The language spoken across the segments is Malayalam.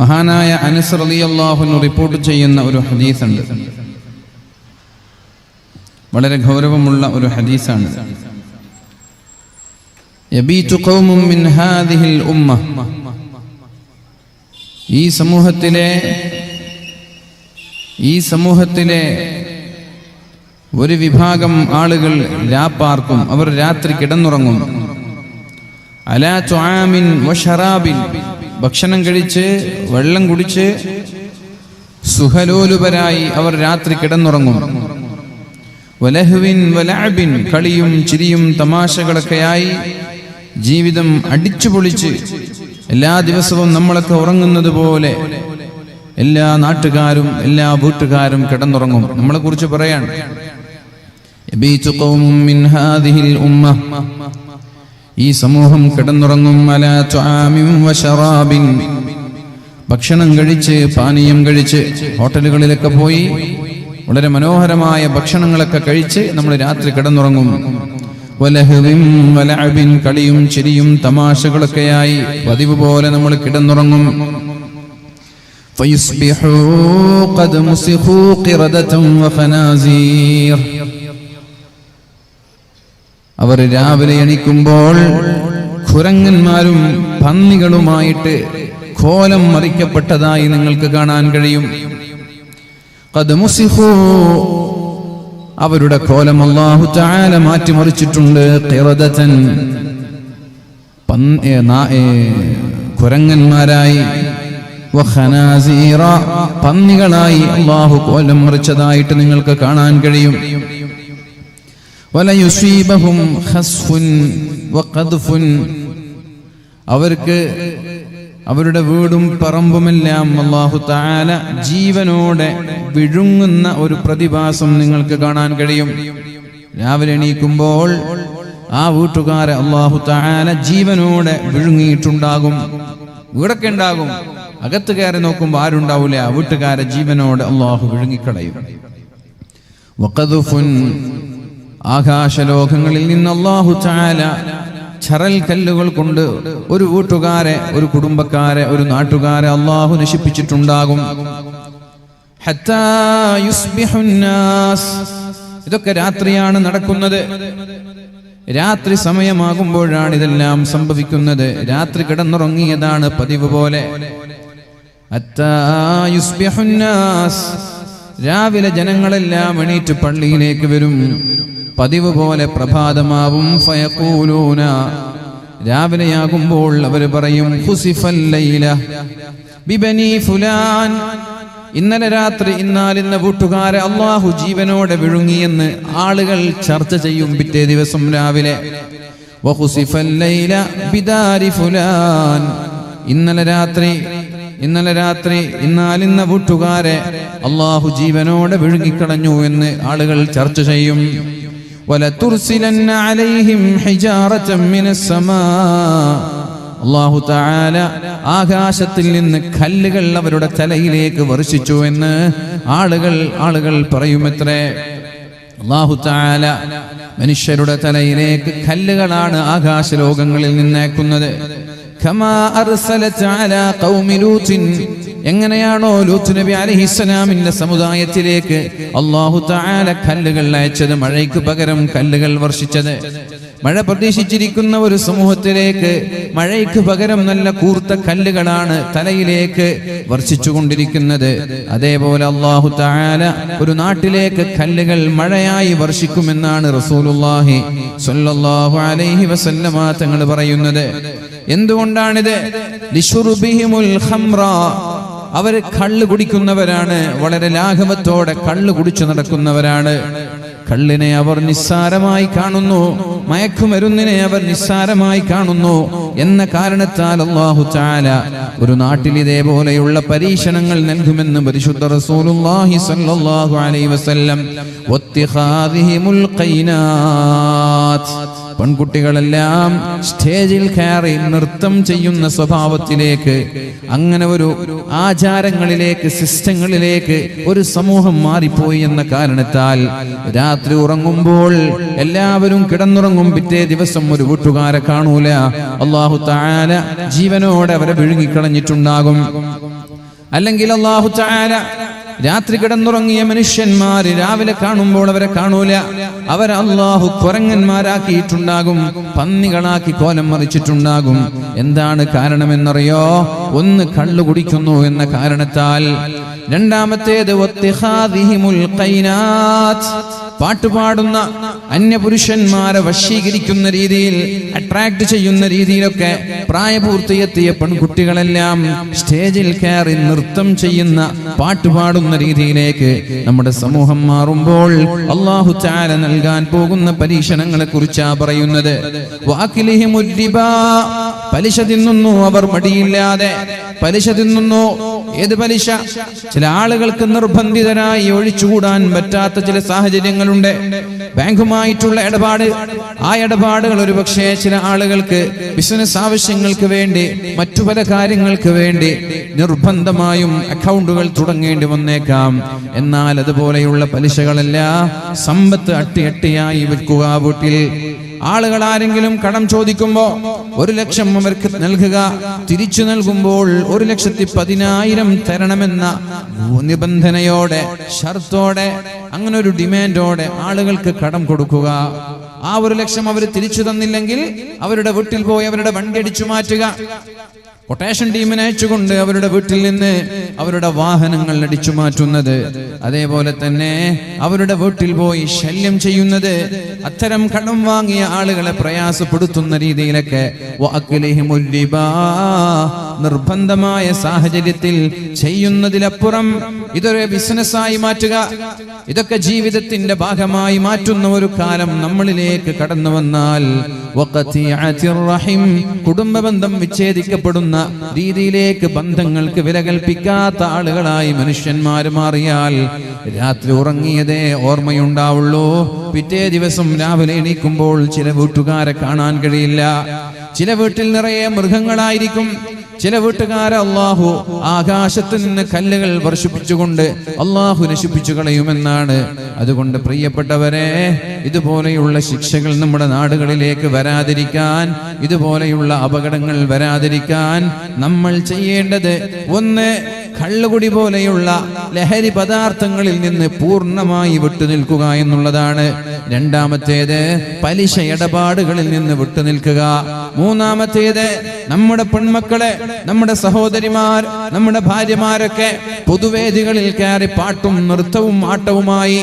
മഹാനായ അനസ് റളിയല്ലാഹു അൻഹു റിപ്പോർട്ട് ചെയ്യുന്ന ഒരു ഹദീസുണ്ട്. വളരെ ഗൗരവമുള്ള ഒരു ഹദീസാണ്. യബീതു ഖൗമുൻ മിൻ ഹാദിഹിൽ ഉമ്മ, ഈ സമൂഹത്തിലെ ഒരു വിഭാഗം ആളുകൾ രാപ്പാർക്കും, അവർ രാത്രി കിടന്നുറങ്ങും. അലാ തുആമിൻ വശറാബിൻ, ഭക്ഷണം കഴിച്ച് വെള്ളം കുടിച്ച് സുഹലോലുപരായി അവർ രാത്രി കിടന്നുറങ്ങും. വലഹ്വിൻ വലഅബിൻ, കളിയും ചിരിയും തമാശകളൊക്കെയായി ജീവിതം അടിച്ചുപൊളിച്ച് എല്ലാ ദിവസവും നമ്മളൊക്കെ ഉറങ്ങുന്നത് പോലെ എല്ലാ നാട്ടുകാരും എല്ലാ വീട്ടുകാരും കിടന്നുറങ്ങും. നമ്മളെ കുറിച്ച് പറയാണ്, യബീതു ഖൗമുൻ മിൻ ഹാദിഹിൽ ഉമ്മ, ഈ സമൂഹം കിടന്നുറങ്ങും. അലാ തുആമിൻ വശറാബിൻ, ഭക്ഷണം കഴിച്ച് പാനീയം കഴിച്ച് ഹോട്ടലുകളിലൊക്കെ പോയി വളരെ മനോഹരമായ ഭക്ഷണങ്ങളൊക്കെ കഴിച്ച് നമ്മൾ രാത്രി കിടന്നുറങ്ങും. വലഹ്വിൻ വലഅബിൻ, കളിയും ചിരിയും തമാശകളൊക്കെയായി പതിവ് പോലെ നമ്മൾ കിടന്നുറങ്ങും. ഫയസ്ബിഹു ഖദ് മുസിഖു ഖിറദതൻ വഖനാസീർ, അവർ രാവിലെ എണീക്കുമ്പോൾ കുരങ്ങന്മാരും പന്നികളുമായിട്ട് കോലം മറിക്കപ്പെട്ടതായി നിങ്ങൾക്ക് കാണാൻ കഴിയും. ഖദ് മുസിഖു, അവരുടെ കോലം അല്ലാഹു തആല മാറ്റിമറിച്ചിട്ടുണ്ട്. ഖിറദതൻ, കുരങ്ങന്മാരായി, വഖനാസീറ, പന്നികളായി അല്ലാഹു കോലം മറിച്ചതായിട്ട് നിങ്ങൾക്ക് കാണാൻ കഴിയും. വലയുസീബഹും ഖസ്ഫുൻ വഖദ്ഫുൻ, അവർക്ക് അവരുടെ വീടും പറമ്പുമെല്ലാം അല്ലാഹു തആല ജീവനോടെ വിഴുങ്ങുന്ന ഒരു പ്രതിഭാസം നിങ്ങൾക്ക് കാണാൻ കഴിയും. രാവിലെ എണീക്കുമ്പോൾ ആ വീട്ടുകാരെ അല്ലാഹു തആല ജീവനോടെ വിഴുങ്ങിയിട്ടുണ്ടാകും. വീടൊക്കെ ഉണ്ടാകും, അകത്ത് കയറി നോക്കുമ്പോൾ ആരുണ്ടാവില്ല, ആ വീട്ടുകാരെ ജീവനോടെ അല്ലാഹു വിഴുങ്ങിക്കളയും. വഖദ്ഫുൻ, ആകാശലോകങ്ങളിൽ നിന്ന് അല്ലാഹു തആല ചരൽ കല്ലുകൾ കൊണ്ട് ഒരു വീട്ടുകാരെ, ഒരു കുടുംബക്കാരെ, ഒരു നാട്ടുകാരെ അല്ലാഹു നശിപ്പിച്ചിട്ടുണ്ടാകും. ഹത്താ യുസ്ബിഹുന്നാസ്, ഇതൊക്കെ രാത്രിയാണ് നടക്കുന്നത്. രാത്രി സമയമാകുമ്പോഴാണ് ഇതെല്ലാം സംഭവിക്കുന്നത്. രാത്രി കിടന്നുറങ്ങിയതാണ് പതിവ് പോലെ. ഹത്താ യുസ്ബിഹുന്നാസ്, രാവിലെ ജനങ്ങളെല്ലാം എണീറ്റ് പള്ളിയിലേക്ക് വരും. പതിവ് പോലെ പ്രഭാതമാവും. ഫയഖൂലൂന, രാവിലെയാകുമ്പോൾ അവർ പറയും, ഖുസിഫൽ ലൈല ബിബനി ഫുലാൻ, ഇന്നലെ രാത്രി ഇന്നാലിന്ന വീട്ടുകാരെ അല്ലാഹു ജീവനോടെ വിഴുങ്ങിയെന്ന് ആളുകൾ ചർച്ച ചെയ്യും പിറ്റേ ദിവസം രാവിലെ. വഖുസിഫൽ ലൈല ബിദാരി ഫുലാൻ, ഇന്നലെ രാത്രി ഇന്നാലിന്ന വീട്ടുകാരെ അല്ലാഹു ജീവനോടെ വിഴുങ്ങിക്കളഞ്ഞു എന്ന് ആളുകൾ ചർച്ച ചെയ്യും. വലതുർസിലന്ന അലൈഹിം ഹിജാറതൻ മിനസ് സമാ, അല്ലാഹു തആല ആകാശത്തിൽ നിന്ന് കല്ലുകൾ അവരുടെ തലയിലേക്ക് വർഷിച്ചു എന്ന് ആളുകൾ പറയുമത്രേ. അല്ലാഹു തആല മനുഷ്യരുടെ തലയിലേക്ക് കല്ലുകളാണ് ആകാശലോകങ്ങളിൽ നിന്നേക്കുന്നത്. കമാ അർസലത അലാ ഖൗമി ലൂത്തിൻ, എങ്ങനെയാണോ ലൂത്ത് നബി അലൈഹിസ്സലാമിന്റെ സമുദായത്തിലേക്ക് അല്ലാഹു തആല കല്ലുകൾ അയച്ചത്, മഴയ്ക്ക് പകരം കല്ലുകൾ വർഷിച്ചത്. മഴ പ്രതീക്ഷിച്ചിരിക്കുന്ന ഒരു സമൂഹത്തിലേക്ക് മഴയ്ക്ക് പകരം നല്ല കൂർത്ത കല്ലുകളാണ് തലയിലേക്ക് വർഷിച്ചുകൊണ്ടിരിക്കുന്നത്. അതേപോലെ അല്ലാഹു തആല ഒരു നാട്ടിലേക്ക് കല്ലുകൾ മഴയായി വർഷിക്കുമെന്നാണ് റസൂലുള്ളാഹി സ്വല്ലല്ലാഹു അലൈഹി വസല്ലമ തങ്ങൾ പറയുന്നത്. എന്തുകൊണ്ടാണിത്? ലിശുർബിഹിമുൽ ഖംറ, അവർ കള്ള് കുടിക്കുന്നവരാണ്, വളരെ ലാഘവത്തോടെ കള്ള് കുടിച്ചു നടക്കുന്നവരാണ്. കള്ളിനെ അവർ നിസ്സാരമായി കാണുന്നു, മയക്കുമരുന്നിനെ അവർ നിസ്സാരമായി കാണുന്നു എന്ന കാരണത്താൽ അല്ലാഹു തആല ഒരു നാട്ടിൽ ഇതേപോലെയുള്ള പരീക്ഷണങ്ങൾ നൽകുമെന്ന് പരിശുദ്ധ റസൂലുള്ളാഹി സ്വല്ലല്ലാഹു അലൈഹി വസല്ലം. വത്തിഖാദിഹിമുൽ ഖൈനാത്ത്, പെൺകുട്ടികളെല്ലാം സ്റ്റേജിൽ കയറി നൃത്തം ചെയ്യുന്ന സ്വഭാവത്തിലേക്ക്, അങ്ങനെ ഒരു ആചാരങ്ങളിലേക്ക്, സിസ്റ്റങ്ങളിലേക്ക് ഒരു സമൂഹം മാറിപ്പോയി എന്ന കാരണത്താൽ രാത്രി ഉറങ്ങുമ്പോൾ എല്ലാവരും കിടന്നുറങ്ങും. പിറ്റേ ദിവസം ഒരു വീട്ടുകാരെ കാണൂല. അല്ലാഹു തആല ജീവനോടെ അവരെ വിഴുങ്ങിക്കളഞ്ഞിട്ടുണ്ടാകും. അല്ലെങ്കിൽ അല്ലാഹു തആല രാത്രി കിടന്നുറങ്ങിയ മനുഷ്യന്മാര് രാവിലെ കാണുമ്പോൾ അവരെ കാണൂല. അവരെ അല്ലാഹു കുരങ്ങന്മാരാക്കിയിട്ടുണ്ടാകും, പന്നികളാക്കി കോലം മറിച്ചിട്ടുണ്ടാകും. എന്താണ് കാരണമെന്നറിയോ? ഒന്ന്, കള്ളു കുടിക്കുന്നു എന്ന കാരണത്താൽ. രണ്ടാമത്തേത് പാട്ടുപാടുന്ന അന്യപുരുഷന്മാരെ വശീകരിക്കുന്ന രീതിയിൽ, അട്രാക്ട് ചെയ്യുന്ന രീതിയിലൊക്കെ പ്രായപൂർത്തിയെത്തിയ പെൺകുട്ടികളെല്ലാം സ്റ്റേജിൽ കയറി നൃത്തം ചെയ്യുന്ന, പാട്ടുപാടുന്ന രീതിയിലേക്ക് നമ്മുടെ സമൂഹം മാറുമ്പോൾ അല്ലാഹു തആല നൽകാൻ പോകുന്ന പരീക്ഷണങ്ങളെ കുറിച്ചാണ് പറയുന്നത്. പലിശ തിന്നുന്നു അവർ മടിയില്ലാതെ. പലിശ തിന്നുന്നു. ഏത് പലിശ? ചില ആളുകൾക്ക് നിർബന്ധിതരായി ഒഴിച്ചുകൂടാൻ പറ്റാത്ത ചില സാഹചര്യങ്ങളുണ്ട്. ബാങ്കുമായിട്ടുള്ള ഇടപാട്, ആ ഇടപാടുകൾ ഒരുപക്ഷെ ചില ആളുകൾക്ക് ബിസിനസ് ആവശ്യങ്ങൾക്ക് വേണ്ടി, മറ്റു പല കാര്യങ്ങൾക്ക് വേണ്ടി നിർബന്ധമായും അക്കൗണ്ടുകൾ തുടങ്ങേണ്ടി വന്നേക്കാം. എന്നാൽ അതുപോലെയുള്ള പലിശകളല്ല, സമ്പത്ത് അട്ടിയായി വിൽക്കുക. വീട്ടിൽ ആളുകൾ ആരെങ്കിലും കടം ചോദിക്കുമ്പോ 1 ലക്ഷം അവർക്ക് നൽകുക, തിരിച്ചു നൽകുമ്പോൾ 1,10,000 തരണമെന്ന നിബന്ധനയോടെ, ഷർത്തോടെ, അങ്ങനെ ഒരു ഡിമാൻഡോടെ ആളുകൾക്ക് കടം കൊടുക്കുക. ആ 1 ലക്ഷം അവർ തിരിച്ചു തന്നില്ലെങ്കിൽ അവരുടെ വീട്ടിൽ പോയി അവരുടെ വണ്ടി അടിച്ചു മാറ്റുക, കൊട്ടേഷൻ ടീമിനെ അയച്ചുകൊണ്ട് അവരുടെ വീട്ടിൽ നിന്ന് അവരുടെ വാഹനങ്ങൾ അടിച്ചു മാറ്റുന്നത്, അതേപോലെ തന്നെ അവരുടെ വീട്ടിൽ പോയി ശല്യം ചെയ്യുന്നത്, അത്തരം കടം വാങ്ങിയ ആളുകളെ പ്രയാസപ്പെടുത്തുന്ന രീതിയിലൊക്കെ നിർബന്ധമായ സാഹചര്യത്തിൽ ചെയ്യുന്നതിലപ്പുറം ഇതൊരു ബിസിനസ്സായി മാറ്റുക, ഇതൊക്കെ ജീവിതത്തിന്റെ ഭാഗമായി മാറ്റുന്ന ഒരു കാലം നമ്മളിലേക്ക് കടന്നു വന്നാൽ കുടുംബ ബന്ധം വിച്ഛേദിക്കപ്പെടുന്ന രീതിയിലേക്ക്, ബന്ധങ്ങൾക്ക് വില കൽപ്പിക്കാത്ത ആളുകളായി മനുഷ്യന്മാർ മാറിയാൽ രാത്രി ഉറങ്ങിയതേ ഓർമ്മയുണ്ടാവുള്ളൂ. പിറ്റേ ദിവസം രാവിലെ എണീക്കുമ്പോൾ ചില വീട്ടുകാരെ കാണാൻ കഴിയില്ല. ചില വീട്ടിൽ നിറയെ മൃഗങ്ങളായിരിക്കും. ചില വീട്ടുകാരെ അല്ലാഹു ആകാശത്ത് നിന്ന് കല്ലുകൾ വർഷിപ്പിച്ചുകൊണ്ട് അല്ലാഹു നശിപ്പിച്ചു കളയുമെന്നാണ്. അതുകൊണ്ട് പ്രിയപ്പെട്ടവരെ, ഇതുപോലെയുള്ള ശിക്ഷകൾ നമ്മുടെ നാടുകളിലേക്ക് വരാതിരിക്കാൻ, ഇതുപോലെയുള്ള അപകടങ്ങൾ വരാതിരിക്കാൻ നമ്മൾ ചെയ്യേണ്ടത്, ഒന്ന്, കള്ളുകുടി പോലെയുള്ള ലഹരി പദാർത്ഥങ്ങളിൽ നിന്ന് പൂർണ്ണമായി വിട്ടുനിൽക്കുക എന്നുള്ളതാണ്. രണ്ടാമത്തേത്, പലിശ ഇടപാടുകളിൽ നിന്ന് വിട്ടുനിൽക്കുക. മൂന്നാമത്തേത്, നമ്മുടെ പെൺമക്കളെ, നമ്മുടെ സഹോദരിമാർ, നമ്മുടെ ഭാര്യമാരൊക്കെ പൊതുവേദികളിൽ കയറി പാട്ടും നൃത്തവും ആട്ടവുമായി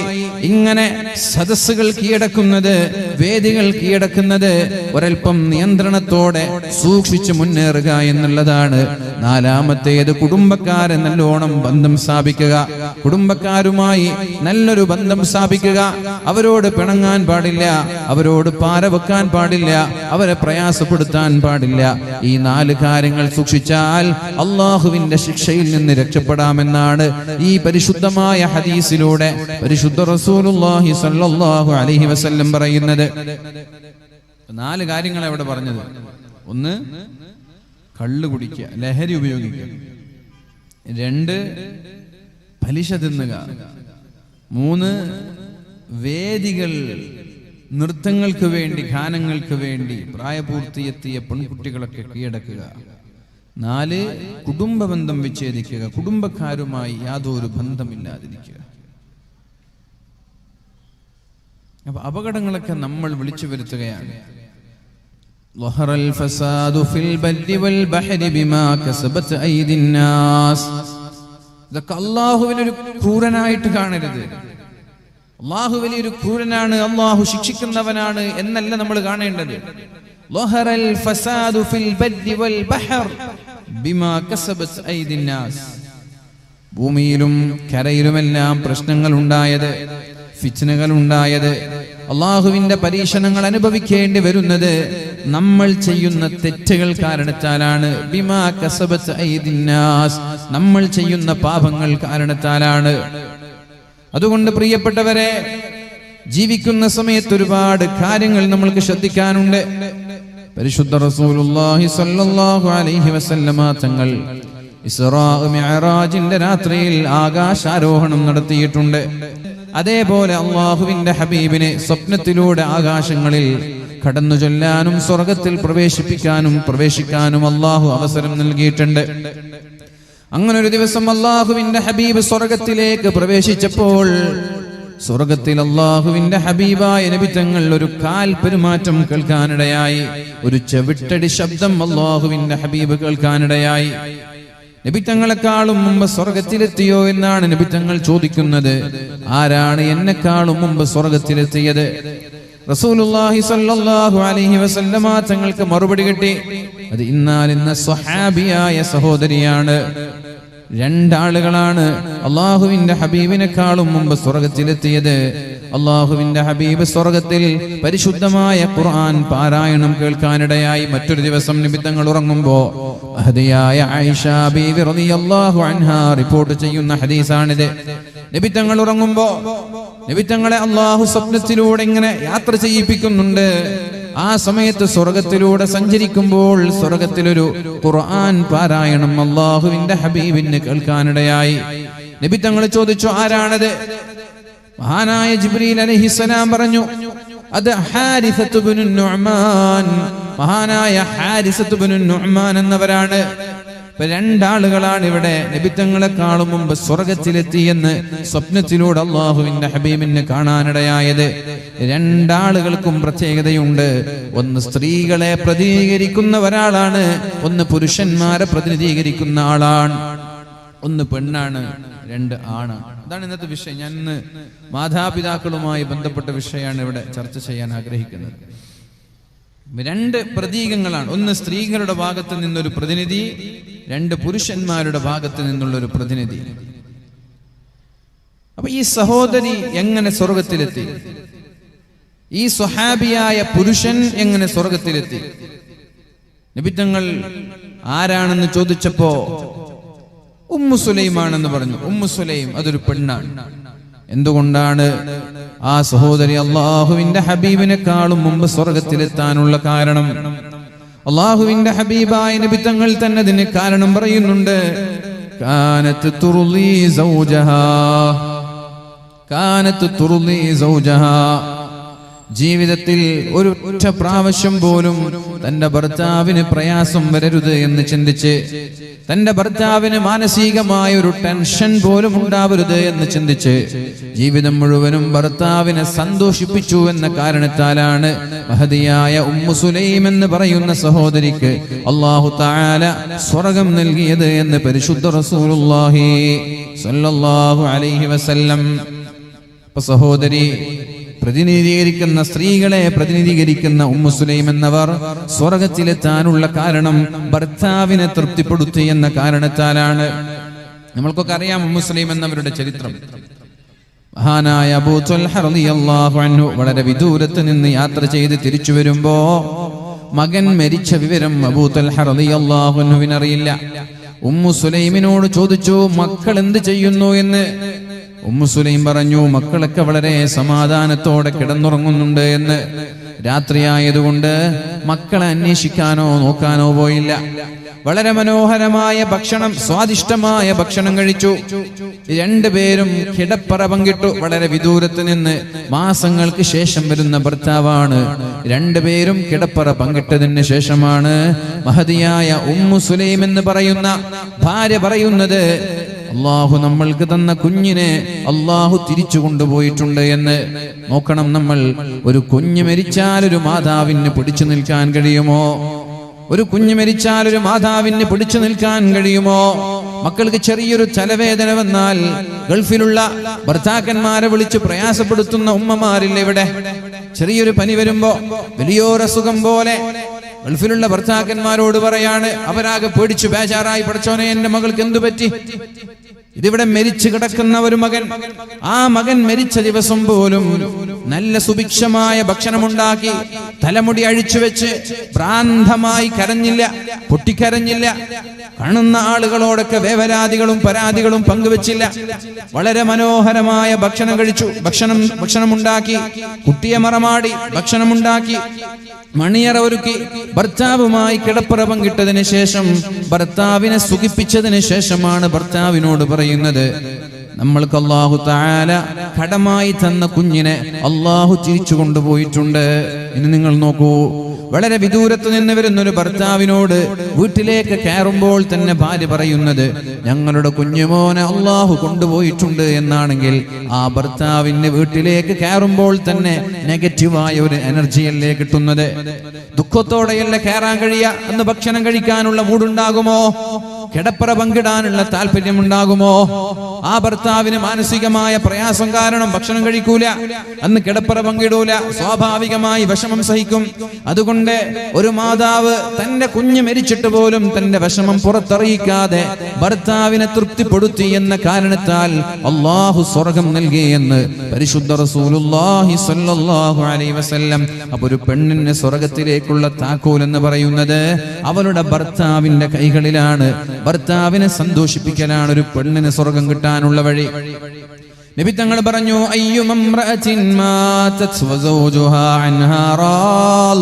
ഇങ്ങനെ സദസ്സുകൾ കീഴടക്കുന്നത്, വേദികൾ കീഴടക്കുന്നത് ഒരൽപ്പം നിയന്ത്രണത്തോടെ സൂക്ഷിച്ചു മുന്നേറുക എന്നുള്ളതാണ്. നാലാമത്തേത്, കുടുംബക്കാരെ നല്ലോണം ബന്ധം സ്ഥാപിക്കുക, കുടുംബക്കാരുമായി നല്ലൊരു ബന്ധം സ്ഥാപിക്കുക. അവരോട് പിണങ്ങാൻ പാടില്ല, അവരോട് പാര വെക്കാൻ പാടില്ല, അവരെ പ്രയാസപ്പെടുത്താൻ പാടില്ല. ഈ 4 കാര്യങ്ങൾ സൂക്ഷിച്ചാൽ അള്ളാഹുവിന്റെ ശിക്ഷയിൽ നിന്ന് രക്ഷപ്പെടാമെന്നാണ് ഈ പരിശുദ്ധമായ ഹദീസിലൂടെ പരിശുദ്ധ റസൂലുള്ളാഹി സ്വല്ലല്ലാഹു അലൈഹി വസല്ലം പറയുന്നത്. 4 കാര്യങ്ങളാണ് ഇവിടെ പറഞ്ഞത്. ഒന്ന്, കള്ളു കുടിക്കുക, ലഹരി ഉപയോഗിക്കുക. 2, പലിശ തിന്നുക. 3, വേദികൾ, നൃത്തങ്ങൾക്ക് വേണ്ടി, ഗാനങ്ങൾക്ക് വേണ്ടി പ്രായപൂർത്തിയെത്തിയ പെൺകുട്ടികളൊക്കെ കീഴടക്കുക. 4, കുടുംബ ബന്ധം വിച്ഛേദിക്കുക, കുടുംബക്കാരുമായി യാതൊരു ബന്ധമില്ലാതിരിക്കുക. അപ്പൊ അപകടങ്ങളൊക്കെ നമ്മൾ വിളിച്ചു വരുത്തുകയാണ്. ഇതൊക്കെ അള്ളാഹുവിനൊരു ക്രൂരനായിട്ട് കാണരുത്. അള്ളാഹു വലിയൊരു ക്രൂരനാണ്, അള്ളാഹു ശിക്ഷിക്കുന്നവനാണ് എന്നല്ല നമ്മൾ കാണേണ്ടത്. ഭൂമിയിലും കരയിലുമെല്ലാം പ്രശ്നങ്ങൾ ഉണ്ടായത്, ഫിത്നകൾ ഉണ്ടായത്, അള്ളാഹുവിന്റെ പരീക്ഷണങ്ങൾ അനുഭവിക്കേണ്ടി വരുന്നത് നമ്മൾ ചെയ്യുന്ന തെറ്റുകൾ കാരണത്താലാണ്. ബിമാ കസബത് ഐദിന്നാസ്, നമ്മൾ ചെയ്യുന്ന പാപങ്ങൾ കാരണത്താലാണ്. അതുകൊണ്ട് പ്രിയപ്പെട്ടവരെ, ജീവിക്കുന്ന സമയത്ത് ഒരുപാട് കാര്യങ്ങൾ നമ്മൾക്ക് ശ്രദ്ധിക്കാനുണ്ട്. പരിശുദ്ധ റസൂലുള്ളാഹി സ്വല്ലല്ലാഹു അലൈഹി വസല്ലമ തങ്ങൾ ഇസ്റാ മിഅ്റാജിന്റെ രാത്രിയിൽ ആകാശാരോഹണം നടത്തിയിട്ടുണ്ട്. അതേപോലെ അള്ളാഹുവിന്റെ ഹബീബിനെ സ്വപ്നത്തിലൂടെ ആകാശങ്ങളിൽ കടന്നു ചൊല്ലാനും സ്വർഗത്തിൽ പ്രവേശിക്കാനും അള്ളാഹു അവസരം നൽകിയിട്ടുണ്ട്. അങ്ങനെ ഒരു ദിവസം അല്ലാഹുവിന്റെ ഹബീബ് സ്വർഗത്തിലേക്ക് പ്രവേശിച്ചപ്പോൾ സ്വർഗത്തിൽ അല്ലാഹുവിന്റെ ഹബീബായ നബി തങ്ങൾ ഒരു കാൽ പെരുമാറ്റം കേൾക്കാനിടയായി. ഒരു ചവിട്ടടി ശബ്ദം അല്ലാഹുവിന്റെ ഹബീബ് കേൾക്കാനിടയായി. നബി തങ്ങളെക്കാളും മുമ്പ് സ്വർഗത്തിലെത്തിയോ എന്നാണ് നബി തങ്ങൾ ചോദിക്കുന്നത്. ആരാണ് എന്നെക്കാളും മുമ്പ് സ്വർഗത്തിലെത്തിയത്? റസൂലുള്ളാഹി സ്വല്ലല്ലാഹു അലൈഹി വസല്ലമ തങ്ങൾക്ക് മറുപടി കിട്ടി, അത് ഇന്നാലിന്ന സ്വഹാബിയായ സഹോദരിയാണ്. രണ്ടാളുകളാണ് അല്ലാഹുവിന്റെ ഹബീബിനെക്കാളും മുമ്പ് സ്വർഗത്തിലെത്തിയത്. അല്ലാഹുവിന്റെ ഹബീബ് സ്വർഗത്തിൽ പരിശുദ്ധമായ ഖുർആൻ പാരായണം കേൾക്കാനിടയായി. മറ്റൊരു ദിവസം നബി തങ്ങൾ ഉറങ്ങുമ്പോൾ മഹദിയായ ആയിഷ ബീവി റളിയല്ലാഹു അൻഹാ റിപ്പോർട്ട് ചെയ്യുന്ന ഹദീസാണിത്. നബി തങ്ങൾ ഉറങ്ങുമ്പോൾ നബി തങ്ങളെ അല്ലാഹു സ്വപ്നത്തിലൂടെ ഇങ്ങനെ യാത്ര ചെയ്യിപ്പിക്കുന്നുണ്ട്. ആ സമയത്ത് സ്വർഗത്തിലൂടെ സഞ്ചരിക്കുമ്പോൾ സ്വർഗത്തിലൊരു ഖുർആൻ പാരായണം അല്ലാഹുവിന്റെ ഹബീബിന് കേൾക്കാനിടയായി. നബി തങ്ങൾ ചോദിച്ചു, ആരാണത്? മഹാനായ ജിബ്രീൽ അലൈഹിസ്സലാം പറഞ്ഞു, അത് ഹാരിസത്ത് ഇബ്നു നുഅ്മാൻ, മഹാനായ ഹാരിസത്ത് ഇബ്നു നുഅ്മാൻ എന്നവരാണ്. രണ്ടാളുകളാണ് ഇവിടെ നബി തങ്ങളെക്കാളും മുമ്പ് സ്വർഗത്തിലെത്തിയെന്ന് സ്വപ്നത്തിലൂടെ അല്ലാഹുവിന്റെ ഹബീബിനെ കാണാനിടയായത്. രണ്ടാളുകൾക്കും പ്രത്യേകതയുണ്ട്. ഒന്ന് സ്ത്രീകളെ പ്രതിനിധീകരിക്കുന്ന ഒരാളാണ്, ഒന്ന് പുരുഷന്മാരെ പ്രതിനിധീകരിക്കുന്ന ആളാണ്. ഒന്ന് പെണ്ണാണ്, രണ്ട് ആണ്. അതാണ് ഇന്നത്തെ വിഷയം. ഞാൻ ഇന്ന് മാതാപിതാക്കളുമായി ബന്ധപ്പെട്ട വിഷയമാണ് ഇവിടെ ചർച്ച ചെയ്യാൻ ആഗ്രഹിക്കുന്നത്. രണ്ട് പ്രതീകങ്ങളാണ്. ഒന്ന് സ്ത്രീകളുടെ ഭാഗത്ത് നിന്നൊരു പ്രതിനിധി, രണ്ട് പുരുഷന്മാരുടെ ഭാഗത്ത് നിന്നുള്ളൊരു പ്രതിനിധി. അപ്പൊ ഈ സഹോദരി എങ്ങനെ സ്വർഗത്തിലെത്തി? ഈ സ്വഹാബിയായ പുരുഷൻ എങ്ങനെ സ്വർഗത്തിലെത്തി? നബി തങ്ങൾ ആരാണെന്ന് ചോദിച്ചപ്പോ ഉമ്മു സുലൈമാണെന്ന് പറഞ്ഞു. ഉമ്മു സുലൈം അതൊരു പെണ്ണാണ്. എന്തുകൊണ്ടാണ് ആ സഹോദരി അല്ലാഹുവിന്റെ ഹബീബിനെക്കാളും മുമ്പ് സ്വർഗത്തിലെത്താനുള്ള കാരണം? അല്ലാഹുവിന്റെ ഹബീബായ നബി തങ്ങൾ തന്നെ അതിന് കാരണം പറയുന്നുണ്ട്. കാനത്ത് തുർലി സൗജഹാ, കാനത്ത് തുർലി സൗജഹാ. ജീവിതത്തിൽ ഒരു ഒറ്റ പ്രാവശ്യം പോലും തന്റെ ഭർത്താവിന് പ്രയാസം വരരുത് എന്ന് ചിന്തിച്ച്, തന്റെ ഭർത്താവിന് മാനസികമായ ഒരു ടെൻഷൻ പോലും ഉണ്ടാവരുത് എന്ന് ചിന്തിച്ച് ജീവിതം മുഴുവനും ഭർത്താവിനെ സന്തോഷിപ്പിച്ചു എന്ന കാരണത്താലാണ് മഹദിയായ ഉമ്മു സുലൈം എന്ന് പറയുന്ന സഹോദരിക്ക് അല്ലാഹു തആല സ്വർഗ്ഗം നൽകിയത് എന്ന് പരിശുദ്ധ റസൂലുള്ളാഹി സ്വല്ലല്ലാഹു അലൈഹി വസല്ലം. സഹോദരി പ്രതിനിധീകരിക്കുന്ന, സ്ത്രീകളെ പ്രതിനിധീകരിക്കുന്ന ഉമ്മു സുലൈം എന്നവർ സ്വർഗത്തിലെത്താനുള്ള കാരണം ഭർത്താവിനെ തൃപ്തിപ്പെടുത്തി എന്ന കാരണത്താലാണ്. നമ്മൾക്കൊക്കെ അറിയാം ഉമ്മു സുലൈം എന്നവരുടെ ചരിത്രം. മഹാനായ അബൂ ത്വൽഹ റളിയല്ലാഹു അൻഹു വളരെ വിദൂരത്ത് നിന്ന് യാത്ര ചെയ്ത് തിരിച്ചു വരുമ്പോ മകൻ മരിച്ച വിവരം അബൂ ത്വൽഹ റളിയല്ലാഹു അൻഹുവിന് അറിയില്ല. ഉമ്മു സുലൈമിനോട് ചോദിച്ചു, മക്കൾ എന്ത് ചെയ്യുന്നു എന്ന്. ഉമ്മു സുലൈം പറഞ്ഞു, മക്കളൊക്കെ വളരെ സമാധാനത്തോടെ കിടന്നുറങ്ങുന്നുണ്ട് എന്ന്. രാത്രിയായതുകൊണ്ട് മക്കളെ അന്വേഷിക്കാനോ നോക്കാനോ പോയില്ല. വളരെ മനോഹരമായ ഭക്ഷണം, സ്വാദിഷ്ടമായ ഭക്ഷണം കഴിച്ചു. രണ്ടുപേരും കിടപ്പറ പങ്കിട്ടു. വളരെ വിദൂരത്ത് നിന്ന് മാസങ്ങൾക്ക് ശേഷം വരുന്ന ഭർത്താവാണ്. രണ്ടുപേരും കിടപ്പറ പങ്കിട്ടതിന് ശേഷമാണ് മഹദിയായ ഉമ്മു സുലൈം എന്ന് പറയുന്ന ഭാര്യ പറയുന്നത്, അല്ലാഹു നമ്മൾക്ക് തന്ന കുഞ്ഞിനെ അല്ലാഹു തിരിച്ചു കൊണ്ടുപോയിട്ടുണ്ട് എന്ന്. നോക്കണം, നമ്മൾ ഒരു കുഞ്ഞ് മരിച്ചാൽ ഒരു മാതാവിന് പിടിച്ചു നിൽക്കാൻ കഴിയുമോ? ഒരു കുഞ്ഞ് മരിച്ചാൽ ഒരു മാതാവിന് പിടിച്ചു നിൽക്കാൻ കഴിയുമോ? മക്കൾക്ക് ചെറിയൊരു തലവേദന വന്നാൽ ഗൾഫിലുള്ള ഭർത്താക്കന്മാരെ വിളിച്ച് പ്രയാസപ്പെടുത്തുന്ന ഉമ്മമാരില്ല ഇവിടെ? ചെറിയൊരു പനി വരുമ്പോ, വലിയൊരസുഖം പോലെ ഗൾഫിലുള്ള ഭർത്താക്കന്മാരോട് പറയാണ്, അവരാകെ പേടിച്ചു ബേജാറായി, പഠിച്ചോനെ എന്റെ മകൾക്ക് എന്തു പറ്റി? ഇതിവിടെ മരിച്ചു കിടക്കുന്ന ഒരു മകൻ, ആ മകൻ മരിച്ച ദിവസം പോലും നല്ല സുഭിക്ഷമായ ഭക്ഷണമുണ്ടാക്കി തലമുടി അഴിച്ചു വെച്ച് ഭ്രാന്തമായി കരഞ്ഞില്ല, പൊട്ടിക്കരഞ്ഞില്ല. കാണുന്ന ആളുകളോടൊക്കെ വേവലാതികളും പരാതികളും പങ്കുവെച്ചില്ല. വളരെ മനോഹരമായ ഭക്ഷണം കഴിച്ചു, ഭക്ഷണമുണ്ടാക്കി, കുട്ടിയെ മറമാടി ഭക്ഷണമുണ്ടാക്കി, മണിയറ ഒരുക്കി, ഭർത്താവുമായി കിടപ്പറ പങ്കിട്ടതിന് ശേഷം ഭർത്താവിനെ സുഖിപ്പിച്ചതിന് ശേഷമാണ് ഭർത്താവിനോട് പറയുന്നത്, നമ്മൾക്ക് അല്ലാഹു തആല കടമായി തന്ന കുഞ്ഞിനെ അല്ലാഹു തിരിച്ചു കൊണ്ടുപോയിട്ടുണ്ട്. ഇനി നിങ്ങൾ നോക്കൂ, വളരെ വിദൂരത്ത് നിന്ന് വരുന്ന ഒരു ഭർത്താവിനോട് വീട്ടിലേക്ക് കയറുമ്പോൾ തന്നെ ഭാര്യ പറയുന്നത് ഞങ്ങളുടെ കുഞ്ഞുമോനെ അള്ളാഹു കൊണ്ടുപോയിട്ടുണ്ട് എന്നാണെങ്കിൽ ആ ഭർത്താവിന് വീട്ടിലേക്ക് കയറുമ്പോൾ തന്നെ നെഗറ്റീവായ ഒരു എനർജിയല്ലേ കിട്ടുന്നത്. ദുഃഖത്തോടെയല്ലേ കയറാൻ കഴിയുക. അന്ന് ഭക്ഷണം കഴിക്കാനുള്ള മൂടുണ്ടാകുമോ? കിടപ്പറ പങ്കിടാനുള്ള താല്പര്യമുണ്ടാകുമോ? ആ ഭർത്താവിന് മാനസികമായ പ്രയാസം കാരണം ഭക്ഷണം കഴിക്കൂല, അന്ന് കിടപ്പറ പങ്കിടൂല, സ്വാഭാവികമായി വിഷമം സഹിക്കും. അതുകൊണ്ട് ഒരു മാതാവ് തന്റെ കുഞ്ഞ് മരിച്ചിട്ട് പോലും തന്റെ വിഷമം പുറത്തറിയിക്കാതെ ഭർത്താവിനെ തൃപ്തിപ്പെടുത്തി എന്ന കാരണത്താൽ അള്ളാഹു സ്വർഗം നൽകി എന്ന് പരിശുദ്ധ റസൂലുള്ളാഹി സ്വല്ലല്ലാഹു അലൈഹി വസല്ലം. അപ്പൊ ഒരു പെണ്ണിന് സ്വർഗത്തിലേക്കുള്ള താക്കോൽ എന്ന് പറയുന്നത് അവളുടെ ഭർത്താവിന്റെ കൈകളിലാണ്. ഭർത്താവിനെ സന്തോഷിപ്പിക്കലാണ് ഒരു പെണ്ണിന് സ്വർഗം കിട്ടാനുള്ള വഴി. നബി തങ്ങൾ പറഞ്ഞു അയ്യുമംറഅത്തിൻ മാതത് വസൗജുഹാ അൻഹാ റാൽ.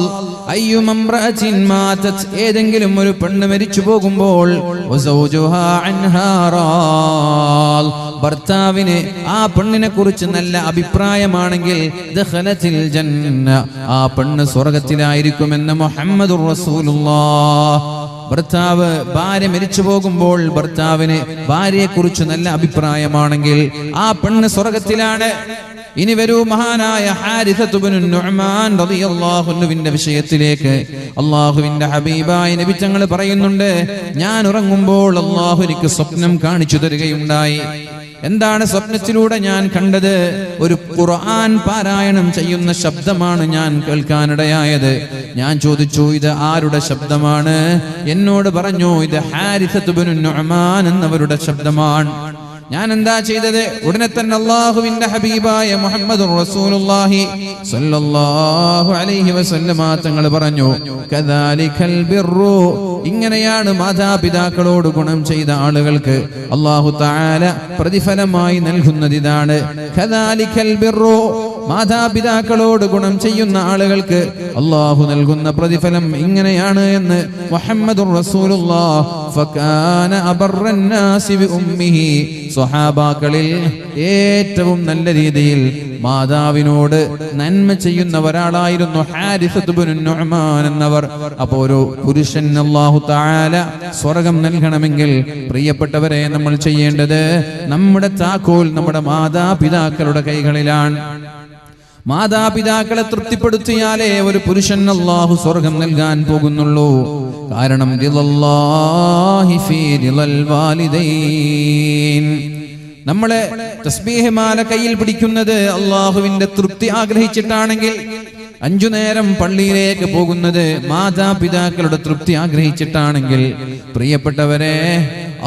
അയ്യുമംറഅത്തിൻ മാതത്, ഏതെങ്കിലും ഒരു പെണ്ണ് മരിച്ചു പോകുമ്പോൾ വസൗജുഹാ അൻഹാ റാൽ, ഭർത്താവിന് ആ പെണ്ണിനെ കുറിച്ച് നല്ല അഭിപ്രായമാണെങ്കിൽ ദഖലത്തിൽ ജന്ന, ആ പെണ്ണ് സ്വർഗ്ഗത്തിലായിരിക്കുമെന്ന് മുഹമ്മദുർ റസൂലുള്ളാഹ്. ഭർത്താവ് ഭാര്യ മരിച്ചു പോകുമ്പോൾ ഭർത്താവിന് ഭാര്യയെ കുറിച്ച് നല്ല അഭിപ്രായമാണെങ്കിൽ ആ പെണ്ണ് സ്വർഗത്തിലാണ്. ഇനി വരൂ മഹാനായ ഹാരിസത്ത് ഇബ്നു നുഅ്മാൻ റളിയല്ലാഹു അൻഹുവിന്റെ വിഷയത്തിലേക്ക്. അല്ലാഹുവിന്റെ ഹബീബായ നബി തങ്ങൾ പറയുന്നുണ്ട്, ഞാൻ ഉറങ്ങുമ്പോൾ അല്ലാഹു എനിക്ക് സ്വപ്നം കാണിച്ചു തരികയുണ്ടായി. എന്താണ് സ്വപ്നത്തിലൂടെ ഞാൻ കണ്ടത്? ഒരു ഖുർആൻ പാരായണം ചെയ്യുന്ന ശബ്ദമാണ് ഞാൻ കേൾക്കാനിടയായത്. ഞാൻ ചോദിച്ചു, ഇത് ആരുടെ ശബ്ദമാണ്? എന്നോട് പറഞ്ഞു, ഇത് ഹാരിസത്ത് ഇബ്നു നുഅ്മാൻ എന്നവരുടെ ശബ്ദമാണ്. ഞാൻ എന്താ ചെയ്തത്? ഉടനെ തന്നെ അല്ലാഹുവിന്റെ ഹബീബായ മുഹമ്മദുർ റസൂലുള്ളാഹി സ്വല്ലല്ലാഹു അലൈഹി വസല്ലമ തങ്ങൾ പറഞ്ഞു, കദാലികൽ ബിർറു, ഇങ്ങനെയാണ് മാതാപിതാക്കളോട് ഗുണം ചെയ്ത ആളുകൾക്ക് അല്ലാഹു തആല പ്രതിഫലമായി നൽകുന്നത്. ഇതാണ് കദാലികൽ ബിർറു, മാതാപിതാക്കളോട് ഗുണം ചെയ്യുന്ന ആളുകൾക്ക് അല്ലാഹു നൽകുന്ന പ്രതിഫലം ഇങ്ങനെയാണ് എന്ന് മുഹമ്മദുർ റസൂലുള്ളാഹ്. ഫകാന അബറൻ നാസി ബി ഉമ്മിഹി, സ്വഹാബാക്കളിൽ ഏറ്റവും നല്ല രീതിയിൽ മാതാവിനോട് നന്മ ചെയ്യുന്ന ഒരാളായിരുന്നു ഹാരിസത്ത് ഇബ്നു നുഅ്മാൻ എന്നവർ. അപ്പോൾ ഒരു പുരുഷൻ അല്ലാഹു തആല സ്വർഗ്ഗം നൽകണമെങ്കിൽ പ്രിയപ്പെട്ടവരെ നമ്മൾ ചെയ്യേണ്ടത്, നമ്മുടെ താക്കോൽ നമ്മുടെ മാതാപിതാക്കളുടെ കൈകളിലാണ്. മാതാപിതാക്കളെ തൃപ്തിപ്പെടുത്തിയാലേ ഒരു പുരുഷൻ അല്ലാഹു സ്വർഗ്ഗം നൽകാൻ പോകുന്നുള്ളൂ. കാരണം റിളല്ലാഹി ഫീ റിളൽ വാലിദൈൻ, നമ്മളെ തസ്ബീഹ് മാല കയ്യിൽ പിടിക്കുന്നത് അല്ലാഹുവിന്റെ തൃപ്തി ആഗ്രഹിച്ചിട്ടാണെങ്കിൽ, 5 നേരം പള്ളിയിലേക്ക് പോകുന്നത് മാതാപിതാക്കളുടെ തൃപ്തി ആഗ്രഹിച്ചിട്ടാണെങ്കിൽ, പ്രിയപ്പെട്ടവരെ,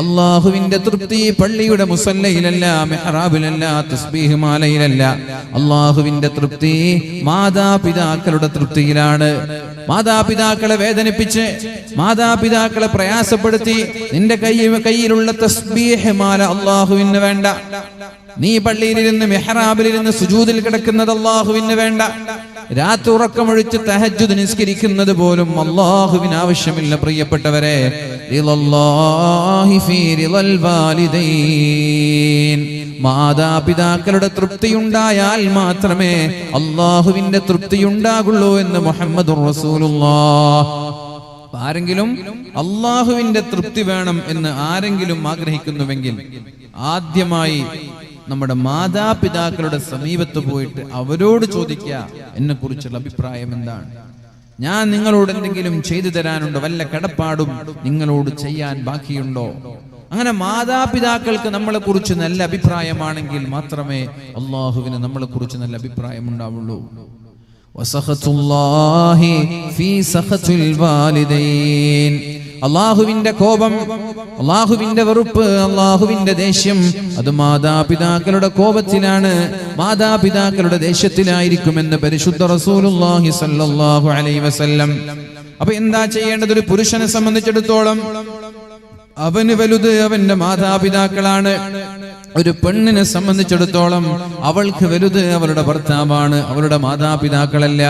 അള്ളാഹുവിന്റെ തൃപ്തി പള്ളിയുടെ മുസല്ലയിലല്ല, മെഹ്റാബിലല്ല, തസ്ബീഹ് മാലയിലല്ല. അള്ളാഹുവിന്റെ തൃപ്തി മാതാപിതാക്കളുടെ തൃപ്തിയിലാണ്. മാതാപിതാക്കളെ വേദനിപ്പിച്ച്, മാതാപിതാക്കളെ പ്രയാസപ്പെടുത്തി നിന്റെ കയ്യിലുള്ള തസ്ബീഹ് മാല അള്ളാഹുവിന് വേണ്ട. നീ പള്ളിയിലിരുന്ന് മെഹ്റാബിലിരുന്ന് സുജൂദിൽ കിടക്കുന്നത് അള്ളാഹുവിന് വേണ്ട. രാത്രി ഉറക്കമൊഴിച്ച് തഹജ്ജുദ് നിസ്കരിക്കുന്നത് പോലും അള്ളാഹുവിന് ആവശ്യമില്ല. പ്രിയപ്പെട്ടവരെ, റിളല്ലാഹി ഫീ റിളൽ വാലിദൈൻ, മാതാപിതാക്കളുടെ തൃപ്തിയുണ്ടായാൽ മാത്രമേ അള്ളാഹുവിന്റെ തൃപ്തിയുണ്ടാകുള്ളൂ എന്ന് മുഹമ്മദുർ റസൂലുള്ളാഹ്. ആരെങ്കിലും അള്ളാഹുവിന്റെ തൃപ്തി വേണം എന്ന് ആരെങ്കിലും ആഗ്രഹിക്കുന്നുവെങ്കിൽ ആദ്യമായി നമ്മുടെ മാതാപിതാക്കളുടെ സമീപത്ത് പോയിട്ട് അവരോട് ചോദിക്കുക, എന്നെ കുറിച്ചുള്ള അഭിപ്രായം എന്താണ്? ഞാൻ നിങ്ങളോട് എന്തെങ്കിലും ചെയ്തു തരാനുണ്ടോ? വല്ല കടപ്പാടും നിങ്ങളോട് ചെയ്യാൻ ബാക്കിയുണ്ടോ? അങ്ങനെ മാതാപിതാക്കൾക്ക് നമ്മളെ കുറിച്ച് നല്ല അഭിപ്രായമാണെങ്കിൽ മാത്രമേ അള്ളാഹുവിന് നമ്മളെ കുറിച്ച് നല്ല അഭിപ്രായം ഉണ്ടാവുള്ളൂ. വസഖത്തുല്ലാഹി ഫീ സഖത്തുൽ വാലിദൈൻ, അള്ളാഹുവിന്റെ കോപം, അള്ളാഹുവിന്റെ വെറുപ്പ്, അള്ളാഹുവിന്റെ ദേഷ്യം അത് മാതാപിതാക്കളുടെ കോപത്തിലാണ്, മാതാപിതാക്കളുടെ ദേഷ്യത്തിലായിരിക്കുമെന്ന് പരിശുദ്ധ റസൂലുള്ളാഹി സ്വല്ലല്ലാഹു അലൈഹി വസല്ലം. അപ്പൊ എന്താ ചെയ്യേണ്ടത്? ഒരു പുരുഷനെ സംബന്ധിച്ചിടത്തോളം അവന് വലുത് അവന്റെ മാതാപിതാക്കളാണ്. ഒരു പെണ്ണിനെ സംബന്ധിച്ചിടത്തോളം അവൾക്ക് വലുത് അവളുടെ ഭർത്താവാണ്, അവളുടെ മാതാപിതാക്കളല്ല.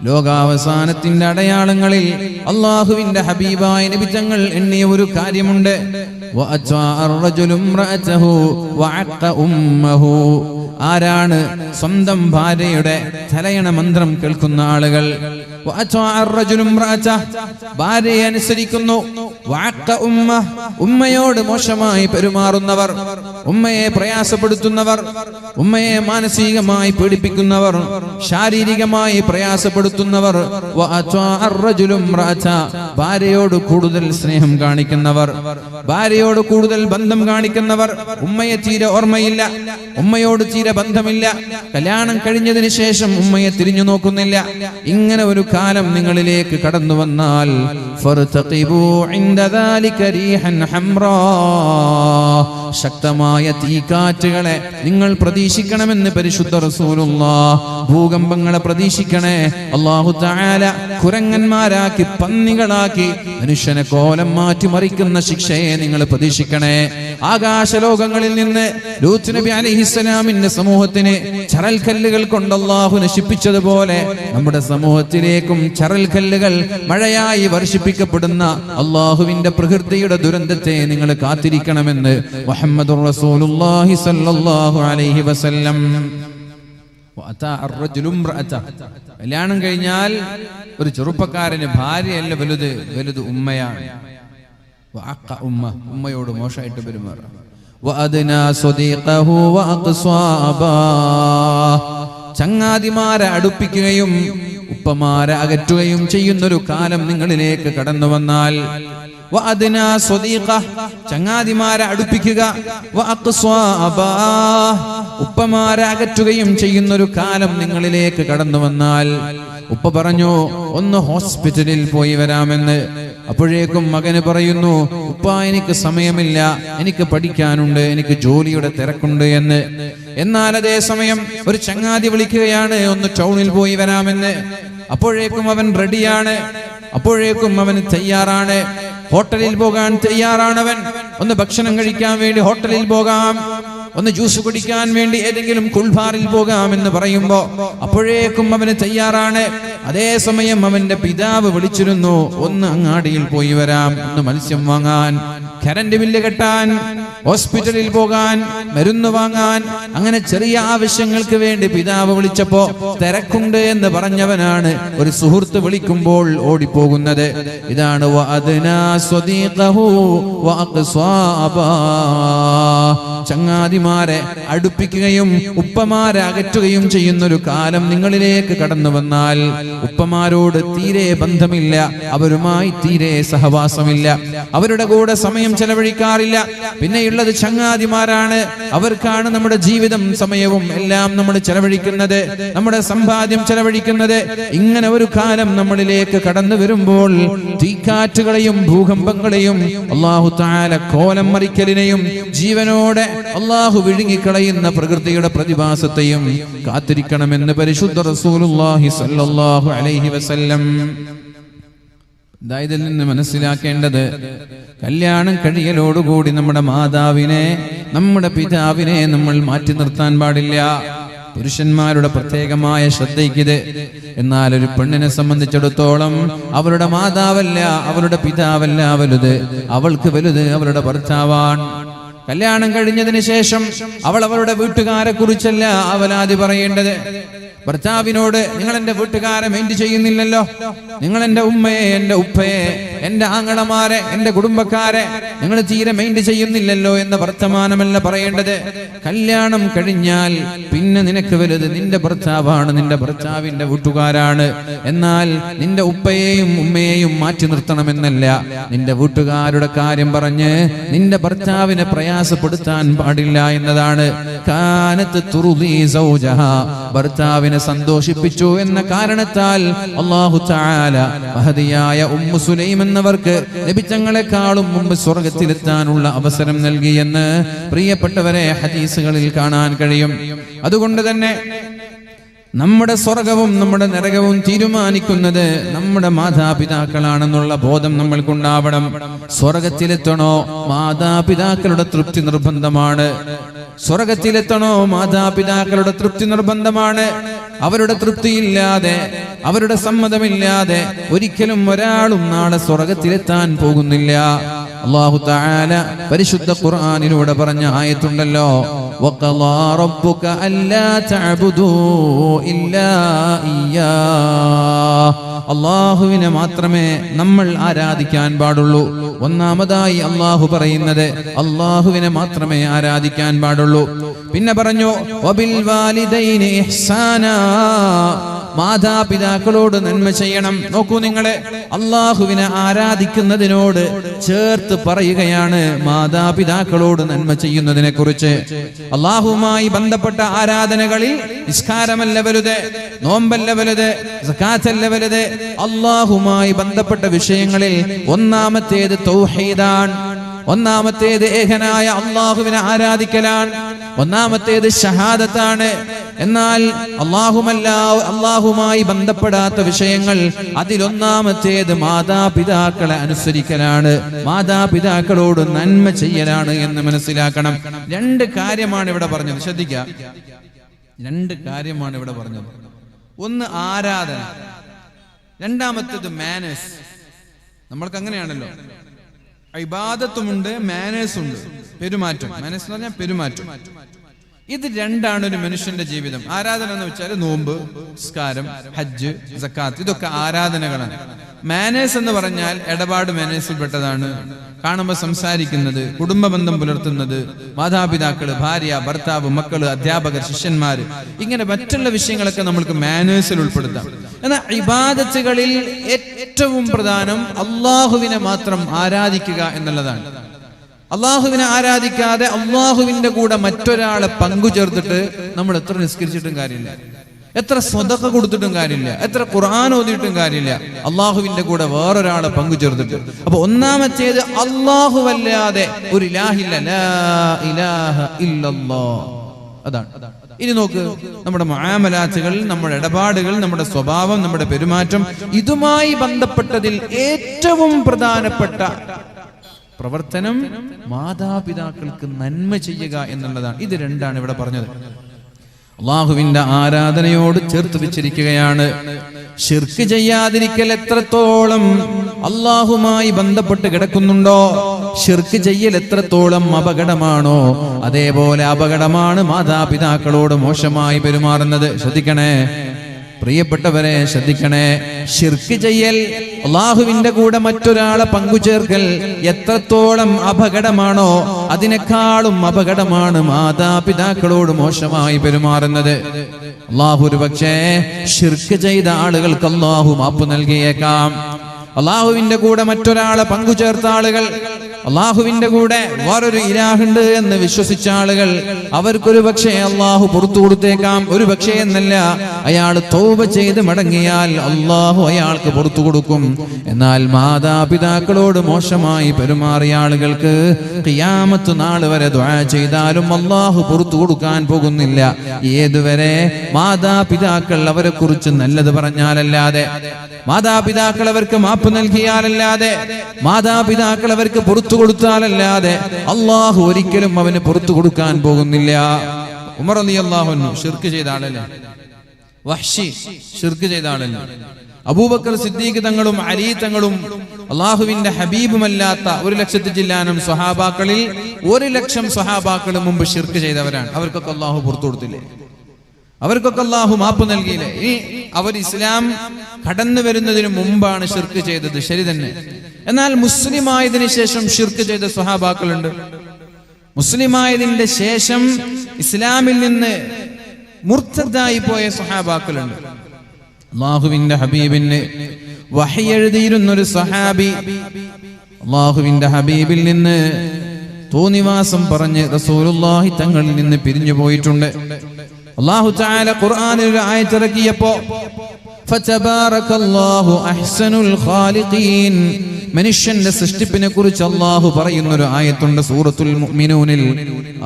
ലോകാവസാനത്തിന്റെ അടയാളങ്ങളിൽ അള്ളാഹുവിന്റെ ഹബീബായ നബി തങ്ങൾ എണ്ണിയ ഒരു കാര്യമുണ്ട്. ആരാണ് സ്വന്തം ഭാര്യയുടെ തലയണ മന്ത്രം കേൾക്കുന്ന ആളുകൾ? ഭാര്യയെ അനുസരിക്കുന്നു, ഉമ്മയോട് മോശമായി പെരുമാറുന്നവർ, ഉമ്മയെ പ്രയാസപ്പെടുത്തുന്നവർ, ഉമ്മയെ മാനസികമായി പീഡിപ്പിക്കുന്നവർ, ശാരീരികമായി പ്രയാസപ്പെടുത്തുന്നവർ, ഭാര്യയോട് കൂടുതൽ സ്നേഹം കാണിക്കുന്നവർ, ഭാര്യയോട് കൂടുതൽ ബന്ധം കാണിക്കുന്നവർ, ഉമ്മയെ തീരെ ഓർമ്മയില്ല, ഉമ്മയോട് തീരെ ബന്ധമില്ല, കല്യാണം കഴിഞ്ഞതിന് ശേഷം ഉമ്മയെ തിരിഞ്ഞു നോക്കുന്നില്ല. ഇങ്ങനെ ഒരു കാലം നിങ്ങളിലേക്ക് കടന്നു വന്നാൽ ശക്തമായ തീക്കാറ്റുകളെ നിങ്ങൾ പ്രതീക്ഷിക്കണമെന്ന് പരിശുദ്ധ റസൂലുള്ളാഹ്. ഭൂകമ്പങ്ങളെ പ്രതീക്ഷിക്കണേ. അല്ലാഹു തആല കുരങ്ങന്മാരാക്കി പന്നികളാക്കി മനുഷ്യനെ കോലം മാറ്റി മറിക്കുന്ന ശിക്ഷയെ നിങ്ങൾ പ്രതീക്ഷിക്കണേ. ആകാശലോകങ്ങളിൽ നിന്ന് ലൂത്ത് നബി അലൈഹിസ്സലാമിന്റെ സമൂഹത്തിന് ചരൽക്കല്ലുകൾ കൊണ്ട് അല്ലാഹു നശിപ്പിച്ചതുപോലെ നമ്മുടെ സമൂഹത്തിലേക്കും ചരൽക്കല്ലുകൾ മഴയായി വർഷിപ്പിക്കപ്പെടുന്ന അല്ലാഹുവിന്റെ പ്രകൃതിയുടെ ദുരന്തത്തെ നിങ്ങൾ കാത്തിരിക്കണമെന്ന് മുഹമ്മദുർ റസൂലുള്ളാഹി സ്വല്ലല്ലാഹു അലൈഹി വസല്ലം. കല്യാണം കഴിഞ്ഞാൽ ഒരു ചെറുപ്പക്കാരന് ഭാര്യയല്ല വലുത്, വലുത് ഉമ്മയാണ്. ഉമ്മയോട് മോശമായിട്ട് പെരുമാറാം. ചങ്ങാതിമാരെ അടുപ്പിക്കുകയും ഉപ്പമാരെ അകറ്റുകയും ചെയ്യുന്നൊരു കാലം നിങ്ങളിലേക്ക് കടന്നു വന്നാൽ, ചങ്ങാതിമാരെ അടുപ്പിക്കുക, ഉപ്പമാരെ അകറ്റുകയും ചെയ്യുന്നൊരു കാലം നിങ്ങളിലേക്ക് കടന്നു വന്നാൽ, ഉപ്പ പറഞ്ഞു ഒന്ന് ഹോസ്പിറ്റലിൽ പോയി വരാമെന്ന്. അപ്പോഴേക്കും മകന് പറയുന്നു, ഉപ്പ എനിക്ക് സമയമില്ല, എനിക്ക് പഠിക്കാനുണ്ട്, എനിക്ക് ജോലിയുടെ തിരക്കുണ്ട് എന്ന്. എന്നാൽ അതേ സമയം ഒരു ചങ്ങാതി വിളിക്കുകയാണ്, ഒന്ന് ടൗണിൽ പോയി വരാമെന്ന്. അപ്പോഴേക്കും അവൻ റെഡിയാണ്, അപ്പോഴേക്കും അവന് തയ്യാറാണ്, ഹോട്ടലിൽ പോകാൻ തയ്യാറാണവൻ. ഒന്ന് ഭക്ഷണം കഴിക്കാൻ വേണ്ടി ഹോട്ടലിൽ പോകാം, ഒന്ന് ജ്യൂസ് കുടിക്കാൻ വേണ്ടി ഏതെങ്കിലും കുൾബാറിൽ പോകാം എന്ന് പറയുമ്പോ അപ്പോഴേക്കും അവന് തയ്യാറാണ്. അതേസമയം അവന്റെ പിതാവ് വിളിച്ചിരുന്നു, ഒന്ന് അങ്ങാടിയിൽ പോയി വരാം, ഒന്ന് മത്സ്യം വാങ്ങാൻ, കറന്റ് ബില്ല് കെട്ടാൻ, ഹോസ്പിറ്റലിൽ പോകാൻ, മരുന്ന് വാങ്ങാൻ, അങ്ങനെ ചെറിയ ആവശ്യങ്ങൾക്ക് വേണ്ടി പിതാവ് വിളിച്ചപ്പോ തിരക്കുണ്ട് എന്ന് പറഞ്ഞവനാണ് ഒരു സുഹൃത്ത് വിളിക്കുമ്പോൾ ഓടിപ്പോകുന്നത്. ഇതാണ് ചങ്ങാതിമാരെ അടുപ്പിക്കുകയും ഉപ്പമാരെ അകറ്റുകയും ചെയ്യുന്നൊരു കാലം നിങ്ങളിലേക്ക് കടന്നു വന്നാൽ, ഉപ്പമാരോട് തീരെ ബന്ധമില്ല, അവരുമായി തീരെ സഹവാസമില്ല, അവരുടെ കൂടെ സമയം ചെലവഴിക്കാറില്ല. പിന്നെയുള്ളത് ചങ്ങാതിമാരാണ്. അവർക്കാണ് നമ്മുടെ ജീവിതം സമയവും എല്ലാം നമ്മൾ ചെലവഴിക്കുന്നത്, നമ്മുടെ സമ്പാദ്യം ചെലവഴിക്കുന്നത്. ഇങ്ങനെ ഒരു കാലം നമ്മളിലേക്ക് കടന്നു വരുമ്പോൾ തീക്കാറ്റുകളെയും ഭൂകമ്പങ്ങളെയും അല്ലാഹു തആല കോലം മറിക്കലിനെയും ജീവനോടെ അല്ലാഹു വിഴുങ്ങിക്കളയുന്ന പ്രകൃതിയുടെ പ്രതിഭാസത്തെയും കാത്തിരിക്കണമെന്ന് പരിശുദ്ധ റസൂലുള്ളാഹി സ്വല്ലല്ലാഹു അലൈഹി വസല്ലം. ഇതിൽ നിന്ന് മനസ്സിലാക്കേണ്ടത്, കല്യാണം കഴിയലോടുകൂടി നമ്മുടെ മാതാവിനെ, നമ്മുടെ പിതാവിനെ നമ്മൾ മാറ്റി നിർത്താൻ പാടില്ല. പുരുഷന്മാരുടെ പ്രത്യേകമായ ശ്രദ്ധയ്ക്കിത്. എന്നാൽ ഒരു പെണ്ണിനെ സംബന്ധിച്ചിടത്തോളം അവരുടെ മാതാവല്ല, അവരുടെ പിതാവല്ല വലുത്, അവൾക്ക് വലുത് അവരുടെ ഭർത്താവാണ്. കല്യാണം കഴിഞ്ഞതിന് ശേഷം അവൾ അവളുടെ വീട്ടുകാരെ കുറിച്ചല്ല അവലാതി പറയേണ്ടത്. ഭർത്താവിനോട് നിങ്ങൾ എന്റെ വീട്ടുകാരെ മെയിൻറ്റ് ചെയ്യുന്നില്ലല്ലോ, നിങ്ങൾ എന്റെ ഉമ്മയെ, എന്റെ ഉപ്പയെ, എന്റെ ആങ്ങളമാരെ, എന്റെ കുടുംബക്കാരെ നിങ്ങൾ തീരെ മെയിൻറ്റ് ചെയ്യുന്നില്ലല്ലോ എന്ന വർത്തമാനമല്ല പറയേണ്ടത്. കല്യാണം കഴിഞ്ഞാൽ പിന്നെ നിനക്ക് വലുത് നിന്റെ ഭർത്താവാണ്, നിന്റെ ഭർത്താവിന്റെ വീട്ടുകാരാണ്. എന്നാൽ നിന്റെ ഉപ്പയെയും ഉമ്മയെയും മാറ്റി നിർത്തണമെന്നല്ല. നിന്റെ വീട്ടുകാരുടെ കാര്യം പറഞ്ഞ് നിന്റെ ഭർത്താവിനെ പ്രയാസപ്പെടുത്താൻ പാടില്ല എന്നതാണ്. കാനത്ത് തുറുദി സൗജഹ, ഭർത്താവിനെ സന്തോഷിപ്പിച്ചു എന്ന കാരണത്താൽ അല്ലാഹു തആല മഹദിയായ ഉമ്മു സുലൈം എന്നവർക്ക് നബിതങ്ങളെക്കാളും മുമ്പ് സ്വർഗ്ഗത്തിലെത്താനുള്ള അവസരം നൽകിയെന്ന് പ്രിയപ്പെട്ടവരെ ഹദീസുകളിൽ കാണാൻ കഴിയും. അതുകൊണ്ട് തന്നെ നമ്മുടെ സ്വർഗവും നമ്മുടെ നരകവും തീരുമാനിക്കുന്നത് നമ്മുടെ മാതാപിതാക്കളാണെന്നുള്ള ബോധം നമ്മൾക്കുണ്ടാവണം. സ്വർഗത്തിലെത്തണോ, മാതാപിതാക്കളുടെ തൃപ്തി നിർബന്ധമാണ്. സ്വർഗത്തിലെത്തണോ, മാതാപിതാക്കളുടെ തൃപ്തി നിർബന്ധമാണ്. അവരുടെ തൃപ്തിയില്ലാതെ, അവരുടെ സമ്മതമില്ലാതെ ഒരിക്കലും ഒരാളും നാളെ സ്വർഗത്തിലെത്താൻ പോകുന്നില്ല. അല്ലാഹു തആല പരിശുദ്ധ ഖുർആനിലൂടെ പറഞ്ഞ ആയത്തുണ്ടല്ലോ, വഖളാ റബ്ബുക അല്ലാ തഅബുദൂ ഇല്ലാ ഇയ്യാഹ്. അള്ളാഹുവിനെ മാത്രമേ നമ്മൾ ആരാധിക്കാൻ പാടുള്ളൂ. ഒന്നാമതായി അള്ളാഹു പറയുന്നത് അള്ളാഹുവിനെ മാത്രമേ ആരാധിക്കാൻ പാടുള്ളൂ. പിന്നെ പറഞ്ഞു വബിൽ വാലിദൈനി ഇഹ്സാനാ, മാതാപിതാക്കളോട് നന്മ ചെയ്യണം. നോക്കൂ നിങ്ങളെ, അള്ളാഹുവിനെ ആരാധിക്കുന്നതിനോട് ചേർത്ത് പറയുകയാണ് മാതാപിതാക്കളോട് നന്മ ചെയ്യുന്നതിനെ കുറിച്ച്. അള്ളാഹുവുമായി ബന്ധപ്പെട്ട ആരാധനകളിൽ നിസ്കാരമല്ല വലുത്, നോമ്പല്ല വലുത്, സകാത്തല്ല വലുത്. അള്ളാഹുമായി ബന്ധപ്പെട്ട വിഷയങ്ങളിൽ ഒന്നാമത്തേത് തൗഹീദാണ്, ഒന്നാമത്തേത് ഏകനായ അള്ളാഹുവിനെ ആരാധിക്കലാണ്, ഒന്നാമത്തേത് ഷഹാദത്താണ്. എന്നാൽ അള്ളാഹുമായി ബന്ധപ്പെടാത്ത വിഷയങ്ങൾ അതിലൊന്നാമത്തേത് മാതാപിതാക്കളെ അനുസരിക്കലാണ്, മാതാപിതാക്കളോട് നന്മ ചെയ്യലാണ് എന്ന് മനസ്സിലാക്കണം. രണ്ട് കാര്യമാണ് ഇവിടെ പറഞ്ഞത്, ശ്രദ്ധിക്കുക. രണ്ട് കാര്യമാണ് ഇവിടെ പറഞ്ഞത്. ഒന്ന് ആരാധന, രണ്ടാമത്തേത് മാനേഴ്സ്. നമ്മൾക്ക് അങ്ങനെയാണല്ലോ, ഇബാദത്തുമുണ്ട്, മാനേഴ്സ് ഉണ്ട്, പെരുമാറ്റം. മാനേഴ്സ് എന്ന് പറഞ്ഞാൽ പെരുമാറ്റം. ഇത് രണ്ടാണ് ഒരു മനുഷ്യന്റെ ജീവിതം. ആരാധന എന്ന് വെച്ചാൽ നോമ്പ്, നിസ്കാരം, ഹജ്ജ്, സക്കാത്ത്, ഇതൊക്കെ ആരാധനകളാണ്. മാനേഴ്സ് എന്ന് പറഞ്ഞാൽ ഇടപാട് മാനേഴ്സിൽ പെട്ടതാണ്. കാണുമ്പോൾ സംസാരിക്കുന്നത്, കുടുംബ ബന്ധം പുലർത്തുന്നത്, മാതാപിതാക്കള്, ഭാര്യ, ഭർത്താവ്, മക്കള്, അധ്യാപകർ, ശിഷ്യന്മാര്, ഇങ്ങനെ മറ്റുള്ള വിഷയങ്ങളൊക്കെ നമ്മൾക്ക് മാനേഴ്സിൽ ഉൾപ്പെടുത്താം. എന്നാൽ ഇബാദത്തുകളിൽ ഏറ്റവും പ്രധാനം അള്ളാഹുവിനെ മാത്രം ആരാധിക്കുക എന്നുള്ളതാണ്. അള്ളാഹുവിനെ ആരാധിക്കാതെ അള്ളാഹുവിന്റെ കൂടെ മറ്റൊരാളെ പങ്കു ചേർത്തിട്ട് നമ്മൾ എത്ര നിസ്കരിച്ചിട്ടും കാര്യമില്ല, എത്ര സ്വതക്ക കൊടുത്തിട്ടും കാര്യമില്ല, എത്ര ഖുർആൻ ഓതിയിട്ടും കാര്യമില്ല, അള്ളാഹുവിന്റെ കൂടെ വേറൊരാളെ പങ്കു ചേർത്തിട്ട്. അപ്പൊ ഒന്നാമത്തേത് അള്ളാഹുവല്ലാതെ ഒരു ഇലാഹില്ല, ലാ ഇലാഹ ഇല്ലല്ലാഹ്. അതാണ്. ഇനി നോക്ക്, നമ്മുടെ മുആമലാത്തുകൾ, നമ്മുടെ ഇടപാടുകൾ, നമ്മുടെ സ്വഭാവം, നമ്മുടെ പെരുമാറ്റം, ഇതുമായി ബന്ധപ്പെട്ടതിൽ ഏറ്റവും പ്രധാനപ്പെട്ട പ്രവർത്തനം മാതാപിതാക്കൾക്ക് നന്മ ചെയ്യുക എന്നുള്ളതാണ്. ഇത് രണ്ടാണ് ഇവിടെ പറഞ്ഞത്. അള്ളാഹുവിന്റെ ആരാധനയോട് ചേർത്ത് വെച്ചിരിക്കുകയാണ്. ശിർക്ക് ചെയ്യാതിരിക്കൽ എത്രത്തോളം അള്ളാഹുമായി ബന്ധപ്പെട്ട് കിടക്കുന്നുണ്ടോ, ശിർക്ക് ചെയ്യൽ എത്രത്തോളം അപകടമാണോ, അതേപോലെ അപകടമാണ് മാതാപിതാക്കളോട് മോശമായി പെരുമാറുന്നത്. ശ്രദ്ധിക്കണേ പ്രിയപ്പെട്ടവരെ, ശ്രദ്ധിക്കണേ. ശിർക്ക് ചെയ്യൽ, അള്ളാഹുവിന്റെ കൂടെ മറ്റൊരാളെ പങ്കുചേർക്കൽ എത്രത്തോളം അപകടമാണോ അതിനേക്കാളും അപകടമാണ് മാതാപിതാക്കളോട് മോശമായി പെരുമാറുന്നത്. അള്ളാഹു ഒരു പക്ഷേ ശിർക്ക് ചെയ്ത ആളുകൾക്ക് അള്ളാഹു മാപ്പ് നൽകിയേക്കാം. അള്ളാഹുവിന്റെ കൂടെ മറ്റൊരാളെ പങ്കുചേർത്ത ആളുകൾ, അള്ളാഹുവിന്റെ കൂടെ വേറൊരു ഇലാഹുണ്ട് എന്ന് വിശ്വസിച്ച ആളുകൾ, അവർക്കൊരു പക്ഷേ അള്ളാഹു പുറത്തു കൊടുത്തേക്കാം. ഒരു പക്ഷേ എന്നല്ല, അയാൾ തൗബ ചെയ്ത് മടങ്ങിയാൽ അള്ളാഹു അയാൾക്ക് പുറത്തു കൊടുക്കും. എന്നാൽ മാതാപിതാക്കളോട് മോശമായി പെരുമാറിയ ആളുകൾക്ക് ഖിയാമത്ത് നാൾ വരെ ദുആ ചെയ്താലും അള്ളാഹു പുറത്തു കൊടുക്കാൻ പോകുന്നില്ല. ഏതുവരെ? മാതാപിതാക്കൾ അവരെ കുറിച്ച് നല്ലത് പറഞ്ഞാലല്ലാതെ, മാതാപിതാക്കൾ അവർക്ക് മാപ്പ് നൽകിയാലല്ലാതെ, മാതാപിതാക്കൾ അവർക്ക് പുറത്തു കൊടുത്താലല്ലാതെ അള്ളാഹു ഒരിക്കലും അവന് പുറത്തു കൊടുക്കാൻ പോകുന്നില്ല. ഉമർ റളിയല്ലാഹു അൻഹു ശിർക്ക് ചെയ്ത ആളല്ലേ, വഹ്ശി ശിർക്ക് ചെയ്ത ആളല്ലേ. അബൂബക്കർ സിദ്ദീഖ് തങ്ങളും അലി തങ്ങളും അള്ളാഹുവിന്റെ ഹബീബുമല്ലാത്ത 1,00,000 ചില്ലാനം സ്വഹാബാക്കളിൽ 1,00,000 സ്വഹാബാക്കൾ മുമ്പ് ശിർക്ക് ചെയ്തവരാണ്. അവർക്കൊക്കെ അള്ളാഹു പുറത്തു കൊടുത്തില്ലേ? അവർക്കൊക്കെ അള്ളാഹു മാപ്പ് നൽകിയില്ലേ? ഇനി അവർ ഇസ്ലാം കടന്നു വരുന്നതിന് മുമ്പാണ് ശിർക്ക് ചെയ്തത്, ശരി തന്നെ. എന്നാൽ മുസ്ലിമായതിനു ശേഷം ശിർക്ക് ചെയ്ത സ്വഹാബാക്കളുണ്ട്. മുസ്ലിമായതിന്റെ ശേഷം ഇസ്ലാമിൽ നിന്ന് മുർത്തദായി പോയ സ്വഹാബാക്കളുണ്ട്. അള്ളാഹുവിന്റെ ഹബീബിന് വഹി എഴുതിയിരുന്ന ഒരു സ്വഹാബി അള്ളാഹുവിന്റെ ഹബീബിൽ നിന്ന് തോന്നിവാസം പറഞ്ഞ് റസൂലുള്ളാഹി തങ്ങളിൽ നിന്ന് പിരിഞ്ഞു പോയിട്ടുണ്ട്. അല്ലാഹു തആല ഖുർആനിൽ ഒരു ആയത്ത് ഇറക്കിയപ്പോ ഫതബാറകല്ലാഹു അഹ്സനുൽ ഖാലിഖീൻ, മനുഷ്യന്റെ സൃഷ്ടിപ്പിനെ കുറിച്ച് അല്ലാഹു പറയുന്ന ഒരു ആയത്തുണ്ട് സൂറത്തുൽ മുഅ്മിനൂനിൽ.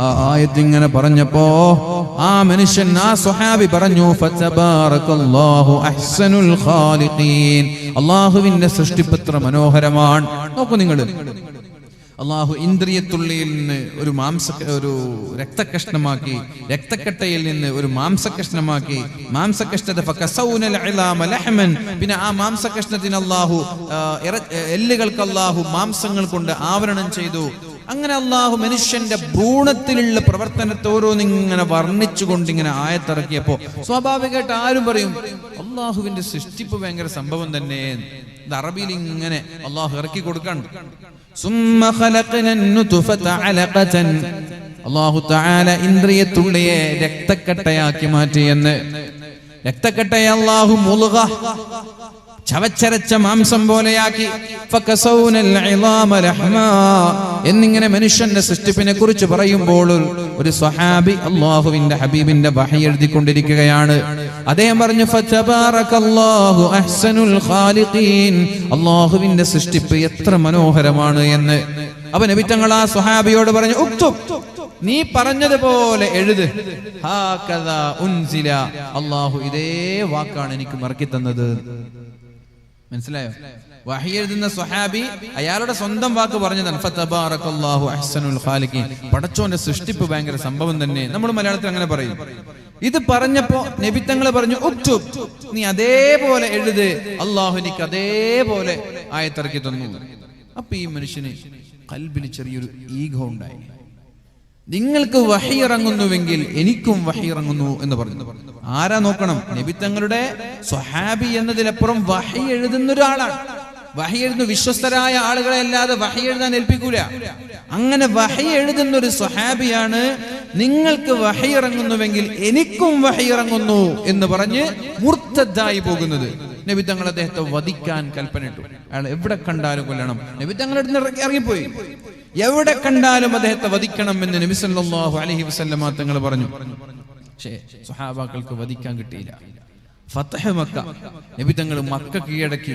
ആ ആയത്ത് ഇങ്ങനെ പറഞ്ഞപ്പോ ആ മനുഷ്യൻ, ആ സ്വഹാബി പറഞ്ഞു ഫതബാറകല്ലാഹു അഹ്സനുൽ ഖാലിഖീൻ, അല്ലാഹുവിന്റെ സൃഷ്ടിപ്പ് എത്ര മനോഹരമാണ്. നോക്കൂ നിങ്ങൾ, അള്ളാഹു ഇന്ദ്രിയത്തുള്ളിയിൽ നിന്ന് ഒരു രക്തകഷ്ണമാക്കി, രക്തക്കട്ടയിൽ നിന്ന് ഒരു മാംസകഷ്ണമാക്കി, മാംസകഷ്ണത്തെ പിന്നെ ആ മാംസകഷ്ണത്തിന് അള്ളാഹു എല്ലുകൾക്ക് അള്ളാഹു മാംസങ്ങൾ കൊണ്ട് ആവരണം ചെയ്തു. അങ്ങനെ അള്ളാഹു മനുഷ്യന്റെ ഭ്രൂണത്തിലുള്ള പ്രവർത്തനത്തെ ഓരോന്നിങ്ങനെ വർണ്ണിച്ചുകൊണ്ട് ഇങ്ങനെ ആയത്തിറക്കിയപ്പോ സ്വാഭാവികമായിട്ട് ആരും പറയും അള്ളാഹുവിന്റെ സൃഷ്ടിപ്പ് ഭയങ്കര സംഭവം തന്നെ. ഇത് അറബിയിൽ ഇങ്ങനെ അള്ളാഹു ഇറക്കി കൊടുക്കാൻ. അള്ളാഹു തആല ഇന്ദ്രിയത്തുള്ളിയെ രക്തക്കട്ടയാക്കി മാറ്റിയെന്ന്. രക്തക്കട്ടയെ അള്ളാഹു മുൽഗ ചവച്ചരച്ച മാംസം പോലെയാക്കി. എന്നിങ്ങനെ മനുഷ്യന്റെ സൃഷ്ടിപ്പിനെ കുറിച്ച് പറയുമ്പോൾ ഒരു സ്വഹാബി അള്ളാഹുവിന്റെ ഹബീബിന്റെ വഹി എഴുതിക്കൊണ്ടിരിക്കുകയാണ്. അദ്ദേഹം പറഞ്ഞു ഫതബാറകല്ലാഹു അഹ്സനുൽ ഖാലിഖീൻ, അള്ളാഹുവിന്റെ സൃഷ്ടിപ്പ് എത്ര മനോഹരമാണ് എന്ന്. അപ്പൊ നബി തങ്ങൾ ആ സ്വഹാബിയോട് പറഞ്ഞു ഉക്തുബ്, നീ പറഞ്ഞതുപോലെ എഴുത്. ഹാകദാ ഉൻസില, അള്ളാഹു ഇതേ വാക്കാണ് എനിക്ക് മറക്കി തന്നത്. മനസ്സിലായോ? വഹി എഴുതുന്ന സ്വഹാബി അയാളുടെ സ്വന്തം വാക്ക് പറഞ്ഞതാണ് ഫതബാറകല്ലാഹു അഹ്സനുൽ ഖാലിഖീൻ, പടച്ചോന്റെ സൃഷ്ടിപ്പ് ഭയങ്കര സംഭവം തന്നെ. നമ്മൾ മലയാളത്തിൽ അങ്ങനെ പറയും. ഇത് പറഞ്ഞപ്പോ നബി തങ്ങൾ പറഞ്ഞു ഉക്തുബ്, നീ അതേപോലെ എഴുത്, അള്ളാഹു എനിക്ക് അതേപോലെ ആയത്തിറക്കി തന്നു. അപ്പൊ ഈ മനുഷ്യന് ഖൽബിൽ ചെറിയൊരു ഈഗോ ഉണ്ടായി. നിങ്ങൾക്ക് വഹി ഇറങ്ങുന്നുവെങ്കിൽ എനിക്കും വഹി ഇറങ്ങുന്നു എന്ന് പറഞ്ഞു. ആരാ നോക്കണം? നബി തങ്ങളുടെ സ്വഹാബി എന്നതിലപ്പുറം വഹി എഴുതുന്ന ഒരാളാണ്. വഹി എഴുതുന്ന വിശ്വസ്തരായ ആളുകളെ അല്ലാതെ വഹി എഴുതാൻ ഏൽപ്പിക്കൂല. അങ്ങനെ വഹി എഴുതുന്ന ഒരു സ്വഹാബിയാണ് നിങ്ങൾക്ക് വഹി ഇറങ്ങുന്നുവെങ്കിൽ എനിക്കും വഹി ഇറങ്ങുന്നു എന്ന് പറഞ്ഞ് മുർത്തദ്ദായി പോകുന്നത്. നബി തങ്ങൾ അദ്ദേഹത്തെ വധിക്കാൻ കൽപ്പനയിട്ടു. അയാൾ എവിടെ കണ്ടാലും കൊല്ലണം. നബി തങ്ങളുടെ അടുത്ത് ഇറങ്ങിപ്പോയി. എവിടെ കണ്ടാലും അദ്ദേഹത്തെ വധിക്കണം എന്ന് നബി സല്ലല്ലാഹു അലൈഹി വസല്ലമ തങ്ങൾ പറഞ്ഞു. പക്ഷേ സ്വഹാബാക്കൾക്ക് വധിക്കാൻ കിട്ടിയില്ല. ഫത്ഹ് മക്ക, നബി തങ്ങൾ മക്ക കീഴടക്കി.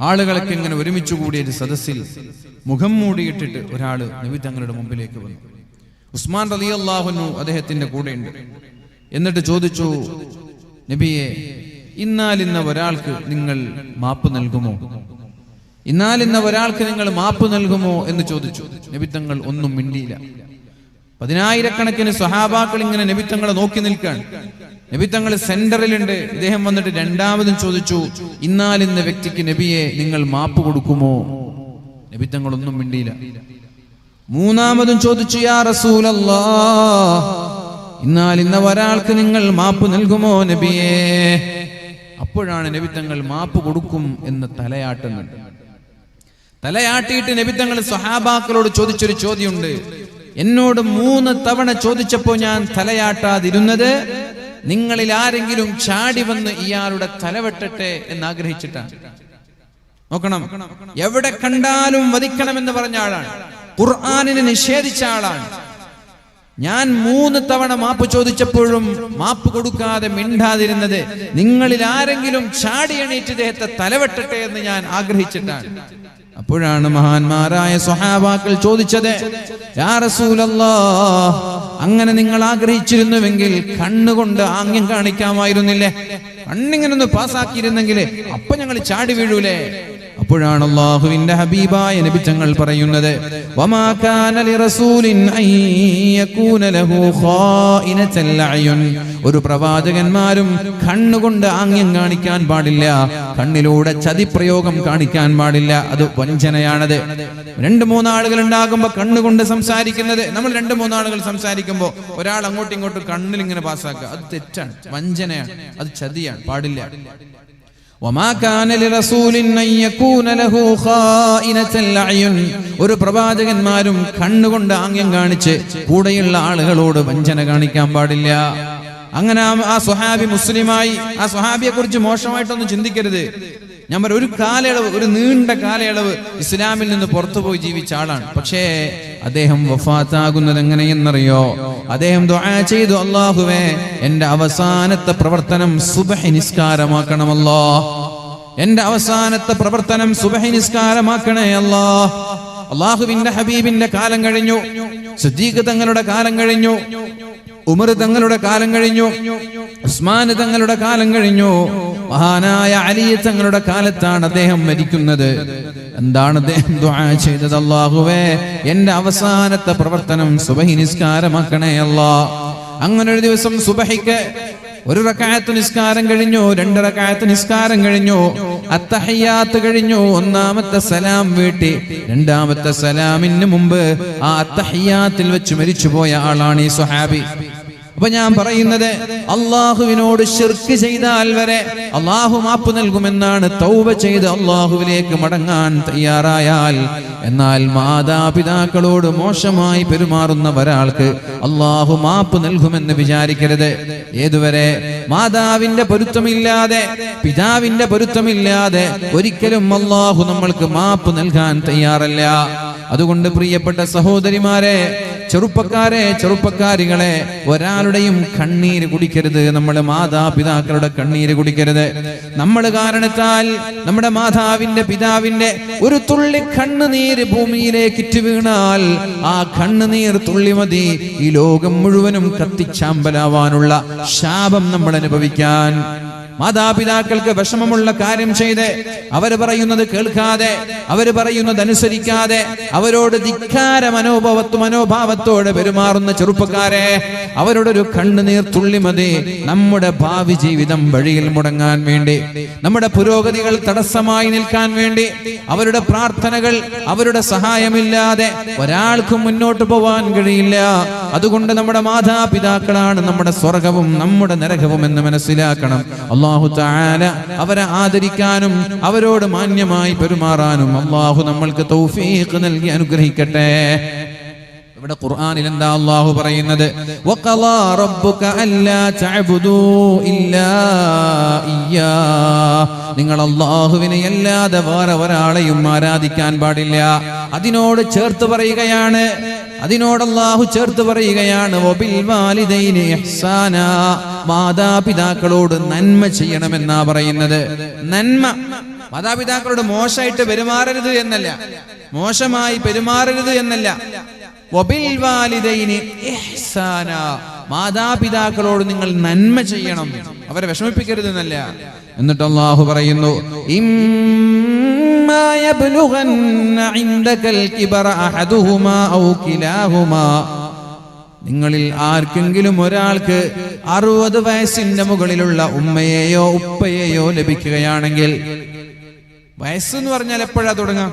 ആളുകളൊക്കെ ഇങ്ങനെ ഒരുമിച്ച് കൂടിയ ഒരു സദസ്സിൽ മുഖം മൂടിയിട്ടിട്ട് ഒരാള് നബി തങ്ങളുടെ മുമ്പിലേക്ക് വന്നു. ഉസ്മാൻ റളിയല്ലാഹു അൻഹു അദ്ദേഹത്തിന്റെ കൂടെയുണ്ട്. എന്നിട്ട് ചോദിച്ചു, നബിയെ, ഇന്നാലിന്ന ഒരാൾക്ക് നിങ്ങൾ മാപ്പ് നൽകുമോ? ഇന്നാലിന്ന ഒരാൾക്ക് നിങ്ങൾ മാപ്പ് നൽകുമോ എന്ന് ചോദിച്ചു. നബി തങ്ങൾ ഒന്നും മിണ്ടിയില്ല. 10,000-കണക്കിന് സ്വഹാബാക്കൾ ഇങ്ങനെ നബി തങ്ങളെ നോക്കി നിൽക്കാൻ. നബി തങ്ങൾ സെന്ററിലുണ്ട്. ഇദ്ദേഹം വന്നിട്ട് രണ്ടാമതും ചോദിച്ചു, ഇന്നാലിന്ന വ്യക്തിക്ക് നബിയെ നിങ്ങൾ മാപ്പ് കൊടുക്കുമോ? നബി തങ്ങൾ ഒന്നും മിണ്ടിയില്ല. മൂന്നാമതും ചോദിച്ചു, യാ റസൂലല്ലാഹ്, ഇന്നാലിന്ന ഒരാൾക്ക് നിങ്ങൾ മാപ്പ് നൽകുമോ നബിയെ? അപ്പോഴാണ് നബി തങ്ങൾ മാപ്പ് കൊടുക്കും എന്ന് തലയാട്ടുന്നുണ്ട്. തലയാട്ടിയിട്ട് നബി തങ്ങൾ സ്വഹാബാക്കളോട് ചോദിച്ചൊരു ചോദ്യമുണ്ട്. എന്നോട് 3 തവണ ചോദിച്ചപ്പോ ഞാൻ തലയാട്ടാതിരുന്നത് നിങ്ങളിൽ ആരെങ്കിലും ചാടി വന്ന് ഇയാളുടെ തലവെട്ടട്ടെ എന്ന് ആഗ്രഹിച്ചിട്ടാണ്. നോക്കണം, എവിടെ കണ്ടാലും വധിക്കണമെന്ന് പറഞ്ഞ ആളാണ്. ഖുർആനിനെ നിഷേധിച്ച ആളാണ്. ഞാൻ 3 തവണ മാപ്പ് ചോദിച്ചപ്പോഴും മാപ്പ് കൊടുക്കാതെ മിണ്ടാതിരുന്നത് നിങ്ങളിൽ ആരെങ്കിലും ചാടി എണീറ്റ് ഇദ്ദേഹത്തെ തലവെട്ടട്ടെ എന്ന് ഞാൻ ആഗ്രഹിച്ചിട്ടാണ്. അപ്പോഴാണ് മഹാന്മാരായ സ്വഹാബാക്കൾ ചോദിച്ചത്, യാ റസൂലല്ലാഹ്, അങ്ങനെ നിങ്ങൾ ആഗ്രഹിച്ചിരുന്നുവെങ്കിൽ കണ്ണുകൊണ്ട് ആംഗ്യം കാണിക്കാമായിരുന്നില്ലേ? കണ്ണിങ്ങനെ ഒന്ന് പാസ്സാക്കിയിരുന്നെങ്കിൽ അപ്പൊ ഞങ്ങൾ ചാടി വീഴൂലേ? അപ്പോഴാണ് അല്ലാഹുവിന്റെ ഹബീബായ നബി തങ്ങൾ പറയുന്നത്, വമാ കാന ലിറസൂലിൻ അൻ യകൂന ലഹു ഖായിനത്തുൽ അയുൻ, ഒരു പ്രവാചകന്മാരും കണ്ണുകൊണ്ട് ആംഗ്യം കാണിക്കാൻ പാടില്ല, കണ്ണിലൂടെ ചതിപ്രയോഗം കാണിക്കാൻ പാടില്ല. അത് വഞ്ചനയാണത്. 2-3 ആളുകൾ ഉണ്ടാകുമ്പോ കണ്ണുകൊണ്ട് സംസാരിക്കുന്നത്, നമ്മൾ 2-3 ആളുകൾ സംസാരിക്കുമ്പോ ഒരാൾ അങ്ങോട്ടും ഇങ്ങോട്ടും കണ്ണിൽ ഇങ്ങനെ പാസ്സാക്കുക, അത് തെറ്റാണ്, വഞ്ചനയാണ്, അത് ചതിയാണ്, പാടില്ല. വമാ കാന ലിറസൂലിൻ അൻ യകൂന ലഹു ഖായിനത്തുൽ അയുൻ, ഒരു പ്രവാചകന്മാരും കണ്ണുകൊണ്ട് ആംഗ്യം കാണിച്ച് കൂടെയുള്ള ആളുകളോട് വഞ്ചന കാണിക്കാൻ പാടില്ല. അങ്ങനെ ആ സ്വഹാബി മുസ്ലിമായി. ആ സ്വഹാബിയെ കുറിച്ച് മോശമായിട്ടൊന്നും ചിന്തിക്കരുത്. ഞാൻ പറ, ഒരു കാലയളവ്, ഒരു നീണ്ട കാലയളവ് ഇസ്ലാമിൽ നിന്ന് പുറത്തുപോയി ജീവിച്ച ആളാണ്. പക്ഷേ അദ്ദേഹം വഫാത്താകുന്നത് എങ്ങനെയെന്നറിയോ? അദ്ദേഹം ദുആ ചെയ്തു, അല്ലാഹുവേ, എന്റെ അവസാനത്തെ പ്രവർത്തനം സുബ്ഹി നിസ്കാരമാക്കണമല്ലോ, എന്റെ അവസാനത്തെ പ്രവർത്തനം സുബ്ഹി നിസ്കാരമാക്കണേ അല്ലാ. അല്ലാഹുവിന്റെ ഹബീബിന്റെ കാലം കഴിഞ്ഞു, സിദ്ദീഖ് തങ്ങളുടെ കാലം കഴിഞ്ഞു, ഉമർ തങ്ങളുടെ കാലം കഴിഞ്ഞു, ഉസ്മാൻ തങ്ങളുടെ കാലം കഴിഞ്ഞു, മഹാനായ അലി തങ്ങളുടെ കാലത്താണ് അദ്ദേഹം മരിക്കുന്നത്. എന്താണ് അദ്ദേഹം ദുആ ചെയ്തത്? അല്ലാഹുവേ, എന്റെ അവസാനത്തെ പ്രവർത്തനം സുബ്ഹി നിസ്കാരമാക്കണേ അല്ലാ. അങ്ങനെ ഒരു ദിവസം സുബ്ഹിക്ക് 1 റക്അത്ത് നിസ്കാരം കഴിഞ്ഞു, 2 റക്അത്ത് നിസ്കാരം കഴിഞ്ഞു. അത്തഹിയ്യാത്ത് കഴിഞ്ഞു, ഒന്നാമത്തെ സലാം വീട്ടി, രണ്ടാമത്തെ സലാമിന് മുമ്പ് ആ അത്തഹിയ്യാത്തിൽ വെച്ച് മരിച്ചുപോയ ആളാണ് ഈ സ്വഹാബി. അപ്പൊ ഞാൻ പറയുന്നത്, അള്ളാഹുവിനോട് ശിർക്ക് ചെയ്താൽ വരെ അള്ളാഹു മാപ്പ് നൽകുമെന്നാണ്. തൗബ ചെയ്ത് അള്ളാഹുവിലേക്ക് മടങ്ങാൻ തയ്യാറായാൽ. എന്നാൽ മാതാപിതാക്കളോട് മോശമായി പെരുമാറുന്ന ഒരാൾക്ക് അള്ളാഹു മാപ്പ് നൽകുമെന്ന് വിചാരിക്കരുത്. ഏതുവരെ? മാതാവിന്റെ പൊരുത്തമില്ലാതെ, പിതാവിന്റെ പൊരുത്തമില്ലാതെ ഒരിക്കലും അള്ളാഹു നമ്മൾക്ക് മാപ്പ് നൽകാൻ തയ്യാറല്ല. അതുകൊണ്ട് പ്രിയപ്പെട്ട സഹോദരിമാരെ, ചെറുപ്പക്കാരികളെ, ഒരാളുടെയും കണ്ണീര് കുടിക്കരുത്. നമ്മുടെ മാതാപിതാക്കളുടെ കണ്ണീര് കുടിക്കരുത്. നമ്മൾ കാരണത്താൽ നമ്മുടെ മാതാവിന്റെ പിതാവിന്റെ ഒരു തുള്ളി കണ്ണുനീര് ഭൂമിയിലേക്ക് ഇറ്റ് വീണാൽ ആ കണ്ണുനീർ തുള്ളി മതി ഈ ലോകം മുഴുവനും കത്തിച്ചാമ്പലാവാനുള്ള ശാപം നമ്മൾ അനുഭവിക്കാൻ. മാതാപിതാക്കൾക്ക് വിഷമമുള്ള കാര്യം ചെയ്ത് അവര് പറയുന്നത് കേൾക്കാതെ, അവര് പറയുന്നത് അനുസരിക്കാതെ, അവരോട് ധിക്കാര മനോഭാവത്തോടെ പെരുമാറുന്ന ചെറുപ്പക്കാരെ, അവരോടൊരു കണ്ണുനീർ തുള്ളി മതി നമ്മുടെ ഭാവി ജീവിതം വഴിയിൽ മുടങ്ങാൻ വേണ്ടി, നമ്മുടെ പുരോഗതികൾ തടസ്സമായി നിൽക്കാൻ വേണ്ടി. അവരുടെ പ്രാർത്ഥനകൾ, അവരുടെ സഹായമില്ലാതെ ഒരാൾക്കും മുന്നോട്ട് പോവാൻ കഴിയില്ല. അതുകൊണ്ട് നമ്മുടെ മാതാപിതാക്കളാണ് നമ്മുടെ സ്വർഗവും നമ്മുടെ നരകവും എന്ന് മനസ്സിലാക്കണം. അല്ലാഹു തആല അവരെ ആദരിക്കാനും അവരോട് മാന്യമായി പെരുമാറാനും അല്ലാഹു നമ്മൾക്ക് തൗഫീഖ് നൽകി അനുഗ്രഹിക്കട്ടെ. ഇവിടെ ഖുർആനിൽ എന്താ അല്ലാഹു പറയുന്നത്? വഖളാ റബ്ബുക അല്ലാ തഅബുദൂ ഇല്ലാ ഇയ്യാ. നിങ്ങൾ അല്ലാഹുവിനെ അല്ലാതെ വേറെ ഒരാളെയും ആരാധിക്കാൻ പാടില്ല. അതിനോട് ചേർത്ത് പറയുകയാണ്, അതിനോട് അല്ലാഹു ചേർത്ത് പറയുകയാണ്, വബിൽ വാലിദൈനി ഇഹ്സാനാ. മാതാപിതാക്കളോട് നന്മ ചെയ്യണമെന്നാ പറയുന്നത്. നന്മ, മാതാപിതാക്കളോട് മോശമായിട്ട് പെരുമാറരുത് എന്നല്ല, മോശമായി പെരുമാറരുത് എന്നല്ല. വബിൽ വാലിദൈനി ഇഹ്സാനാ, മാതാപിതാക്കളോട് നിങ്ങൾ നന്മ ചെയ്യണം, അവരെ വിഷമിപ്പിക്കരുത് എന്നല്ല. എന്നിട്ട് അല്ലാഹു പറയുന്നു, ഇമ്മാ യബ്ലുഗന്ന ഇൻദകൽ കിബറ അഹദുഹുമാ ഔ കിലാഹുമാ. നിങ്ങളിൽ ആർക്കെങ്കിലും ഒരാൾക്ക് 60 വയസ്സിന്റെ മുകളിലുള്ള ഉമ്മയെയോ ഉപ്പയെയോ ലഭിക്കുകയാണെങ്കിൽ, വയസ്സെന്ന് പറഞ്ഞാൽ എപ്പോഴാ തുടങ്ങാം?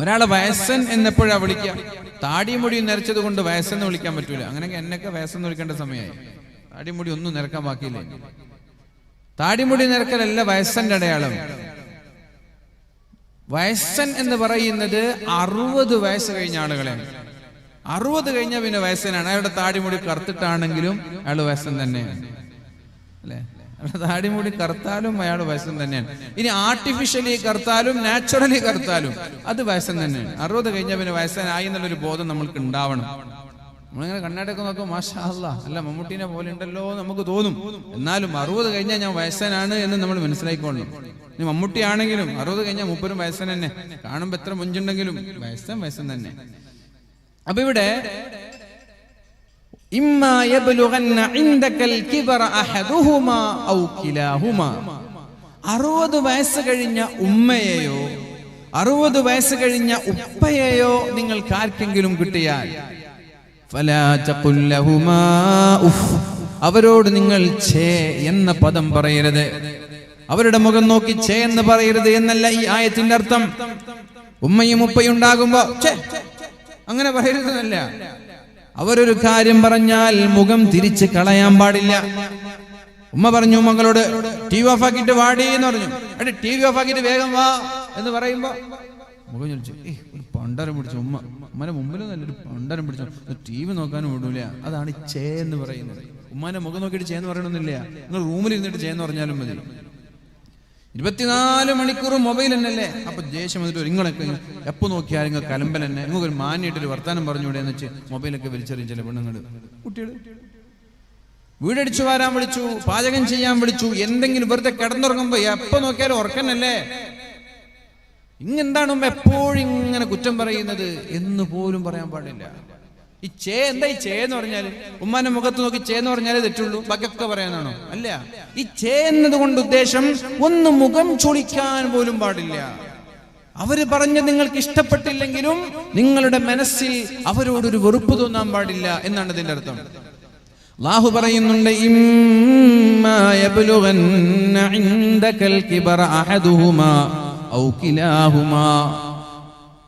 ഒരാളെ വയസ്സൻ എന്നെപ്പോഴാ വിളിക്കുക? താടിമുടി നിരച്ചത് കൊണ്ട് വയസ്സെന്ന് വിളിക്കാൻ പറ്റൂല. അങ്ങനെയൊക്കെ എന്നൊക്കെ വയസ്സെന്ന് വിളിക്കേണ്ട സമയമായി. താടിമുടി ഒന്നും നിരക്കാൻ ബാക്കിയില്ല. താടിമുടി നിരക്കലല്ല വയസ്സന്റെ അടയാളം. വയസ്സൻ എന്ന് പറയുന്നത് 60 വയസ്സ് കഴിഞ്ഞ ആളുകളെയാണ്. 60 കഴിഞ്ഞ പിന്നെ വയസ്സനാണ്. അയാളുടെ താടിമുടി കറുത്തിട്ടാണെങ്കിലും അയാൾ വയസ്സൻ തന്നെയാണ്, അല്ലെ? അയാളുടെ താടിമുടി കറുത്താലും അയാൾ വയസ്സൻ തന്നെയാണ്. ഇനി ആർട്ടിഫിഷ്യലി കറുത്താലും നാച്ചുറലി കറുത്താലും അത് വയസ്സൻ തന്നെയാണ്. 60 കഴിഞ്ഞ പിന്നെ വയസ്സനായി എന്നുള്ളൊരു ബോധം നമ്മൾക്ക് ഉണ്ടാവണം. നമ്മളിങ്ങനെ കണ്ണാടൊക്കെ നോക്കും, മാഷാ അല്ലാ, അല്ല മമ്മൂട്ടിനെ പോലെ ഉണ്ടല്ലോ നമുക്ക് തോന്നും. എന്നാലും 60 കഴിഞ്ഞാൽ ഞാൻ വയസ്സനാണ് എന്ന് നമ്മൾ മനസ്സിലാക്കിക്കൊള്ളണം. ഇനി മമ്മൂട്ടി ആണെങ്കിലും 60 കഴിഞ്ഞാൽ മൂപ്പരും വയസ്സൻ തന്നെ. കാണുമ്പോ എത്ര മുഞ്ചുണ്ടെങ്കിലും വയസ്സൻ തന്നെ. അപ്പൊ ഇവിടെ ഇമ്മാ യബ്ലുഗന്ന ഇൻദകൽ കിബറ അഹദുഹുമാ ഔ കിലാഹുമാ. 60 വയസ്സ് കഴിഞ്ഞ ഉമ്മയെയോ 60 വയസ്സ് കഴിഞ്ഞ ഉപ്പയെയോ നിങ്ങൾക്ക് ആർക്കെങ്കിലും കിട്ടിയാൽ, ഫലാ തഖുൽ ലഹുമാ ഉഫ്. അവരോട് നിങ്ങൾ ഛേ എന്ന പദം പറയരുത്. അവരുടെ മുഖം നോക്കി ഛേ എന്ന് പറയരുത് എന്നല്ല ഈ ആയത്തിന്റെ അർത്ഥം. ഉമ്മയും ഉപ്പയും ഉണ്ടാകുമ്പോ ഛേ അങ്ങനെ പറയരുതെന്നല്ല. അവരൊരു കാര്യം പറഞ്ഞാൽ മുഖം തിരിച്ച് കളയാൻ പാടില്ല. ഉമ്മ പറഞ്ഞു മകളോട് TV ഓഫ് ആക്കിയിട്ട് വാടി എന്ന് പറഞ്ഞു. എടി TV ഓഫ് ആക്കിയിട്ട് വേഗം വാ എന്ന് പറയുമ്പോ മുഖം ചോദിച്ചു, ഒരു പണ്ടരം പിടിച്ചു. ഉമ്മനെ മുമ്പിൽ നല്ലൊരു പണ്ടരം പിടിച്ചു, TV നോക്കാനും വിടൂല. അതാണ് ചേ എന്ന് പറയുന്നത്. ഉമ്മാനെ മുഖം നോക്കിയിട്ട് ചേന്ന് പറയണമെന്നില്ല. നിങ്ങൾ റൂമിൽ ഇരുന്നിട്ട് ചേന്ന് പറഞ്ഞാലും മതി. 24 മണിക്കൂർ മൊബൈൽ തന്നെയല്ലേ. അപ്പൊ ദേഷ്യം വന്നിട്ട് നിങ്ങളൊക്കെ എപ്പോ നോക്കിയാൽ നിങ്ങൾ കലമ്പൽ തന്നെ, നിങ്ങൾക്ക് ഒരു മാന്യായിട്ടൊരു വർത്താനം പറഞ്ഞൂടെ എന്ന് വെച്ച് മൊബൈലൊക്കെ വലിച്ചെറിയും ചില പെണ്ണുങ്ങൾ. കുട്ടികൾ വീടടിച്ചു വാരാൻ വിളിച്ചു, പാചകം ചെയ്യാൻ വിളിച്ചു, എന്തെങ്കിലും വെറുതെ കിടന്നുറങ്ങുമ്പോ എപ്പോ നോക്കിയാലും ഉറക്കന്നല്ലേ. ഇങ്ങെന്താണ് ഉമ്മ എപ്പോഴും ഇങ്ങനെ കുറ്റം പറയുന്നത് എന്ന് പോലും പറയാൻ പാടില്ല. ഈ ചേ എന്താ? ഈ ചേ എന്ന് പറഞ്ഞാല് ഉമ്മാന്റെ മുഖത്ത് നോക്കി ചേ എന്ന് പറഞ്ഞാലേ തെറ്റുള്ളൂ, ബാക്കിയൊക്കെ പറയാനാണോ? അല്ല. ഈ ചേ എന്നത് കൊണ്ട് ഉദ്ദേശം ഒന്ന് മുഖം ചൊളിക്കാൻ പോലും പാടില്ല. അവര് പറഞ്ഞത് നിങ്ങൾക്ക് ഇഷ്ടപ്പെട്ടില്ലെങ്കിലും നിങ്ങളുടെ മനസ്സിൽ അവരോടൊരു വെറുപ്പ് തോന്നാൻ പാടില്ല എന്നാണ് ഇതിന്റെ അർത്ഥം. അല്ലാഹു പറയുന്നുണ്ട്, ഇമ്മാ യബ്ലുഗന്ന ഇൻദകൽ കിബറ അഹദുഹുമാ ഔ കിലാഹുമാ.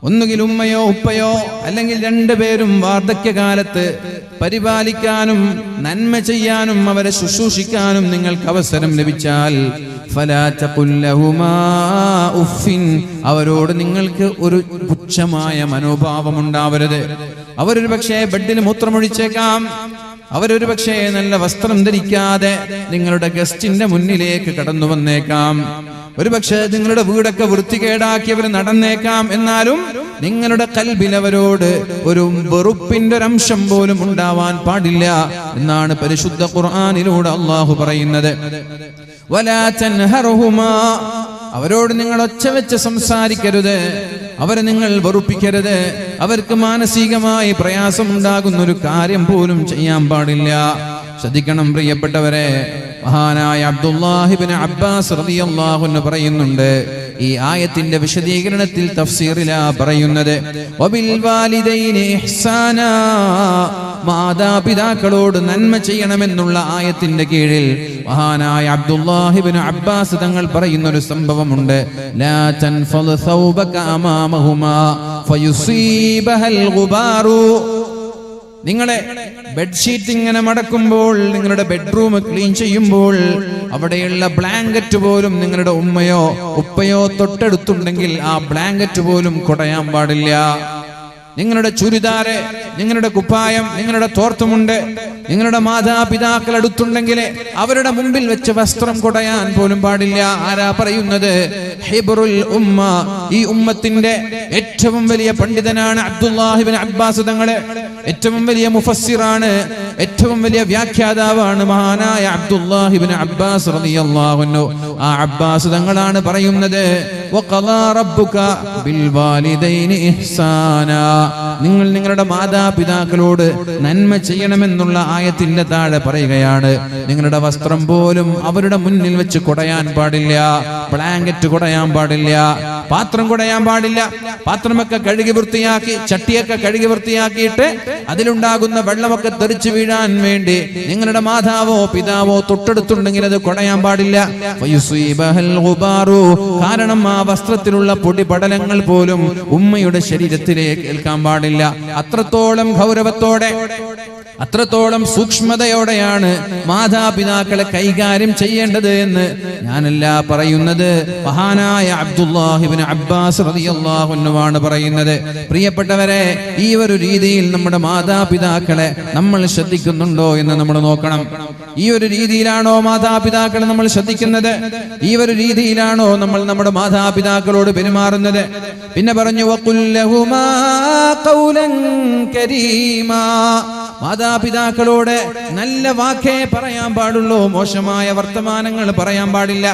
ഒന്നുകിൽ ഉമ്മയോ ഉപ്പയോ അല്ലെങ്കിൽ രണ്ടുപേരും വാർദ്ധക്യകാലത്ത് പരിപാലിക്കാനും നന്മ ചെയ്യാനും അവരെ ശുശ്രൂഷിക്കാനും നിങ്ങൾക്ക് അവസരം ലഭിച്ചാൽ ഫലാ തഖുൽ ലഹുമാ ഉഫിൻ, അവരോട് നിങ്ങൾക്ക് ഒരു പുച്ഛമായ മനോഭാവം ഉണ്ടാവരുത്. അവരൊരു പക്ഷേ ബെഡിൽ മൂത്രമൊഴിച്ചേക്കാം, അവരൊരു പക്ഷേ നല്ല വസ്ത്രം ധരിക്കാതെ നിങ്ങളുടെ ഗസ്റ്റിന്റെ മുന്നിലേക്ക് കടന്നു വന്നേക്കാം, ഒരുപക്ഷെ നിങ്ങളുടെ വീടൊക്കെ വൃത്തികേടാക്കിയവർ നടന്നേക്കാം. എന്നാലും നിങ്ങളുടെ ഖൽബിൽ അവരോട് ഒരു വെറുപ്പിന്റെ ഒരു അംശം പോലും ഉണ്ടാവാൻ പാടില്ല എന്നാണ് പരിശുദ്ധ ഖുർആനിലൂടെ അല്ലാഹു പറയുന്നത്. വലാ തൻഹറുഹുമാ, അവരോട് നിങ്ങൾ ഒച്ച വെച്ച് സംസാരിക്കരുത്, അവരെ നിങ്ങൾ വെറുപ്പിക്കരുത്, അവർക്ക് മാനസികമായി പ്രയാസം ഉണ്ടാകുന്ന ഒരു കാര്യം പോലും ചെയ്യാൻ പാടില്ല. ശ്രദ്ധിക്കണം പ്രിയപ്പെട്ടവരെ, മഹാനായ അബ്ദുല്ലാഹി ഇബ്നു അബ്ബാസ് റളിയല്ലാഹു അൻഹു പറയുന്നുണ്ട്, ഈ ആയത്തിന്റെ വിശദീകരണത്തിൽ തഫ്സീറിലാ പറയുന്നത്, വബിൽ വാലിദൈനി ഇഹ്സാനാ, മാതാപിതാക്കളോട് നന്മ ചെയ്യണമെന്നുള്ള ആയത്തിന്റെ കീഴിൽ മഹാനായ അബ്ദുല്ലാഹി ഇബ്നു അബ്ബാസ് തങ്ങൾ പറയുന്ന ഒരു സംഭവമുണ്ട്. ലാ തൻഫൽ സൗബക അമാമഹുമാ ഫയുസീബഹൽ ഗുബാറു. നിങ്ങളെ ബെഡ്ഷീറ്റ് ഇങ്ങനെ മടക്കുമ്പോൾ, നിങ്ങളുടെ ബെഡ്റൂം ക്ലീൻ ചെയ്യുമ്പോൾ അവിടെയുള്ള ബ്ലാങ്കറ്റ് പോലും നിങ്ങളുടെ ഉമ്മയോ ഉപ്പയോ തൊട്ടടുത്തുണ്ടെങ്കിൽ ആ ബ്ലാങ്കറ്റ് പോലും കുടയാൻ പാടില്ല. നിങ്ങളുടെ ചുരിദാറ്, നിങ്ങളുടെ കുപ്പായം, നിങ്ങളുടെ തോർത്തുമുണ്ട് നിങ്ങളുടെ മാതാപിതാക്കൾ അടുത്തുണ്ടെങ്കിൽ അവരുടെ മുമ്പിൽ വെച്ച് വസ്ത്രം കുടയാൻ പോലും പാടില്ല. ആരാ പറയുന്നത്? ഹിബ്റുൽ ഉമ്മ, ഈ ഉമ്മത്തിന്റെ ഏറ്റവും വലിയ പണ്ഡിതനാണ് അബ്ദുല്ലാഹി ഇബ്നു അബ്ബാസ് തങ്ങളെ. ഏറ്റവും വലിയ മുഫസ്സിറാണ്, ഏറ്റവും വലിയ വ്യാഖ്യാതാവാണ് മഹാനായ അബ്ദുല്ലാഹി ഇബ്നു അബ്ബാസ് റളിയല്ലാഹു അൻഹു. ആ അബ്ബാസ് തങ്ങളാണ് പറയുന്നത്, വഖളാ റബ്ബുക ബിൽ വാലിദൈനി ഇഹ്സാനാ, നിങ്ങൾ നിങ്ങളുടെ മാതാപിതാക്കളോട് നന്മ ചെയ്യണമെന്നുള്ള ആയത്തിന്റെ താഴെ പറയുകയാണ്, നിങ്ങളുടെ വസ്ത്രം പോലും അവരുടെ മുന്നിൽ വെച്ച് കുടയാൻ പാടില്ല, ബ്ലാങ്കറ്റ് കുടയാൻ പാടില്ല, പാത്രം കുടയാൻ പാടില്ല. പാത്രമൊക്കെ കഴുകി വൃത്തിയാക്കി, ചട്ടിയൊക്കെ കഴുകി വൃത്തിയാക്കിയിട്ട് അതിലുണ്ടാകുന്ന വെള്ളമൊക്കെ തെറിച്ചു വീഴാൻ വേണ്ടി നിങ്ങളുടെ മാതാവോ പിതാവോ തൊട്ടടുത്തുണ്ടെങ്കിൽ അത് കുടയാൻ പാടില്ല. കാരണം ആ വസ്ത്രത്തിലുള്ള പൊടി പടലങ്ങൾ പോലും ഉമ്മയുടെ ശരീരത്തിലേക്ക് ഏൽക്കാൻ പാടില്ല. അത്രത്തോളം ഗൗരവത്തോടെ, അത്രത്തോളം സൂക്ഷ്മതയോടെയാണ് മാതാപിതാക്കളെ കൈകാര്യം ചെയ്യേണ്ടത് എന്ന് ഞാനല്ല പറയുന്നത്, മഹാനായ അബ്ദുല്ലാഹി ഇബ്നു അബ്ബാസ് റളിയല്ലാഹു അൻഹു ആണ് പറയുന്നത്. പ്രിയപ്പെട്ടവരെ, ഈ ഒരു രീതിയിൽ നമ്മുടെ മാതാപിതാക്കളെ നമ്മൾ ശ്രദ്ധിക്കുന്നുണ്ടോ എന്ന് നമ്മൾ നോക്കണം. ഈ ഒരു രീതിയിലാണോ മാതാപിതാക്കളെ നമ്മൾ ശ്രദ്ധിക്കുന്നത്? ഈ ഒരു രീതിയിലാണോ നമ്മൾ നമ്മുടെ മാതാപിതാക്കളോട് പെരുമാറുന്നത്? പിന്നെ പറഞ്ഞു, വഖുൽ ലഹുമാ ഖൗലൻ കരീമാ, മാതാപിതാക്കളോട് നല്ല വാക്കേ പറയാൻ പാടുള്ളൂ, മോശമായ വർത്തമാനങ്ങൾ പറയാൻ പാടില്ല,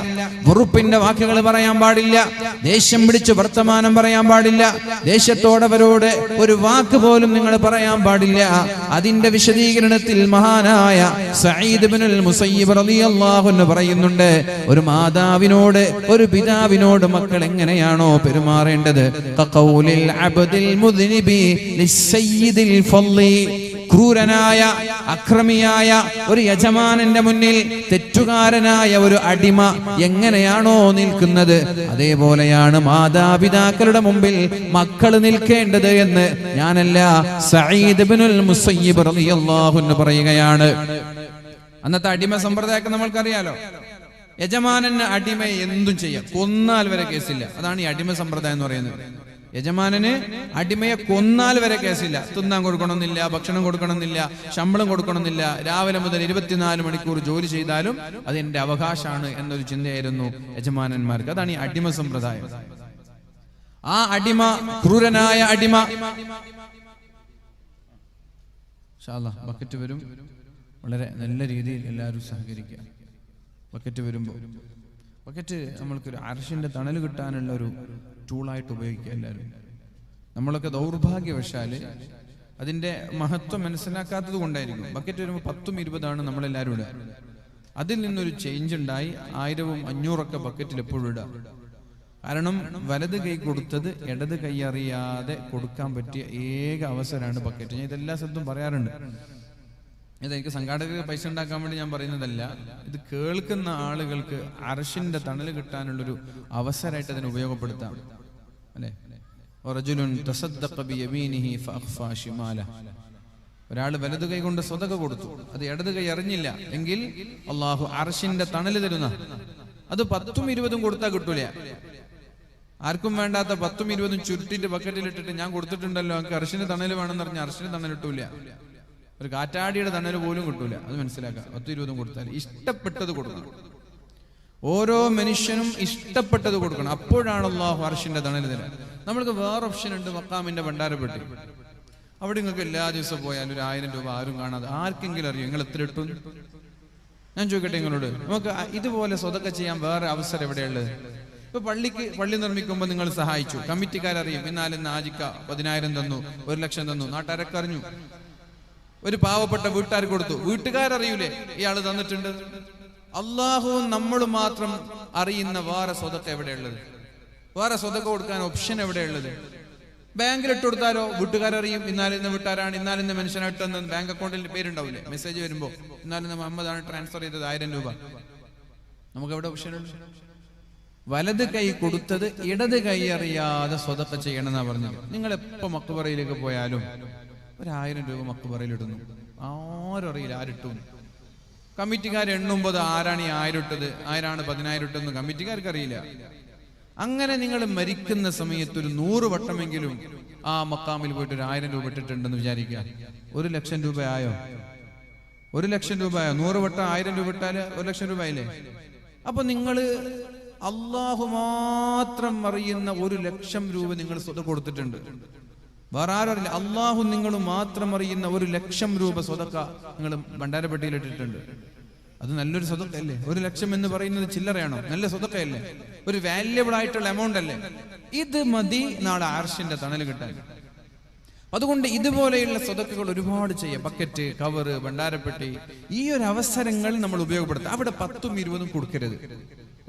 വെറുപ്പിന്റെ വാക്കുകൾ പറയാൻ പാടില്ല, ദേഷ്യം പിടിച്ച് വർത്തമാനം പറയാൻ പാടില്ല, ദേഷ്യത്തോടവരോട് ഒരു വാക്ക് പോലും നിങ്ങൾ പറയാൻ പാടില്ല. അതിന്റെ വിശദീകരണത്തിൽ മഹാനായ സഈദ് ഇബ്നുൽ മുസയ്യിബ് റളിയല്ലാഹു അൻഹു പറയുന്നുണ്ട്, ഒരു മാതാവിനോട് ഒരു പിതാവിനോട് മക്കൾ എങ്ങനെയാണോ പെരുമാറേണ്ടത്, ഖൗലിൽ അബ്ദിൽ മുദ്നിബി ലിസ്സയ്യിദിൽ ഫളി, ക്രൂരനായ അക്രമിയായ ഒരു യജമാനന്റെ മുന്നിൽ തെറ്റുകാരനായ ഒരു അടിമ എങ്ങനെയാണോ നിൽക്കുന്നത്, അതേപോലെയാണ് മാതാപിതാക്കളുടെ മുമ്പിൽ മക്കൾ നിൽക്കേണ്ടത് എന്ന് ഞാനല്ല, സഈദ് ഇബ്നുൽ മുസയ്യിബ് റളിയല്ലാഹു അൻഹു പറയുകയാണ്. അന്നത്തെ അടിമ സമ്പ്രദായമൊക്കെ നമ്മൾക്കറിയാലോ. യജമാനന് അടിമയെ എന്തും ചെയ്യാം, കൊന്നാൽ വരെ കേസില്ല. അതാണ് ഈ അടിമ സമ്പ്രദായം എന്ന് പറയുന്നത്. യജമാനന് അടിമയെ കൊന്നാൽ വരെ കേസില്ല. തിന്നാൻ കൊടുക്കണമെന്നില്ല, ഭക്ഷണം കൊടുക്കണമെന്നില്ല, ശമ്പളം കൊടുക്കണമെന്നില്ല, രാവിലെ മുതൽ 24 മണിക്കൂർ ജോലി ചെയ്താലും അത് എന്റെ അവകാശമാണ് എന്നൊരു ചിന്തയായിരുന്നു യജമാനന്മാർക്ക്. അതാണ് ഈ അടിമ സമ്പ്രദായം. ആ അടിമ, ക്രൂരനായ അടിമ, ബക്കറ്റ് വരും, വളരെ നല്ല രീതിയിൽ എല്ലാവരും സഹകരിക്കുക. ബക്കറ്റ് വരുമ്പോൾ ബക്കറ്റ് നമ്മൾക്കൊരു അർശിന്റെ തണൽ കിട്ടാനുള്ള ഒരു ടൂളായിട്ട് ഉപയോഗിക്കുക എല്ലാവരും. നമ്മളൊക്കെ ദൗർഭാഗ്യവശാല് അതിന്റെ മഹത്വം മനസ്സിലാക്കാത്തത് കൊണ്ടായിരിക്കും. ബക്കറ്റ് വരുമ്പോൾ 10ഉം 20ആണ് നമ്മളെല്ലാവരും ഇടുക. അതിൽ നിന്നൊരു ചേഞ്ച് ഉണ്ടായി 1000-500 ബക്കറ്റിൽ എപ്പോഴും ഇടുക. കാരണം വലത് കൈ കൊടുത്തത് ഇടത് കൈ അറിയാതെ കൊടുക്കാൻ പറ്റിയ ഏക അവസരമാണ് ബക്കറ്റ്. ഞാൻ ഇതെല്ലാ സ്ഥലത്തും പറയാറുണ്ട്. ഇതെനിക്ക് സംഘാടകർക്ക് പൈസ ഉണ്ടാക്കാൻ വേണ്ടി ഞാൻ പറയുന്നതല്ല, ഇത് കേൾക്കുന്ന ആളുകൾക്ക് അർശിന്റെ തണൽ കിട്ടാനുള്ളൊരു അവസരമായിട്ട് അതിനെ ഉപയോഗപ്പെടുത്താം. അല്ലെ, ഒരാൾ വലതു കൈ കൊണ്ട് സ്വതക കൊടുത്തു, അത് ഇടത് കൈ അറിഞ്ഞില്ല എങ്കിൽ അള്ളാഹു അർശിന്റെ തണല് തരുന്ന, അത് 10ഉം 20ഉം കൊടുത്താൽ കിട്ടൂല. ആർക്കും വേണ്ടാത്ത 10ഉം 20ഉം ചുരുട്ടിട്ട് ബക്കറ്റിലിട്ടിട്ട് ഞാൻ കൊടുത്തിട്ടുണ്ടല്ലോ, എനിക്ക് അർശിന്റെ തണല് വേണമെന്ന് പറഞ്ഞാൽ അർശിന്റെ തണൽ കിട്ടൂല. ഒരു കാറ്റാടിയുടെ തണല് പോലും കിട്ടൂല. അത് മനസ്സിലാക്കാം. 10ഉം 20ഉം കൊടുത്താൽ ഇഷ്ടപ്പെട്ടത് കൊടുക്കണം. ഓരോ മനുഷ്യനും ഇഷ്ടപ്പെട്ടത് കൊടുക്കണം. അപ്പോഴാണ് അള്ളാഹു അർശിന്റെ തണല് തരാൻ. നമ്മൾക്ക് വേറെ ഓപ്ഷൻ ഉണ്ട്, മക്കാമിന്റെ ഭണ്ഡാരപ്പെട്ടി. അവിടെ നിങ്ങൾക്ക് എല്ലാ ദിവസവും പോയാലും ഒരു 1000 രൂപ ആരും കാണാതെ ആർക്കെങ്കിലും അറിയും നിങ്ങൾ എത്ര ഇട്ടു? ഞാൻ ചോദിക്കട്ടെ നിങ്ങളോട്, നമുക്ക് ഇതുപോലെ സ്വതക്ക ചെയ്യാൻ വേറെ അവസരം എവിടെയുള്ളത്? ഇപ്പൊ പള്ളി നിർമ്മിക്കുമ്പോൾ നിങ്ങൾ സഹായിച്ചു, കമ്മിറ്റിക്കാരറിയും. ഇന്നാലും ആജിക്ക 10,000 തന്നു, 1 ലക്ഷം തന്നു, നാട്ടുകാരൊക്കെ അറിഞ്ഞു. ഒരു പാവപ്പെട്ട വീട്ടുകാർ കൊടുത്തു, വീട്ടുകാരറിയൂലേ ഇയാള് തന്നിട്ടുണ്ട്? അള്ളാഹുവും നമ്മൾ മാത്രം അറിയുന്ന വേറെ സ്വതക്ക എവിടെയുള്ളത്? വേറെ സ്വതക്ക കൊടുക്കാൻ ഓപ്ഷൻ എവിടെയുള്ളത്? ബാങ്കിൽ ഇട്ട് കൊടുത്താലോ വീട്ടുകാരറിയും. ഇന്നാലിന്ന വീട്ടുകാരാണ്, ഇന്നാലിന്ന മനുഷ്യനായിട്ടെന്ന് ബാങ്ക് അക്കൗണ്ടിൽ പേരുണ്ടാവില്ലേ? മെസ്സേജ് വരുമ്പോ ഇന്നാലിന്ന മുഹമ്മദാണ് ട്രാൻസ്ഫർ ചെയ്തത് 1000 രൂപ. നമുക്ക് എവിടെ ഓപ്ഷൻ ഉണ്ട്? വലത് കൈ കൊടുത്തത് ഇടത് കൈ അറിയാതെ സ്വതക്ക ചെയ്യണമെന്നാ പറഞ്ഞത്. നിങ്ങൾ എപ്പോ മക്ബറയിലേക്ക് പോയാലും 1000 രൂപ മക്ബറയിലിടുന്നു, ആരും അറിയില്ല ആരിട്ടു. കമ്മിറ്റിക്കാർ എണ്ണുമ്പോൾ ആരാണ് ഈ 1000 ഇട്ടത്, ആരാണ് 10,000 ഇട്ടെന്ന് കമ്മിറ്റിക്കാർക്ക് അറിയില്ല. അങ്ങനെ നിങ്ങൾ മരിക്കുന്ന സമയത്ത് ഒരു 100 വട്ടമെങ്കിലും ആ മക്കാമിൽ പോയിട്ട് 1000 രൂപ ഇട്ടിട്ടുണ്ടെന്ന് വിചാരിക്കുക. 1 ലക്ഷം രൂപ ആയോ? 1 ലക്ഷം രൂപ ആയോ? 100 വട്ടം 1000 രൂപ ഇട്ടാല് 1 ലക്ഷം രൂപ ആയില്ലേ? അപ്പൊ നിങ്ങള് അള്ളാഹു മാത്രം അറിയുന്ന 1 ലക്ഷം രൂപ നിങ്ങൾ സ്വതക്ക കൊടുത്തിട്ടുണ്ട്. വേറെ ആരും അറിയില്ല. അള്ളാഹു നിങ്ങൾ മാത്രം അറിയുന്ന 1 ലക്ഷം രൂപ സ്വതക്ക നിങ്ങൾ ഭണ്ഡാരപ്പെട്ടിയിൽ ഇട്ടിട്ടുണ്ട്. അത് നല്ലൊരു സ്വതക്കല്ലേ? 1 ലക്ഷം എന്ന് പറയുന്നത് ചില്ലറയാണോ? നല്ല സ്വതക്കയല്ലേ? ഒരു വാല്യബിൾ ആയിട്ടുള്ള എമൗണ്ട് അല്ലേ? ഇത് മതി നാളെ അർശിന്റെ തണൽ കിട്ടാൻ. അതുകൊണ്ട് ഇതുപോലെയുള്ള സ്വതക്കകൾ ഒരുപാട് ചെയ്യാം. ബക്കറ്റ്, കവറ്, ഭണ്ഡാരപ്പെട്ടി, ഈ ഒരു അവസരങ്ങൾ നമ്മൾ ഉപയോഗപ്പെടുത്താം. അവിടെ 10ഉം 20ഉം കൊടുക്കരുത്.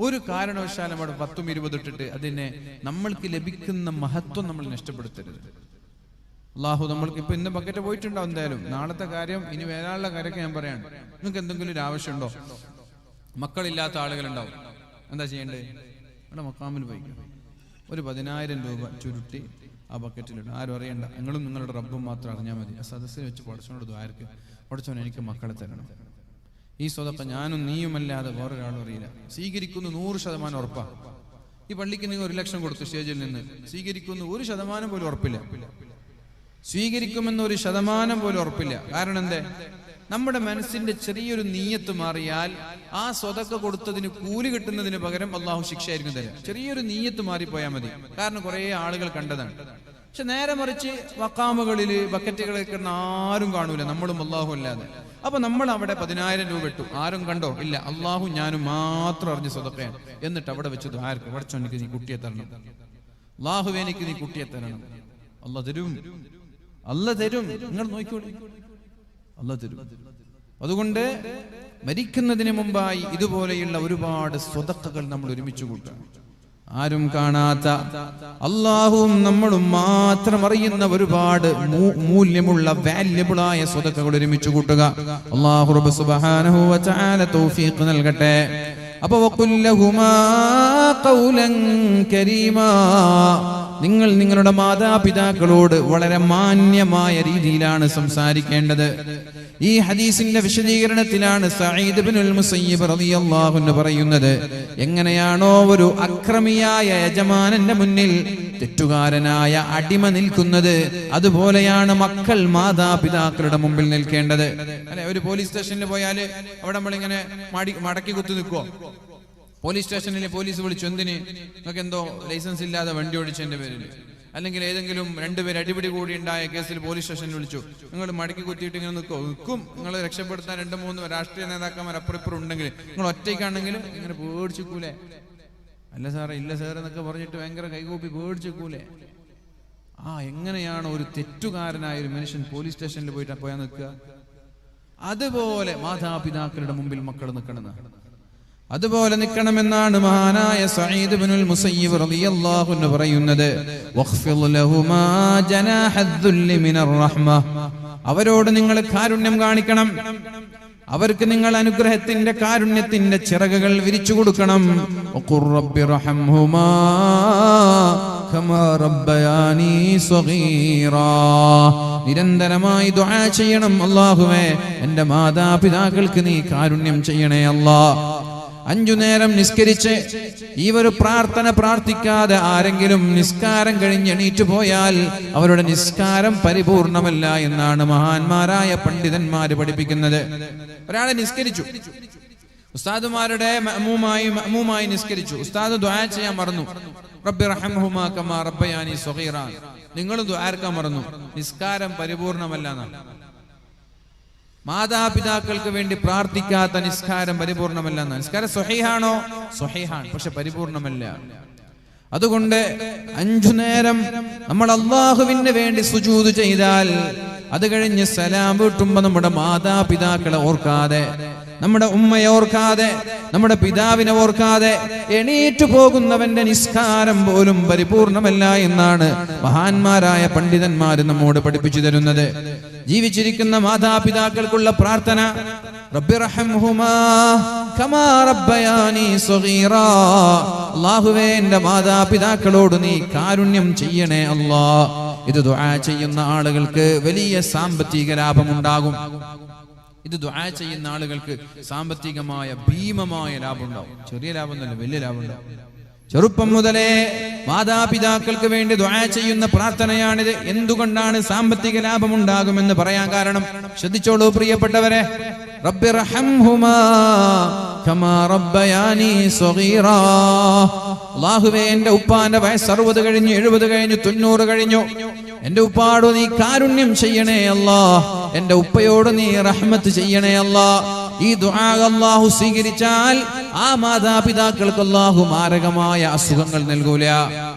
ഒരു കാരണവശാലും അവിടെ 10ഉം 20ഉം ഇട്ടിട്ട് അതിനെ നമ്മൾക്ക് ലഭിക്കുന്ന മഹത്വം നമ്മൾ നഷ്ടപ്പെടുത്തരുത്. അള്ളാഹു നമ്മൾക്ക് ഇപ്പൊ ഇന്ന് ബക്കറ്റ് പോയിട്ടുണ്ടാവും. എന്തായാലും നാളത്തെ കാര്യം, ഇനി വരാനുള്ള കാര്യമൊക്കെ ഞാൻ പറയാണ്. നിങ്ങൾക്ക് എന്തെങ്കിലും ഒരു ആവശ്യമുണ്ടോ? മക്കളില്ലാത്ത ആളുകളുണ്ടാവും. എന്താ ചെയ്യേണ്ടത്? അവിടെ മക്കാമിൽ പോയി ഒരു 10,000 രൂപ ചുരുട്ടി ആ ബക്കറ്റിലിടും. ആരും അറിയണ്ട, നിങ്ങളും നിങ്ങളുടെ റബ്ബും മാത്രം അറിഞ്ഞാൽ മതി. ആ സദസ്സിൽ വെച്ച് പടച്ചോനോട് ദ്വാരക്ക്, പടച്ചോൻ എനിക്ക് മക്കളെ തരണം. ഈ സ്വതക്ക ഞാനും നീയുമല്ലാതെ വേറൊരാളും അറിയില്ല. സ്വീകരിക്കുന്നു 100% ഉറപ്പാ. ഈ പള്ളിക്ക് നിങ്ങൾ 1 ലക്ഷം കൊടുത്തു സ്റ്റേജിൽ നിന്ന്, സ്വീകരിക്കുന്നു 1% പോലും ഉറപ്പില്ല. സ്വീകരിക്കുമെന്ന് 1% പോലും ഉറപ്പില്ല. കാരണം എന്തേ? നമ്മുടെ മനസ്സിന്റെ ചെറിയൊരു നീയത്ത് മാറിയാൽ ആ സ്വതക്ക കൊടുത്തതിന് കൂലി കിട്ടുന്നതിന് പകരം അള്ളാഹു ശിക്ഷയായിരിക്കും തരാം. ചെറിയൊരു നീയത്ത് മാറിപ്പോയാൽ മതി. കാരണം കുറെ ആളുകൾ കണ്ടതാണ്. പക്ഷെ നേരെ മറിച്ച് മക്കാമുകളില് ബക്കറ്റുകളൊക്കെ ആരും കാണൂല, നമ്മളും അള്ളാഹു അല്ലാതെ. അപ്പൊ നമ്മൾ അവിടെ 10,000 രൂപ ഇട്ടു, ആരും കണ്ടോ? ഇല്ല. അള്ളാഹു ഞാനും മാത്രം അറിഞ്ഞ സ്വതക്കയാണ്. എന്നിട്ട് അവിടെ വെച്ചത് ആർക്ക്? പഠിച്ചോ, എനിക്ക് നീ കുട്ടിയെ തരണം. അള്ളാഹു എനിക്ക് നീ കുട്ടിയെ തരണം. അള്ളാഹ് തരും, അള്ളാഹ് തരും. നിങ്ങൾ നോക്കിക്കോളൂ, അള്ളാഹ് തരും. അതുകൊണ്ട് മരിക്കുന്നതിന് മുമ്പായി ഇതുപോലെയുള്ള ഒരുപാട് സ്വതക്കകൾ നമ്മൾ ഒരുമിച്ച് കൂട്ടാം. ആരും കാണാത്ത, അള്ളാഹുവും നമ്മളും മാത്രം അറിയുന്ന ഒരുപാട് മൂല്യമുള്ള വാല്യബിളായ സ്വതക്കകൾ ഒരുമിച്ച് കൂട്ടുക. അല്ലാഹു റബ്ബ് സുബ്ഹാനഹു വ തആല തൗഫീഖ് നൽകട്ടെ. അപ്പൊ വഖുല്ലഹുമാ ഖൗലൻ കരീമാ, നിങ്ങൾ നിങ്ങളുടെ മാതാപിതാക്കളോട് വളരെ മാന്യമായ രീതിയിലാണ് സംസാരിക്കേണ്ടത്. ഈ ഹദീസിന്റെ വിശദീകരണത്തിലാണ് സഈദ് ഇബ്നുൽ മുസയ്യിബ് റളിയല്ലാഹു അൻഹു പറയുന്നത്, എങ്ങനെയാണോ ഒരു അക്രമിയായ യജമാനന്റെ മുന്നിൽ തെറ്റുകാരനായ അടിമ നിൽക്കുന്നത്, അതുപോലെയാണ് മക്കൾ മാതാപിതാക്കളുടെ മുമ്പിൽ നിൽക്കേണ്ടത്. അല്ലെ, ഒരു പോലീസ് സ്റ്റേഷനിൽ പോയാല് അവിടെ നമ്മളിങ്ങനെ മടക്കി കുത്തി നിൽക്കുവോ? പോലീസ് സ്റ്റേഷനിൽ പോലീസ് വിളിച്ചു, എന്തിന്? നിങ്ങൾക്ക് എന്തോ ലൈസൻസ് ഇല്ലാതെ വണ്ടി ഓടിച്ചതിന്റെ പേരിൽ. അല്ലെങ്കിൽ ഏതെങ്കിലും 2 പേര് അടിപിടി കൂടി ഉണ്ടായ കേസിൽ പോലീസ് സ്റ്റേഷനിൽ വിളിച്ചു, നിങ്ങൾ മടക്കി കുത്തിയിട്ട് ഇങ്ങനെ നിൽക്കും. നിങ്ങൾ രക്ഷപ്പെടുത്താൻ 2-3 രാഷ്ട്രീയ നേതാക്കന്മാർ അപ്പുറം ഉണ്ടെങ്കിൽ, നിങ്ങൾ ഒറ്റയ്ക്കാണെങ്കിൽ ഇങ്ങനെ പേടിച്ചിക്കൂലേ? അല്ല സാറേ, ഇല്ല സാർ എന്നൊക്കെ പറഞ്ഞിട്ട് ഭയങ്കര കൈകൂപ്പി പേടിച്ചിക്കൂലേ? എങ്ങനെയാണ് ഒരു തെറ്റുകാരനായ ഒരു മനുഷ്യൻ പോലീസ് സ്റ്റേഷനിൽ പോയാൽ നിൽക്കുക? അതുപോലെ മാതാപിതാക്കളുടെ മുമ്പിൽ മക്കൾ നിൽക്കണമെന്ന്. അതുപോലെ നിൽക്കണമെന്നാണ് മഹാനായ സഈദ് ഇബ്നുൽ മുസയ്യിബ് റളിയല്ലാഹു അൻഹു പറയുന്നത്. വഖ്ഫിദ് ലഹുമാ ജനാഹദ്ദുല്ലി മിനർ റഹ്മ, അവരോട് നിങ്ങൾ കാരുണ്യം കാണിക്കണം, അവർക്ക് നിങ്ങൾ അനുഗ്രഹത്തിന്റെ കാരുണ്യത്തിന്റെ ചിറകുകൾ വിരിച്ചു കൊടുക്കണം. വഖുർ റബ്ബി റഹംഹുമാ കമാ റബ്ബയാനി സ്വഗീറാ, നിരന്തരമായി ദുആ ചെയ്യണം. അല്ലാഹുവേ, എൻ്റെ മാതാപിതാക്കൾക്ക് നീ കാരുണ്യം ചെയ്യണേ അല്ലാഹ്. 5 നേരം നിസ്കരിച്ച് ഈ ഒരു പ്രാർത്ഥന പ്രാർത്ഥിക്കാതെ ആരെങ്കിലും നിസ്കാരം കഴിഞ്ഞ് എണീറ്റ് പോയാൽ അവരുടെ നിസ്കാരം പരിപൂർണമല്ല എന്നാണ് മഹാന്മാരായ പണ്ഡിതന്മാര് പഠിപ്പിക്കുന്നത്. ഒരാളെ നിസ്കരിച്ചു, ഉസ്താദുമാരുടെ മഅ്മൂമായി നിസ്കരിച്ചു, ഉസ്താദ് ദുആ ചെയ്യാൻ മറന്നു. റബ്ബി റഹംഹുമാ കമാ റബ്ബയാനി സ്വഗീറാ, നിങ്ങളും ദുആർക്കാൻ മറന്നു, നിസ്കാരം പരിപൂർണമല്ല എന്നാണ്. മാതാപിതാക്കൾക്ക് വേണ്ടി പ്രാർത്ഥിക്കാത്ത നിസ്കാരം പരിപൂർണമല്ല. നിസ്കാരം സ്വഹീഹാണോ? സ്വഹീഹാണ്, പക്ഷെ പരിപൂർണമല്ല. അതുകൊണ്ട് 5 നേരം നമ്മൾ അല്ലാഹുവിന് വേണ്ടി സുജൂദ് ചെയ്താൽ അത് കഴിഞ്ഞ് സലാം വീട്ടുമ്പോ നമ്മുടെ മാതാപിതാക്കളെ ഓർക്കാതെ, നമ്മുടെ ഉമ്മയെ ഓർക്കാതെ, നമ്മുടെ പിതാവിനെ ഓർക്കാതെ എണീറ്റു പോകുന്നവന്റെ നിസ്കാരം പോലും പരിപൂർണമല്ല എന്നാണ് മഹാന്മാരായ പണ്ഡിതന്മാര് നമ്മോട് പഠിപ്പിച്ചു തരുന്നത്. ജീവിച്ചിരിക്കുന്ന മാതാപിതാക്കൾക്കുള്ള പ്രാർത്ഥന, റബ്ബി റഹംഹുമാ കമാ റബ്ബയാനി സ്വഗീറാ, അല്ലാഹുവേ എൻ്റെ മാതാപിതാക്കളോട് നീ കാരുണ്യം ചെയ്യണേ അല്ലാഹ്. ഇത് ദുആ ചെയ്യുന്ന ആളുകൾക്ക് വലിയ സാമ്പത്തിക ലാഭമുണ്ടാകും. ഇത് ദുആ ചെയ്യുന്ന ആളുകൾക്ക് സാമ്പത്തികമായ ഭീമമായ ലാഭം ഉണ്ടാവും. ചെറിയ ലാഭമൊന്നുമല്ല, വലിയ ലാഭം ഉണ്ടാവും. ചെറുപ്പം മുതലേ മാതാപിതാക്കൾക്ക് വേണ്ടി ദുആ ചെയ്യുന്ന പ്രാർത്ഥനയാണിത്. എന്തുകൊണ്ടാണ് സാമ്പത്തിക ലാഭം ഉണ്ടാകുമെന്ന് പറയാൻ കാരണം ശ്രദ്ധിച്ചോളൂ പ്രിയപ്പെട്ടവരെ. റബ്ബി റഹംഹുമാ കമാ റബ്ബയാനി സ്വഗീറാ, അല്ലാഹുവേ എൻ്റെ ഉപ്പാന്റെ വയസ്സ് 60 കഴിഞ്ഞു, 70 കഴിഞ്ഞു, 90 കഴിഞ്ഞു, എൻ്റെ ഉപ്പാട് നീ കാരുണ്യം ചെയ്യണേ അല്ലാഹ്, എൻ്റെ ഉപ്പയോട് നീ റഹ്മത്ത് ചെയ്യണേ അല്ലാഹ്. ഈ ദുആ അല്ലാഹു സ്വീകരിച്ചാൽ ആ മാതാപിതാക്കൾക്ക് അല്ലാഹു മാരകമായ അസുഖങ്ങൾ നൽകൂല.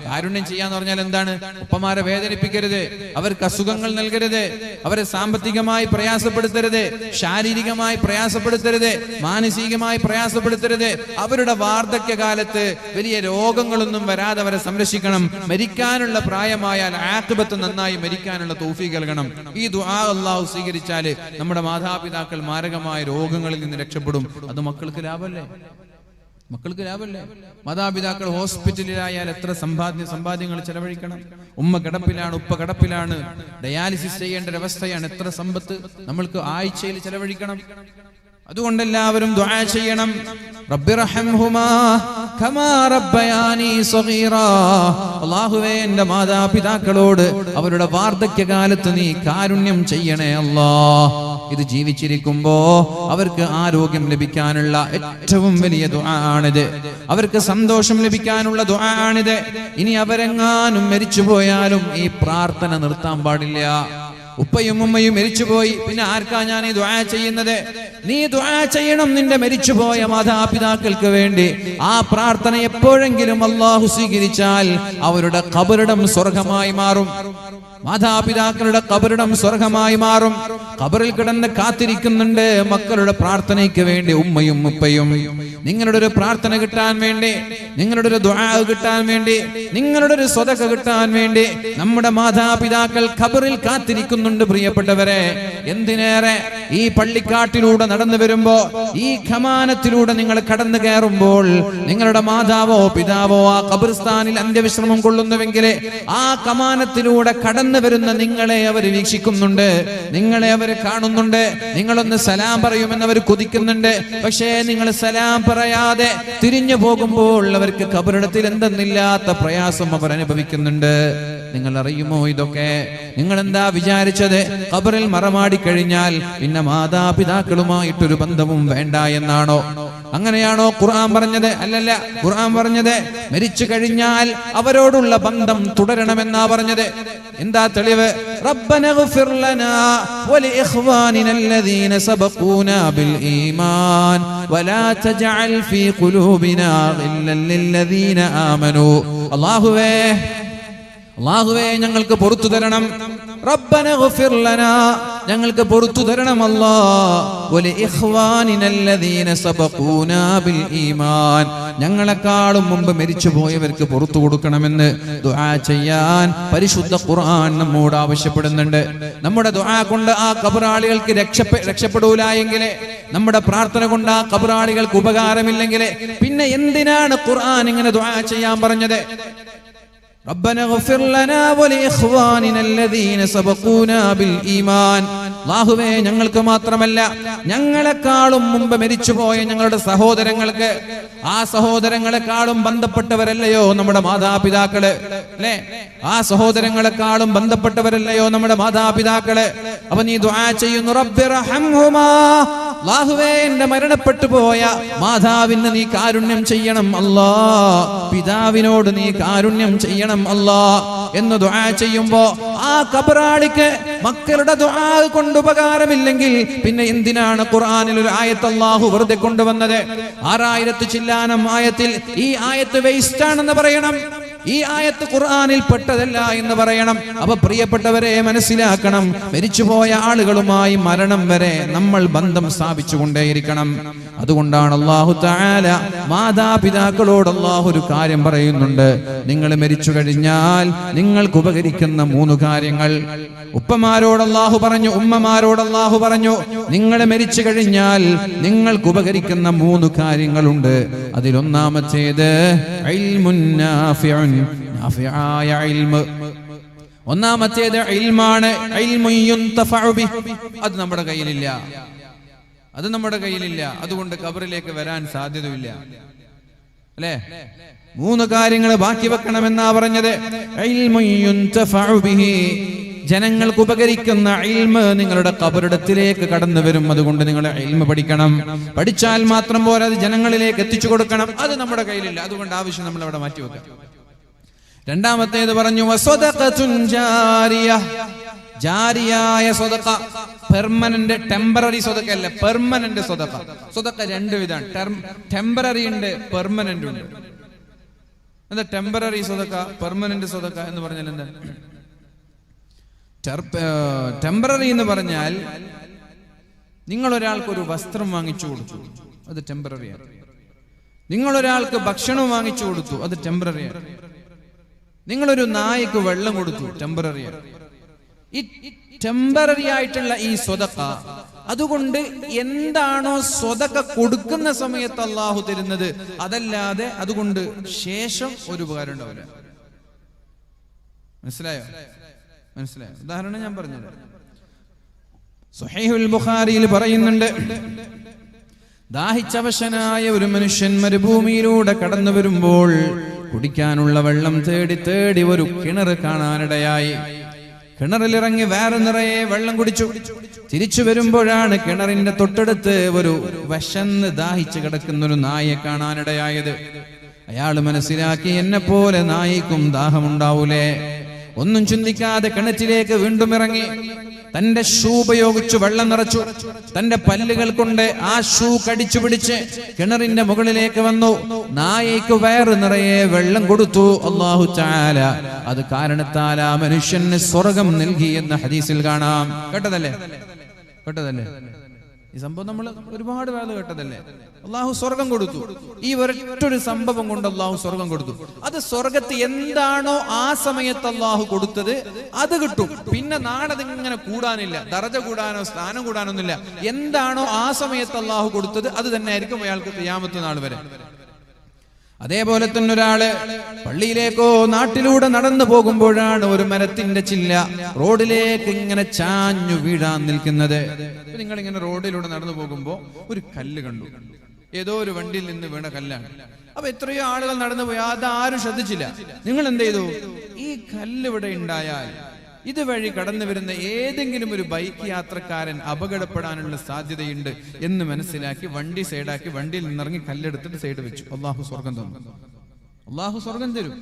കാരുണ്യം ചെയ്യാന്ന് പറഞ്ഞാൽ എന്താണ്? ഉപ്പമാരെ വേദനിപ്പിക്കരുത്, അവർക്ക് അസുഖങ്ങൾ നൽകരുത്, അവരെ സാമ്പത്തികമായി പ്രയാസപ്പെടുത്തരുത്, ശാരീരികമായി പ്രയാസപ്പെടുത്തരുത്, മാനസികമായി പ്രയാസപ്പെടുത്തരുത്. അവരുടെ വാർദ്ധക്യകാലത്ത് വലിയ രോഗങ്ങളൊന്നും വരാതെ അവരെ സംരക്ഷിക്കണം. മരിക്കാനുള്ള പ്രായമായാൽ ആഖിബത്ത് നന്നായി മരിക്കാനുള്ള തൗഫീഖ് നൽകണം. ഈ ദുആ അല്ലാഹു സ്വീകരിച്ചാൽ നമ്മുടെ മാതാപിതാക്കൾ മാരകമായ രോഗങ്ങളിൽ നിന്ന് രക്ഷപ്പെടും. അത് മക്കൾക്ക് ലാഭമല്ലേ? മക്കൾക്ക് ലാഭമല്ലേ? മാതാപിതാക്കൾ ഹോസ്പിറ്റലിലായാൽ എത്ര സമ്പാദ്യങ്ങൾ ചെലവഴിക്കണം. ഉമ്മ കിടപ്പിലാണ്, ഉപ്പ കിടപ്പിലാണ്, ഡയാലിസിസ് ചെയ്യേണ്ട ഒരവസ്ഥയാണ്. എത്ര സമ്പത്ത് നമ്മൾക്ക് ആഴ്ചയിൽ ചെലവഴിക്കണം. അതുകൊണ്ട് എല്ലാവരും ദുആ ചെയ്യണം. റബ്ബി റഹംഹുമാ കമാ റബ്ബയാനി സ്വഗീറാ, അല്ലാഹുവേ എൻ്റെ മാതാപിതാക്കളോട് അവരുടെ വാർദ്ധക്യകാലത്ത് നീ കാരുണ്യം ചെയ്യണേ അല്ലാഹ്. ഇത് ജീവിച്ചിരിക്കുമ്പോ അവർക്ക് ആരോഗ്യം ലഭിക്കാനുള്ള ഏറ്റവും വലിയ ദുആ ആണിത്. അവർക്ക് സന്തോഷം ലഭിക്കാനുള്ള ദുആ ആണിത്. ഇനി അവരെങ്ങാനും മരിച്ചുപോയാലും ഈ പ്രാർത്ഥന നിർത്താൻ പാടില്ല. ഉപ്പയും ഉമ്മയും മരിച്ചുപോയി, പിന്നെ ആർക്കാ ഞാൻ ഈ ദുആ ചെയ്യുന്നത്? നീ ദുആ ചെയ്യണം നിന്റെ മരിച്ചുപോയ മാതാപിതാക്കൾക്ക് വേണ്ടി. ആ പ്രാർത്ഥന എപ്പോഴെങ്കിലും അല്ലാഹു സ്വീകരിച്ചാൽ അവരുടെ ഖബറിടം സ്വർഗമായി മാറും. മാതാപിതാക്കളുടെ ഖബറിടം സ്വർഗമായി മാറും. ഖബറിൽ കിടന്ന് കാത്തിരിക്കുന്നുണ്ട് മക്കളുടെ പ്രാർത്ഥനയ്ക്ക് വേണ്ടി ഉമ്മയും ഉപ്പയും. നിങ്ങളുടെ ഒരു പ്രാർത്ഥന കിട്ടാൻ വേണ്ടി, നിങ്ങളുടെ ഒരു ദുആ കിട്ടാൻ വേണ്ടി, നിങ്ങളുടെ ഒരു സ്വതക കിട്ടാൻ വേണ്ടി നമ്മുടെ മാതാപിതാക്കൾ ഖബറിൽ കാത്തിരിക്കുന്നുണ്ട് പ്രിയപ്പെട്ടവരെ. എന്തിനേറെ ഈ പള്ളിക്കാട്ടിലൂടെ നടന്നു വരുമ്പോ, ഈ ഖമാനത്തിലൂടെ നിങ്ങൾ കടന്നു കയറുമ്പോൾ നിങ്ങളുടെ മാതാവോ പിതാവോ ആ ഖബർസ്ഥാനിൽ അന്ത്യവിശ്രമം കൊള്ളുന്നുവെങ്കിൽ ആ ഖമാനത്തിലൂടെ കടന്നു വരുന്ന നിങ്ങളെ അവർ വീക്ഷിക്കുന്നുണ്ട്, നിങ്ങളെ അവർ കാണുന്നുണ്ട്. നിങ്ങളൊന്ന് സലാം പറയുമെന്ന് അവർ കൊതിക്കുന്നുണ്ട്. പക്ഷേ നിങ്ങൾ സലാം പറയാതെ തിരിഞ്ഞു പോകുമ്പോൾ അവർക്ക് ഖബറിടത്തിൽ എന്തെന്നില്ലാത്ത പ്രയാസം അവർ അനുഭവിക്കുന്നുണ്ട്. നിങ്ങൾ അറിയുമോ ഇതൊക്കെ? നിങ്ങൾ എന്താ വിചാരിച്ചത്? ഖബറിൽ മറമാടി കഴിഞ്ഞാൽ പിന്നെ മാതാപിതാക്കളുമായിട്ടൊരു ബന്ധവും വേണ്ട എന്നാണോ? അങ്ങനെയാണോ ഖുർആൻ പറഞ്ഞത്? അല്ലല്ല, ഖുർആൻ പറഞ്ഞത് മരിച്ചു കഴിഞ്ഞാൽ അവരോടുള്ള ബന്ധം തുടരണമെന്നാ പറഞ്ഞത്. എന്താ തെളിവ്? റബ്ബനഗ്ഫിർ ലനാ വലി ഇഖ്വാനിന അല്ലദീന സബഖൂനാ ബിൽ ഈമാൻ വലാ തജഅൽ ഫീ ഖുലൂബിനാ ഗില്ലൻ ലില്ലദീന ആമനൂ. അല്ലാഹുവേ ഞങ്ങൾക്ക് പുറത്തു തരണം. റബ്ബന ഗ്ഫിർ ലനാ, ഞങ്ങൾക്ക് പുറത്തു തരണം അല്ലാഹ്. വലിഇഖ്വാനിനല്ലദീന സബഖൂനാ ബിൽ ഈമാൻ, ഞങ്ങളെക്കാളും മുമ്പ് മരിച്ചുപോയവർക്ക് പുറത്തു കൊടുക്കണമെന്ന് ദുആ ചെയ്യാൻ പരിശുദ്ധ ഖുർആൻ നമ്മോട് ആവശ്യപ്പെടുന്നുണ്ട്. നമ്മുടെ ദുആ കൊണ്ട് ആ ഖബറാളികൾക്ക് രക്ഷപ്പെടൂല എങ്കിൽ, നമ്മുടെ പ്രാർത്ഥന കൊണ്ട് ആ ഖബറാളികൾക്ക് ഉപകാരമില്ലെങ്കിൽ പിന്നെ എന്തിനാണ് ഖുർആൻ ഇങ്ങനെ ദുആ ചെയ്യാൻ പറഞ്ഞത്? റബ്ബന ഗഫിർ ലനാ വലിഇഖ്വാനിന അല്ലദീന സബഖൂനാ ബിൽ ഈമാൻ. അല്ലാഹുവേ, ഞങ്ങൾക്ക് മാത്രമല്ല ഞങ്ങളെക്കാളും മുമ്പ് മരിച്ചുപോയ ഞങ്ങളുടെ സഹോദരങ്ങൾക്ക്, ആ സഹോദരങ്ങളെക്കാളും ബന്ധപ്പെട്ടവരല്ലയോ നമ്മുടെ മാതാപിതാക്കള്, അല്ലേ? ആ സഹോദരങ്ങളെക്കാളും ബന്ധപ്പെട്ടവരല്ലയോ നമ്മുടെ മാതാപിതാക്കള്. അപ്പൊ നീ ദുആ ചെയ്യുന്നു, റബ്ബിർഹംഹുമാ, അല്ലാഹുവേ എന്റെ മരണപ്പെട്ടു പോയ മാതാവിന് നീ കാരുണ്യം ചെയ്യണം അല്ലാ, പിതാവിനോട് നീ കാരുണ്യം ചെയ്യണം അല്ലാ എന്ന് ദുആ ചെയ്യുമ്പോ ആ ഖബറാളിക്ക് മക്കളുടെ ദുആ കൊണ്ട് ഉപകാരമില്ലെങ്കിൽ പിന്നെ എന്തിനാണ് ഖുർആനിൽ ഒരു ആയത്ത് അല്ലാഹു വെറുതെ കൊണ്ടുവന്നത്? 6000 ചില്ലാനം ആയത്തിൽ ഈ ആയത്ത് വേസ്റ്റ് ആണെന്ന് പറയണം, ഈ ആയത്ത് ഖുർആനിൽ പെട്ടതല്ല എന്ന് പറയണം. അപ്പൊ പ്രിയപ്പെട്ടവരെ മനസ്സിലാക്കണം, മരിച്ചുപോയ ആളുകളുമായി മരണം വരെ നമ്മൾ ബന്ധം സ്ഥാപിച്ചുകൊണ്ടേയിരിക്കണം. അതുകൊണ്ടാണ് അല്ലാഹു തആല മാതാപിതാക്കളോട് അല്ലാഹു ഒരു കാര്യം പറയുന്നുണ്ട്, നിങ്ങൾ മരിച്ചു കഴിഞ്ഞാൽ നിങ്ങൾക്ക് ഉപകരിക്കുന്ന 3 കാര്യങ്ങൾ. ഉപ്പമാരോട് അല്ലാഹു പറഞ്ഞു, ഉമ്മമാരോട് അല്ലാഹു പറഞ്ഞു, നിങ്ങൾ മരിച്ചു കഴിഞ്ഞാൽ നിങ്ങൾക്ക് ഉപകരിക്കുന്ന 3 കാര്യങ്ങളുണ്ട്. അതിലൊന്നാമത്തേത് ഇൽമുൻ നാഫിഉൻ, നാഫിആയ ഇൽമ്. ഒന്നാമത്തേത് ഇൽമാണ്, ഇൽമുൻ യുൻതഫഉ ബിഹി. അത് നമ്മുടെ കയ്യിലില്ല, അത് നമ്മുടെ കയ്യിലില്ല. അതുകൊണ്ട് ഖബറിലേക്ക് വരാൻ സാധ്യതയില്ല, അല്ലേ? 3 കാര്യങ്ങൾ ബാക്കി വെക്കണമെന്നാ പറഞ്ഞത്. ഇൽമുൻ യുൻതഫഉ ബിഹി, ജനങ്ങൾക്ക് ഉപകരിക്കുന്ന ഇൽമ് നിങ്ങളുടെ ഖബറിടത്തിലേക്ക് കടന്നു വരും. അതുകൊണ്ട് നിങ്ങൾ ഇൽമ് പഠിക്കണം. പഠിച്ചാൽ മാത്രം പോരാ, അത് ജനങ്ങളിലേക്ക് എത്തിച്ചു കൊടുക്കണം. അത് നമ്മുടെ കയ്യിലില്ല, അതുകൊണ്ട് ആവശ്യം നമ്മൾ അവിടെ മാറ്റി വെക്കാം. രണ്ടാമത്തേത് പറഞ്ഞു വസദഖത്തുൻ ജാരിയ, ജാരിയായ സ്വതക്ക. പെർമനന്റ്, ടെമ്പററി സ്വതക്ക അല്ല, പെർമനന്റ് സ്വതക്ക. സ്വതക്ക 2 വിധമാണ്, ടെമ്പററി ഉണ്ട്, പെർമനന്റ് ഉണ്ട്. എന്താ ടെമ്പററി സ്വതക്ക, പെർമനന്റ് സ്വതക്ക എന്ന് പറഞ്ഞാൽ എന്താ? ടെമ്പററി എന്ന് പറഞ്ഞാൽ നിങ്ങൾ ഒരാൾക്കൊരു വസ്ത്രം വാങ്ങിച്ചു കൊടുത്തു, അത് ടെമ്പററിയാണ്. നിങ്ങൾ ഒരാൾക്ക് ഭക്ഷണം വാങ്ങിച്ചു കൊടുത്തു, അത് ടെമ്പററിയാണ്. നിങ്ങളൊരു നായക്ക് വെള്ളം കൊടുത്തു, ടെമ്പററിയാണ്. ഈ ടെമ്പററി ആയിട്ടുള്ള ഈ സ്വതക്ക, അതുകൊണ്ട് എന്താണോ സ്വതക്ക കൊടുക്കുന്ന സമയത്ത് അല്ലാഹു തരുന്നത്, അതല്ലാതെ അതുകൊണ്ട് ശേഷം ഒരു ഉപകാരം ഉണ്ടാവില്ല. മനസ്സിലായോ? മനസ്സിലായോ? ഉദാഹരണം ഞാൻ പറഞ്ഞത് സ്വഹീഹുൽ ബുഖാരിയിൽ പറയുന്നുണ്ട്, ദാഹിച്ചവശനായ ഒരു മനുഷ്യൻ മരുഭൂമിയിലൂടെ കടന്നു വരുമ്പോൾ കുടിക്കാനുള്ള വെള്ളം തേടി തേടി ഒരു കിണർ കാണാനിടയായി. കിണറിലിറങ്ങി വേറെ നിറയെ വെള്ളം കുടിച്ചു. തിരിച്ചു വരുമ്പോഴാണ് കിണറിന്റെ തൊട്ടടുത്ത് ഒരു വിശന്ന് ദാഹിച്ചു കിടക്കുന്നൊരു നായയെ കാണാനിടയായത്. അയാൾ മനസ്സിലാക്കി, എന്നെ പോലെ നായിക്കും ദാഹമുണ്ടാവൂലേ? ഒന്നും ചിന്തിക്കാതെ കിണറ്റിലേക്ക് വീണ്ടും ഇറങ്ങി തന്റെ ഷൂ ഉപയോഗിച്ച് വെള്ളം നിറച്ചു. തന്റെ പല്ലുകൾ കൊണ്ട് ആ ഷൂ കടിച്ചു പിടിച്ച് കിണറിന്റെ മുകളിലേക്ക് വന്നു. നായയ്ക്ക് വയറ് നിറയെ വെള്ളം കൊടുത്തു അല്ലാഹു തആല. അത് കാരണത്താൽ ആ മനുഷ്യന് സ്വർഗം നൽകി എന്ന ഹദീസിൽ കാണാം. കേട്ടതല്ലേ? കേട്ടതല്ലേ? ഈ സംഭവം നമ്മൾ ഒരുപാട് വേള കേട്ടതല്ലേ? അല്ലാഹു സ്വർഗം കൊടുത്തു. ഈ ഒരൊറ്റൊരു സംഭവം കൊണ്ട് അല്ലാഹു സ്വർഗം കൊടുത്തു. അത് സ്വർഗത്ത് എന്താണോ ആ സമയത്ത് അല്ലാഹു കൊടുത്തത് അത് കിട്ടും. പിന്നെ നാളെ ഇങ്ങനെ കൂടാനില്ല, ദറജ കൂടാനോ സ്ഥാനം കൂടാനൊന്നുമില്ല. എന്താണോ ആ സമയത്ത് അല്ലാഹു കൊടുത്തത് അത് തന്നെ ആയിരിക്കും അയാൾക്ക് ഖിയാമത്ത് നാൾ വരെ. അതേപോലെ തന്നെ ഒരാള് പള്ളിയിലേക്കോ നാട്ടിലൂടെ നടന്നു പോകുമ്പോഴാണ് ഒരു മരത്തിന്റെ ചില്ല റോഡിലേക്ക് ഇങ്ങനെ ചാഞ്ഞു വീഴാൻ നിൽക്കുന്നത്. നിങ്ങൾ ഇങ്ങനെ റോഡിലൂടെ നടന്നു പോകുമ്പോ ഒരു കല്ല് കണ്ടു, ഏതോ ഒരു വണ്ടിയിൽ നിന്ന് വീണ കല്ലാണ്. അപ്പൊ എത്രയോ ആളുകൾ നടന്നു പോയി, അതാരും ശ്രദ്ധിച്ചില്ല. നിങ്ങൾ എന്ത് ചെയ്തു? ഈ കല്ല് ഇവിടെ ഉണ്ടായാൽ ഇതുവഴി കടന്നു വരുന്ന ഏതെങ്കിലും ഒരു ബൈക്ക് യാത്രക്കാരൻ അപകടപ്പെടാനുള്ള സാധ്യതയുണ്ട് എന്ന് മനസ്സിലാക്കി വണ്ടി സൈഡാക്കി വണ്ടിയിൽ നിന്നിറങ്ങി കല്ലെടുത്തിട്ട് സൈഡ് വെച്ചു. അല്ലാഹു സ്വർഗം തന്നു. അല്ലാഹു സ്വർഗം തരും.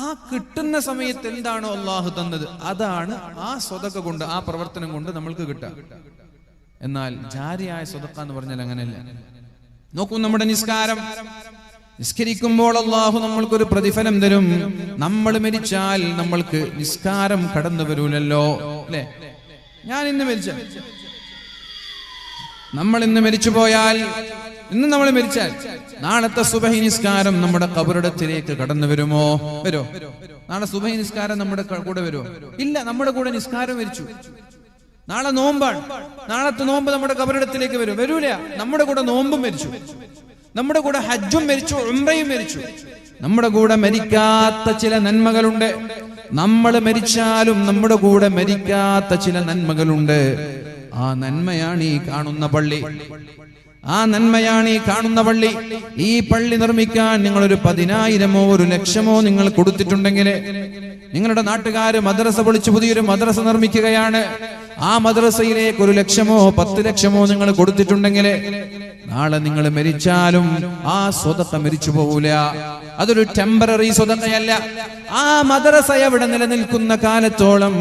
ആ കിട്ടുന്ന സമയത്ത് എന്താണോ അല്ലാഹു തന്നത് അതാണ് ആ സ്വതക്ക കൊണ്ട്, ആ പ്രവർത്തനം കൊണ്ട് നമ്മൾക്ക് കിട്ടുക. എന്നാൽ ജാരിയായ സ്വതക്ക എന്ന് പറഞ്ഞാൽ അങ്ങനെയല്ല. നോക്കൂ, നമ്മുടെ നിസ്കരിക്കുമ്പോൾ അല്ലാഹു നമ്മൾക്കൊരു പ്രതിഫലം തരും. നമ്മൾ മരിച്ചാൽ നമ്മൾക്ക് നിസ്കാരം കടന്നു വരൂലല്ലോ, അല്ലേ? ഞാൻ ഇന്ന് മരിച്ച, നമ്മൾ ഇന്ന് മരിച്ചു പോയാൽ, ഇന്ന് നമ്മൾ മരിച്ചാൽ നാളത്തെ സുബഹി നിസ്കാരം നമ്മുടെ ഖബറിടത്തിലേക്ക് കടന്നു വരുമോ? വരോ? നാളെ സുബഹി നിസ്കാരം നമ്മുടെ കൂടെ വരുമോ? ഇല്ല, നമ്മുടെ കൂടെ നിസ്കാരം മരിച്ചു. നാളെ നോമ്പാണ്, നാളത്തെ നോമ്പ് നമ്മുടെ ഖബറിടത്തിലേക്ക് വരൂല. നമ്മുടെ കൂടെ നോമ്പും മരിച്ചു, നമ്മുടെ കൂടെ ഹജ്ജും മരിച്ചു, ഉംറയും മരിച്ചു. നമ്മുടെ കൂടെ മരിക്കാത്ത ചില നന്മകളുണ്ട്. നമ്മൾ മരിച്ചാലും നമ്മുടെ കൂടെ മരിക്കാത്ത ചില നന്മകളുണ്ട്. ആ നന്മയാണ് ഈ കാണുന്ന പള്ളി. ആ നന്മയാണ് ഈ കാണുന്ന പള്ളി. ഈ പള്ളി നിർമ്മിക്കാൻ നിങ്ങളൊരു 10,000-ഓ 1,00,000-ഓ നിങ്ങൾ കൊടുത്തിട്ടുണ്ടെങ്കിൽ, നിങ്ങളുടെ നാട്ടുകാര് മദ്രസ പൊളിച്ച് പുതിയൊരു മദ്രസ നിർമ്മിക്കുകയാണ്, ആ മദ്രസയിലേക്ക് 1,00,000-ഓ 10,00,000-ഓ നിങ്ങൾ കൊടുത്തിട്ടുണ്ടെങ്കിൽ, നാളെ നിങ്ങൾ മരിച്ചാലും ആ സ്വതക്ക മരിച്ചു പോകൂല. അതൊരു ടെമ്പററി സ്വതക്കയല്ല. ആ മദ്രസ അവിടെ നിലനിൽക്കുന്ന കാലത്തോളം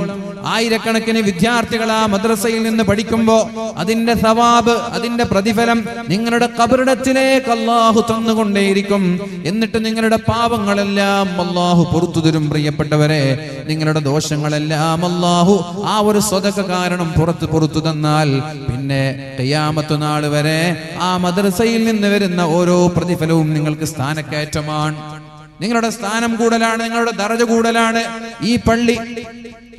ആയിരക്കണക്കിന് വിദ്യാർത്ഥികൾ ആ മദ്രസയിൽ നിന്ന് പഠിക്കുമ്പോ അതിന്റെ സവാബ്, അതിന്റെ പ്രതിഫലം നിങ്ങളുടെ ഖബറിടത്തിലേക്ക് അല്ലാഹു തന്നുകൊണ്ടേയിരിക്കും. എന്നിട്ട് നിങ്ങളുടെ പാപങ്ങളെല്ലാം അല്ലാഹു പുറത്തു തരും. പ്രിയപ്പെട്ടവരെ, നിങ്ങളുടെ ദോഷങ്ങളെല്ലാം അല്ലാഹു ആ ഒരു സ്വതക്ക കാരണം പുറത്തു തന്നാൽ പിന്നെ ഖിയാമത്ത് നാൾ വരെ ആ മദ്രസയിൽ നിന്ന് വരുന്ന ഓരോ പ്രതിഫലവും നിങ്ങൾക്ക് സ്ഥാനക്കയറ്റമാണ്. നിങ്ങളുടെ സ്ഥാനം കൂടുതലാണ്, നിങ്ങളുടെ ദറജ കൂടുതലാണ്. ഈ പള്ളി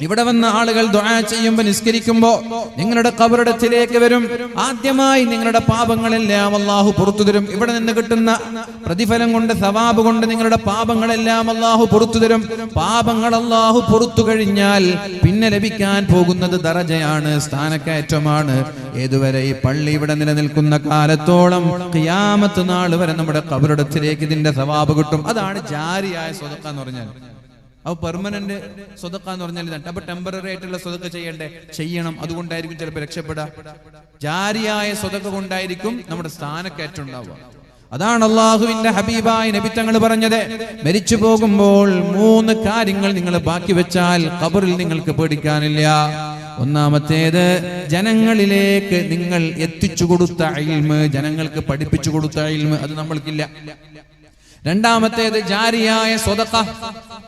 ഇവിടെ വന്ന ആളുകൾ ദുആ ചെയ്യുമ്പോൾ, നിസ്കരിക്കുമ്പോൾ നിങ്ങളുടെ ഖബറിടത്തിലേക്ക് വരും. ആദ്യമായി നിങ്ങളുടെ പാപങ്ങളെല്ലാം അല്ലാഹു പുറത്തു തരും. ഇവിടെ നിന്ന് കിട്ടുന്ന പ്രതിഫലം കൊണ്ട്, സവാബ് കൊണ്ട് നിങ്ങളുടെ പാപങ്ങളെല്ലാം അല്ലാഹു പുറത്തു തരും. പാപങ്ങൾ അല്ലാഹു പുറത്തു കഴിഞ്ഞാൽ പിന്നെ ലഭിക്കാൻ പോകുന്നത് ദറജയാണ്, സ്ഥാനക്കയറ്റമാണ്. ഏതുവരെ? ഈ പള്ളി ഇവിടെ നിലനിൽക്കുന്ന കാലത്തോളം ഖിയാമത്ത് നാൾ വരെ നമ്മുടെ ഖബറിടത്തിലേക്ക് ഇതിന്റെ സവാബ് കിട്ടും. അതാണ് ജാരിയായ സ്വതക്ക എന്ന് പറഞ്ഞാൽ. അപ്പൊ പെർമനന്റ് സ്വതക്ക എന്ന് പറഞ്ഞാൽ ഇതാണ്. അപ്പൊ ടെമ്പററി ആയിട്ടുള്ള സ്വതക്ക ചെയ്യണം. അതുകൊണ്ടായിരിക്കും ചിലപ്പോൾ രക്ഷപ്പെടാം. ജാരിയായ സ്വതക്ക കൊണ്ടായിരിക്കും നമ്മുടെ സ്ഥാനക്കയറ്റം ഉണ്ടാവുക. അതാണ് അള്ളാഹുവിന്റെ ഹബീബായ നബി തങ്ങൾ പറഞ്ഞത്, മരിച്ചു പോകുമ്പോൾ 3 കാര്യങ്ങൾ നിങ്ങൾ ബാക്കി വെച്ചാൽ ഖബറിൽ നിങ്ങൾക്ക് പേടിക്കാനില്ല. ഒന്നാമത്തേത്, ജനങ്ങളിലേക്ക് നിങ്ങൾ എത്തിച്ചു കൊടുത്ത ഇൽമ്, ജനങ്ങൾക്ക് പഠിപ്പിച്ചു കൊടുത്ത ഇൽമ്, അത് നമ്മൾക്കില്ല. രണ്ടാമത്തേത് ജാരിയായ സ്വതക്ക.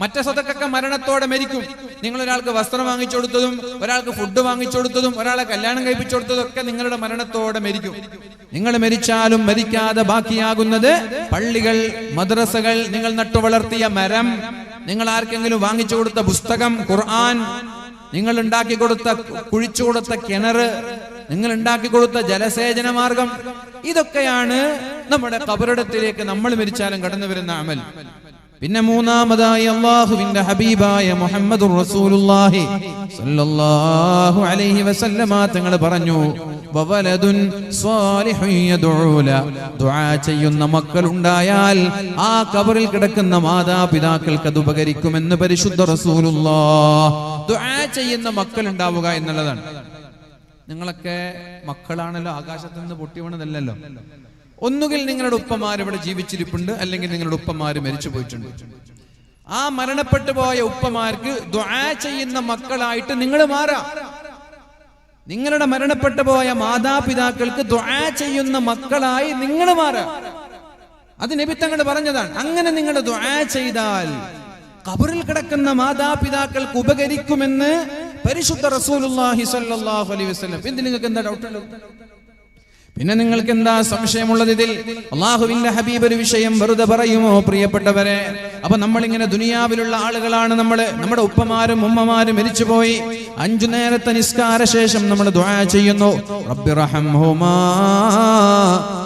മറ്റേ സ്വതക്കൊക്കെ മരണത്തോടെ മരിക്കും. നിങ്ങൾ ഒരാൾക്ക് വസ്ത്രം വാങ്ങിച്ചു കൊടുത്തതും, ഒരാൾക്ക് ഫുഡ് വാങ്ങിച്ചു കൊടുത്തതും, ഒരാളെ കല്യാണം കഴിപ്പിച്ചു കൊടുത്തതും ഒക്കെ നിങ്ങളുടെ മരണത്തോടെ മരിക്കും. നിങ്ങൾ മരിച്ചാലും മരിക്കാതെ ബാക്കിയാകുന്നത് പള്ളികൾ, മദ്രസകൾ, നിങ്ങൾ നട്ടുവളർത്തിയ മരം, നിങ്ങൾ ആർക്കെങ്കിലും വാങ്ങിച്ചു കൊടുത്ത പുസ്തകം, ഖുർആൻ, നിങ്ങൾ ഉണ്ടാക്കി കൊടുത്ത, കുഴിച്ചു കൊടുത്ത കിണർ, നിങ്ങൾ ഉണ്ടാക്കി കൊടുത്ത ജലസേചന മാർഗം, ഇതൊക്കെയാണ് നമ്മുടെ ഖബറിടത്തിലേക്ക് നമ്മൾ മരിച്ചാലും കടന്നു വരുന്ന അമൽ. പിന്നെ മൂന്നാമതായി അല്ലാഹുവിന്റെ ഹബീബായ മുഹമ്മദുർ റസൂലുള്ളാഹി സ്വല്ലല്ലാഹു അലൈഹി വസല്ലമ തങ്ങൾ പറഞ്ഞു, വവലദുൻ സ്വാലിഹുൻ യദഉല, ദുആ ചെയ്യുന്ന മക്കൾ ഉണ്ടായാൽ ആ ഖബറിൽ കിടക്കുന്ന മാതാപിതാക്കൾക്ക് അത് ഉപകരിക്കുമെന്ന് പരിശുദ്ധ റസൂലുള്ളാഹ്. ദുആ ചെയ്യുന്ന മക്കൾ ഉണ്ടാവുക എന്നുള്ളതാണ്. നിങ്ങളൊക്കെ മക്കളാണല്ലോ, ആകാശത്ത് നിന്ന് പൊട്ടി വീണതല്ലല്ലോ. ഒന്നുകിൽ നിങ്ങളുടെ ഉപ്പമാർ ഇവിടെ ജീവിച്ചിരിപ്പുണ്ട്, അല്ലെങ്കിൽ നിങ്ങളുടെ ഉപ്പമാര് മരിച്ചു പോയിട്ടുണ്ട്. ആ മരണപ്പെട്ടു പോയ ഉപ്പമാർക്ക് ദുആ ചെയ്യുന്ന മക്കളായിട്ട് നിങ്ങൾ മാറാം. നിങ്ങളുടെ മരണപ്പെട്ടു പോയ മാതാപിതാക്കൾക്ക് ദുആ ചെയ്യുന്ന മക്കളായി നിങ്ങൾ മാറാം. അത് നബി തങ്ങൾ പറഞ്ഞതാണ്. അങ്ങനെ നിങ്ങൾ ദുആ ചെയ്താൽ ഖബറിൽ കിടക്കുന്ന മാതാപിതാക്കൾക്ക് ഉപകരിക്കുമെന്ന് പരിശുദ്ധ റസൂലുള്ളാഹി സ്വല്ലല്ലാഹു അലൈഹി വസല്ലം. എന്തിന് നിങ്ങൾക്ക് എന്താ ഡൗട്ട് ഉള്ളത്? പിന്നെ നിങ്ങൾക്ക് എന്താ സംശയമുള്ളത് ഇതിൽ? അല്ലാഹുവിന്റെ ഹബീബ് ഒരു വിഷയം വെറുതെ പറയുമോ പ്രിയപ്പെട്ടവരെ? അപ്പൊ നമ്മളിങ്ങനെ ദുനിയാവിലുള്ള ആളുകളാണ്. നമ്മുടെ ഉപ്പമാരും ഉമ്മമാരും മരിച്ചുപോയി. 5 നേരത്തെ നിസ്കാര ശേഷം നമ്മൾ ദുആ ചെയ്യുന്നു, റബ്ബിർഹംഹുമാ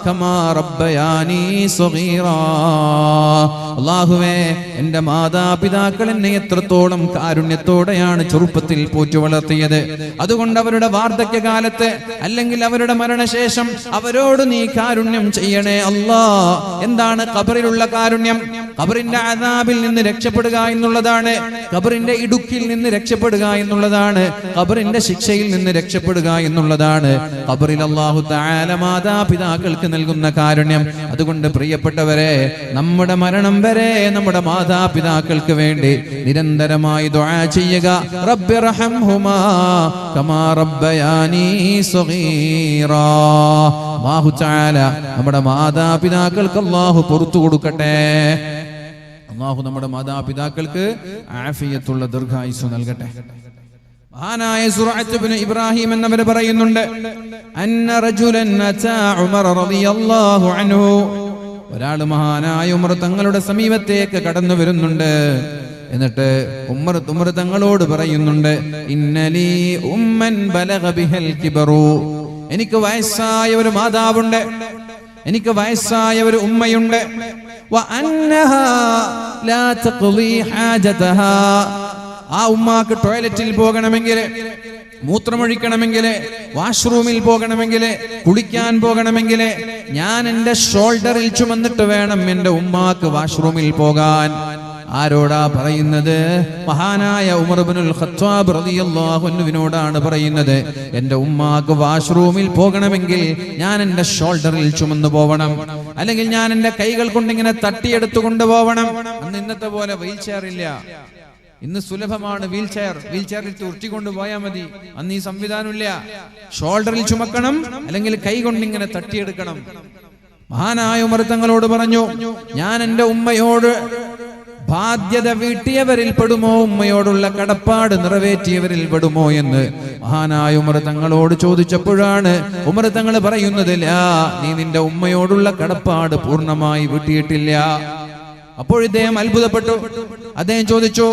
കമാ റബ്ബയാനി സഗീറാ. അല്ലാഹുവേ, എന്റെ മാതാപിതാക്കൾ എന്നെ എത്രത്തോളം കാരുണ്യത്തോടെയാണ് ചെറുപ്പത്തിൽ പോറ്റി വളർത്തിയത്. അതുകൊണ്ട് അവരുടെ വാർദ്ധക്യകാലത്ത് അല്ലെങ്കിൽ അവരുടെ മരണശേഷം അവരോട് നീ കാരുണ്യം ചെയ്യണേ അല്ലാ. എന്താണ് ഖബറിലുള്ള കാരുണ്യം? ഖബറിന്റെ അദാബിൽ നിന്ന് രക്ഷപ്പെടുക എന്നുള്ളതാണ്. ഖബറിന്റെ ഇടുക്കിൽ നിന്ന് രക്ഷപ്പെടുക എന്നുള്ളതാണ്. ഖബറിന്റെ ശിക്ഷയിൽ നിന്ന് രക്ഷപ്പെടുക എന്നുള്ളതാണ് ഖബറിൽ അല്ലാഹു തആല മാതാപിതാക്കൾക്ക് നൽകുന്ന കാരുണ്യം. അതുകൊണ്ട് പ്രിയപ്പെട്ടവരെ, നമ്മുടെ മരണം വരെ നമ്മുടെ മാതാപിതാക്കൾക്ക് വേണ്ടി നിരന്തരമായി ദുആ ചെയ്യുക. റബ്ബിർഹംഹുമാ കമാ റബ്ബയാനി സഗീറാ. അല്ലാഹു തആല നമ്മുടെ മാതാപിതാക്കൾക്ക് അല്ലാഹു പുറത്തു കൊടുക്കട്ടെ. അല്ലാഹു നമ്മുടെ മാതാപിതാക്കൾക്ക് ആഫിയത്തുള്ള ദീർഘായുസ്സ് നൽകട്ടെ. മഹാനായ സുറഅത്ത് ഇബ്നു ഇബ്രാഹിം എന്നവർ പറയുന്നുണ്ട്, അന്ന റജുലൻ അതാ ഉമർ റളിയല്ലാഹു അൻഹു, ഒരാൾ മഹാനായ ഉമർ തങ്ങളുടെ സമീപത്തേക്ക് കടന്നു വരുന്നുണ്ട്. എന്നിട്ട് ഉമർ തങ്ങളോട് പറയുന്നുണ്ട്, ഇന്നലി ഉമ്മൻ ബലഗ ബിഹൽ കിബറു, എനിക്ക് വയസ്സായ ഒരു മാതാവുണ്ട്, എനിക്ക് വയസ്സായ ഒരു ഉമ്മയുണ്ട്. വ അന്നഹാ ലാ തഖ്ളി ഹാജതഹാ, ആ ഉമ്മാക്ക് ടോയ്ലറ്റിൽ പോകണമെങ്കിൽ, മൂത്രമൊഴിക്കണമെങ്കിൽ, വാഷ്റൂമിൽ പോകണമെങ്കിൽ, കുളിക്കാൻ പോകണമെങ്കിൽ ഞാൻ എന്റെ ഷോൾഡറിൽ ചുമന്നിട്ട് വേണം എന്റെ ഉമ്മാക്ക് വാഷ്റൂമിൽ പോകാൻ. ആരോടാ പറയുന്നത്? മഹാനായ ഉമർ ഇബ്നുൽ ഖത്താബ് റളിയല്ലാഹു അൻഹുവിനോടാണ് പറയുന്നത്. എന്റെ ഉമ്മാക്ക് വാഷ്റൂമിൽ പോകണമെങ്കിൽ ഞാൻ എന്റെ ഷോൾഡറിൽ ചുമന്നു പോവണം, അല്ലെങ്കിൽ ഞാൻ എന്റെ കൈകൾ കൊണ്ട് ഇങ്ങനെ തട്ടിയെടുത്തു കൊണ്ടുപോകണം. അന്ന് ഇന്നത്തെ പോലെ വീൽ ചെയർ ഇല്ല, ഇന്ന് സുലഭമാണ് വീൽ ചെയറിൽ ഉരുട്ടിക്കൊണ്ട് പോയാൽ മതി. അന്ന് ഈ സംവിധാനമില്ല. ഷോൾഡറിൽ ചുമക്കണം, അല്ലെങ്കിൽ കൈ കൊണ്ട് ഇങ്ങനെ തട്ടിയെടുക്കണം. മഹാനായ ഉമർ തങ്ങളോട് പറഞ്ഞു, ഞാൻ എന്റെ ഉമ്മയോട് ബാധ്യത വീട്ടിയവരിൽ പെടുമോ, ഉമ്മയോടുള്ള കടപ്പാട് നിറവേറ്റിയവരിൽ പെടുമോ എന്ന് മഹാനായ ഉമർ തങ്ങളോട് ചോദിച്ചപ്പോഴാണ് ഉമർ തങ്ങൾ പറയുന്നത്, ലാ, നീ നിന്റെ ഉമ്മയോടുള്ള കടപ്പാട് പൂർണ്ണമായി വീട്ടിയിട്ടില്ല. അപ്പോൾ ഇദ്ദേഹം അത്ഭുതപ്പെട്ടു. അദ്ദേഹം ചോദിച്ചു,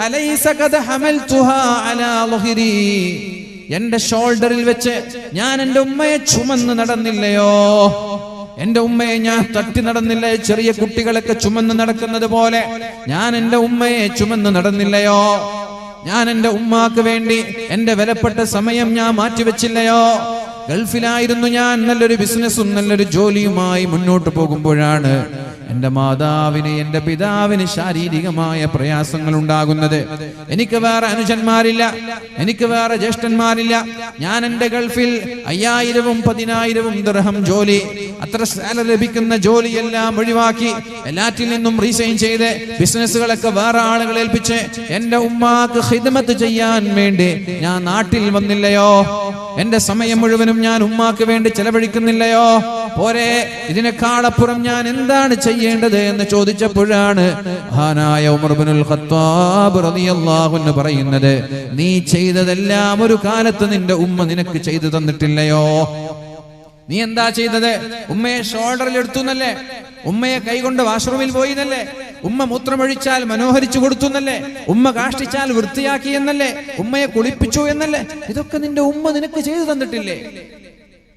അലൈസ ഖദ ഹമൽതുഹാ അലാ ളുഹരി, എന്റെ ഷോൾഡറിൽ വെച്ച് ഞാൻ എന്റെ ഉമ്മയെ ചുമന്ന് നടന്നില്ലയോ? എന്റെ ഉമ്മയെ ഞാൻ തട്ടി നടന്നില്ലേ? ചെറിയ കുട്ടികളൊക്കെ ചുമന്ന് നടക്കുന്നത് പോലെ ഞാൻ എന്റെ ഉമ്മയെ ചുമന്ന് നടന്നില്ലയോ? ഞാൻ എന്റെ ഉമ്മാക്ക് വേണ്ടി എന്റെ വിലപ്പെട്ട സമയം ഞാൻ മാറ്റിവെച്ചില്ലയോ? ഗൾഫിലായിരുന്നു ഞാൻ, നല്ലൊരു ബിസിനസ്സും നല്ലൊരു ജോലിയുമായി മുന്നോട്ട് പോകുമ്പോഴാണ് എന്റെ മാതാവിന്, എന്റെ പിതാവിന് ശാരീരികമായ പ്രയാസങ്ങൾ ഉണ്ടാകുന്നത്. എനിക്ക് വേറെ അനുജന്മാരില്ല, എനിക്ക് വേറെ ജ്യേഷ്ഠന്മാരില്ല. ഞാൻ എന്റെ ഗൾഫിൽ 5000-ഉം 10,000-ഉം ദിർഹം ജോലി, അത്ര സാലറി ലഭിക്കുന്ന ജോലിയെല്ലാം ഒഴിവാക്കി എല്ലാറ്റിൽ നിന്നും റീസൈൻ ചെയ്ത് ബിസിനസ്സുകളൊക്കെ വേറെ ആളുകളെ ഏൽപ്പിച്ച് എന്റെ ഉമ്മാക്ക് ഖിദ്മത്ത് ചെയ്യാൻ വേണ്ടി ഞാൻ നാട്ടിൽ വന്നില്ലയോ? എന്റെ സമയം മുഴുവനും ഞാൻ ഉമ്മാക്ക് വേണ്ടി ചെലവഴിക്കുന്നില്ലയോ? പോരെ, ഇതിനേക്കാളപ്പുറം ഞാൻ എന്താണ് ചെയ്യേണ്ടത് എന്ന് ചോദിച്ചപ്പോഴാണ് മഹാനായ ഉമർ ഇബ്നുൽ ഖത്താബ് റളിയല്ലാഹു അൻഹു പറയുന്നത്, നീ ചെയ്തതെല്ലാം ഒരു കാലത്ത് നിന്റെ ഉമ്മ നിനക്ക് ചെയ്തു തന്നിട്ടില്ലയോ? നീ എന്താ ചെയ്തത്? ഉമ്മയെ ഷോൾഡറിൽ എടുത്തു എന്നല്ലേ? ഉമ്മയെ കൈകൊണ്ട് വാഷ്റൂമിൽ പോയി എന്നല്ലേ? ഉമ്മ മൂത്രമൊഴിച്ചാൽ മനോഹരിച്ചു കൊടുത്തു എന്നല്ലേ? ഉമ്മ കാഷ്ടിച്ചാൽ വൃത്തിയാക്കി എന്നല്ലേ? ഉമ്മയെ കുളിപ്പിച്ചു എന്നല്ലേ? ഇതൊക്കെ നിന്റെ ഉമ്മ നിനക്ക് ചെയ്തു തന്നിട്ടില്ലേ?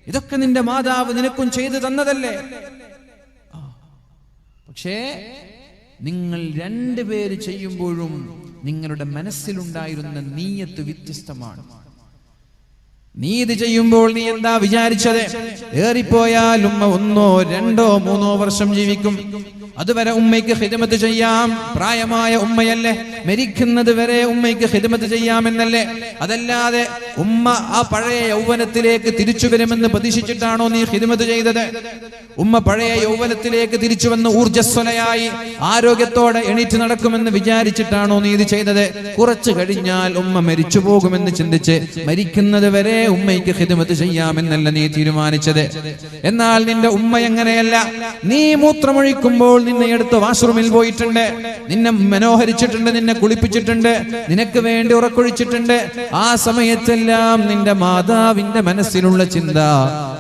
ഇതൊക്കെ നിന്റെ മാതാവ് നിനക്കും ചെയ്തു തന്നതല്ലേ? പക്ഷേ നിങ്ങൾ രണ്ടുപേര് ചെയ്യുമ്പോഴും നിങ്ങളുടെ മനസ്സിലുണ്ടായിരുന്ന നീയത്ത് വ്യത്യസ്തമാണ്. നീ ഇത് ചെയ്യുമ്പോൾ നീ എന്താ വിചാരിച്ചത്? ഏറിപ്പോയാൽ ഉമ്മ 1, 2, 3 വർഷം ജീവിക്കും, അതുവരെ ഉമ്മയ്ക്ക് ഖിദ്മത്ത് ചെയ്യാം. പ്രായമായ ഉമ്മയല്ലേ, മരിക്കുന്നത് വരെ ഉമ്മയ്ക്ക് ഖിദ്മത്ത് ചെയ്യാമെന്നല്ലേ? അതല്ലാതെ ഉമ്മ ആ പഴയ യൗവനത്തിലേക്ക് തിരിച്ചു വരുമെന്ന് പ്രതീക്ഷിച്ചിട്ടാണോ നീ ഖിദ്മത്ത് ചെയ്തത്? ഉമ്മ പഴയ യൗവനത്തിലേക്ക് തിരിച്ചു വന്ന് ഊർജ്ജസ്വലയായി ആരോഗ്യത്തോടെ എണീറ്റ് നടക്കുമെന്ന് വിചാരിച്ചിട്ടാണോ നീ ഇത് ചെയ്തത്? കുറച്ചു കഴിഞ്ഞാൽ ഉമ്മ മരിച്ചു പോകുമെന്ന് ചിന്തിച്ച് മരിക്കുന്നത് വരെ ഉമ്മയ്ക്ക് ഖിദ്മത്ത് ചെയ്യാമെന്നല്ല നീ തീരുമാനിച്ചത്. എന്നാൽ നിന്റെ ഉമ്മ എങ്ങനെയല്ല. നീ മൂത്രമൊഴിക്കുമ്പോൾ നിന്നെ എടുത്ത് വാഷ്റൂമിൽ പോയിട്ടുണ്ട്, നിന്നെ മനോഹരിച്ചിട്ടുണ്ട്, നിന്നെ കുളിപ്പിച്ചിട്ടുണ്ട്, നിനക്ക് വേണ്ടി ഉറക്കൊഴിച്ചിട്ടുണ്ട്. ആ സമയത്തെല്ലാം നിന്റെ മാതാവിന്റെ മനസ്സിലുള്ള ചിന്ത,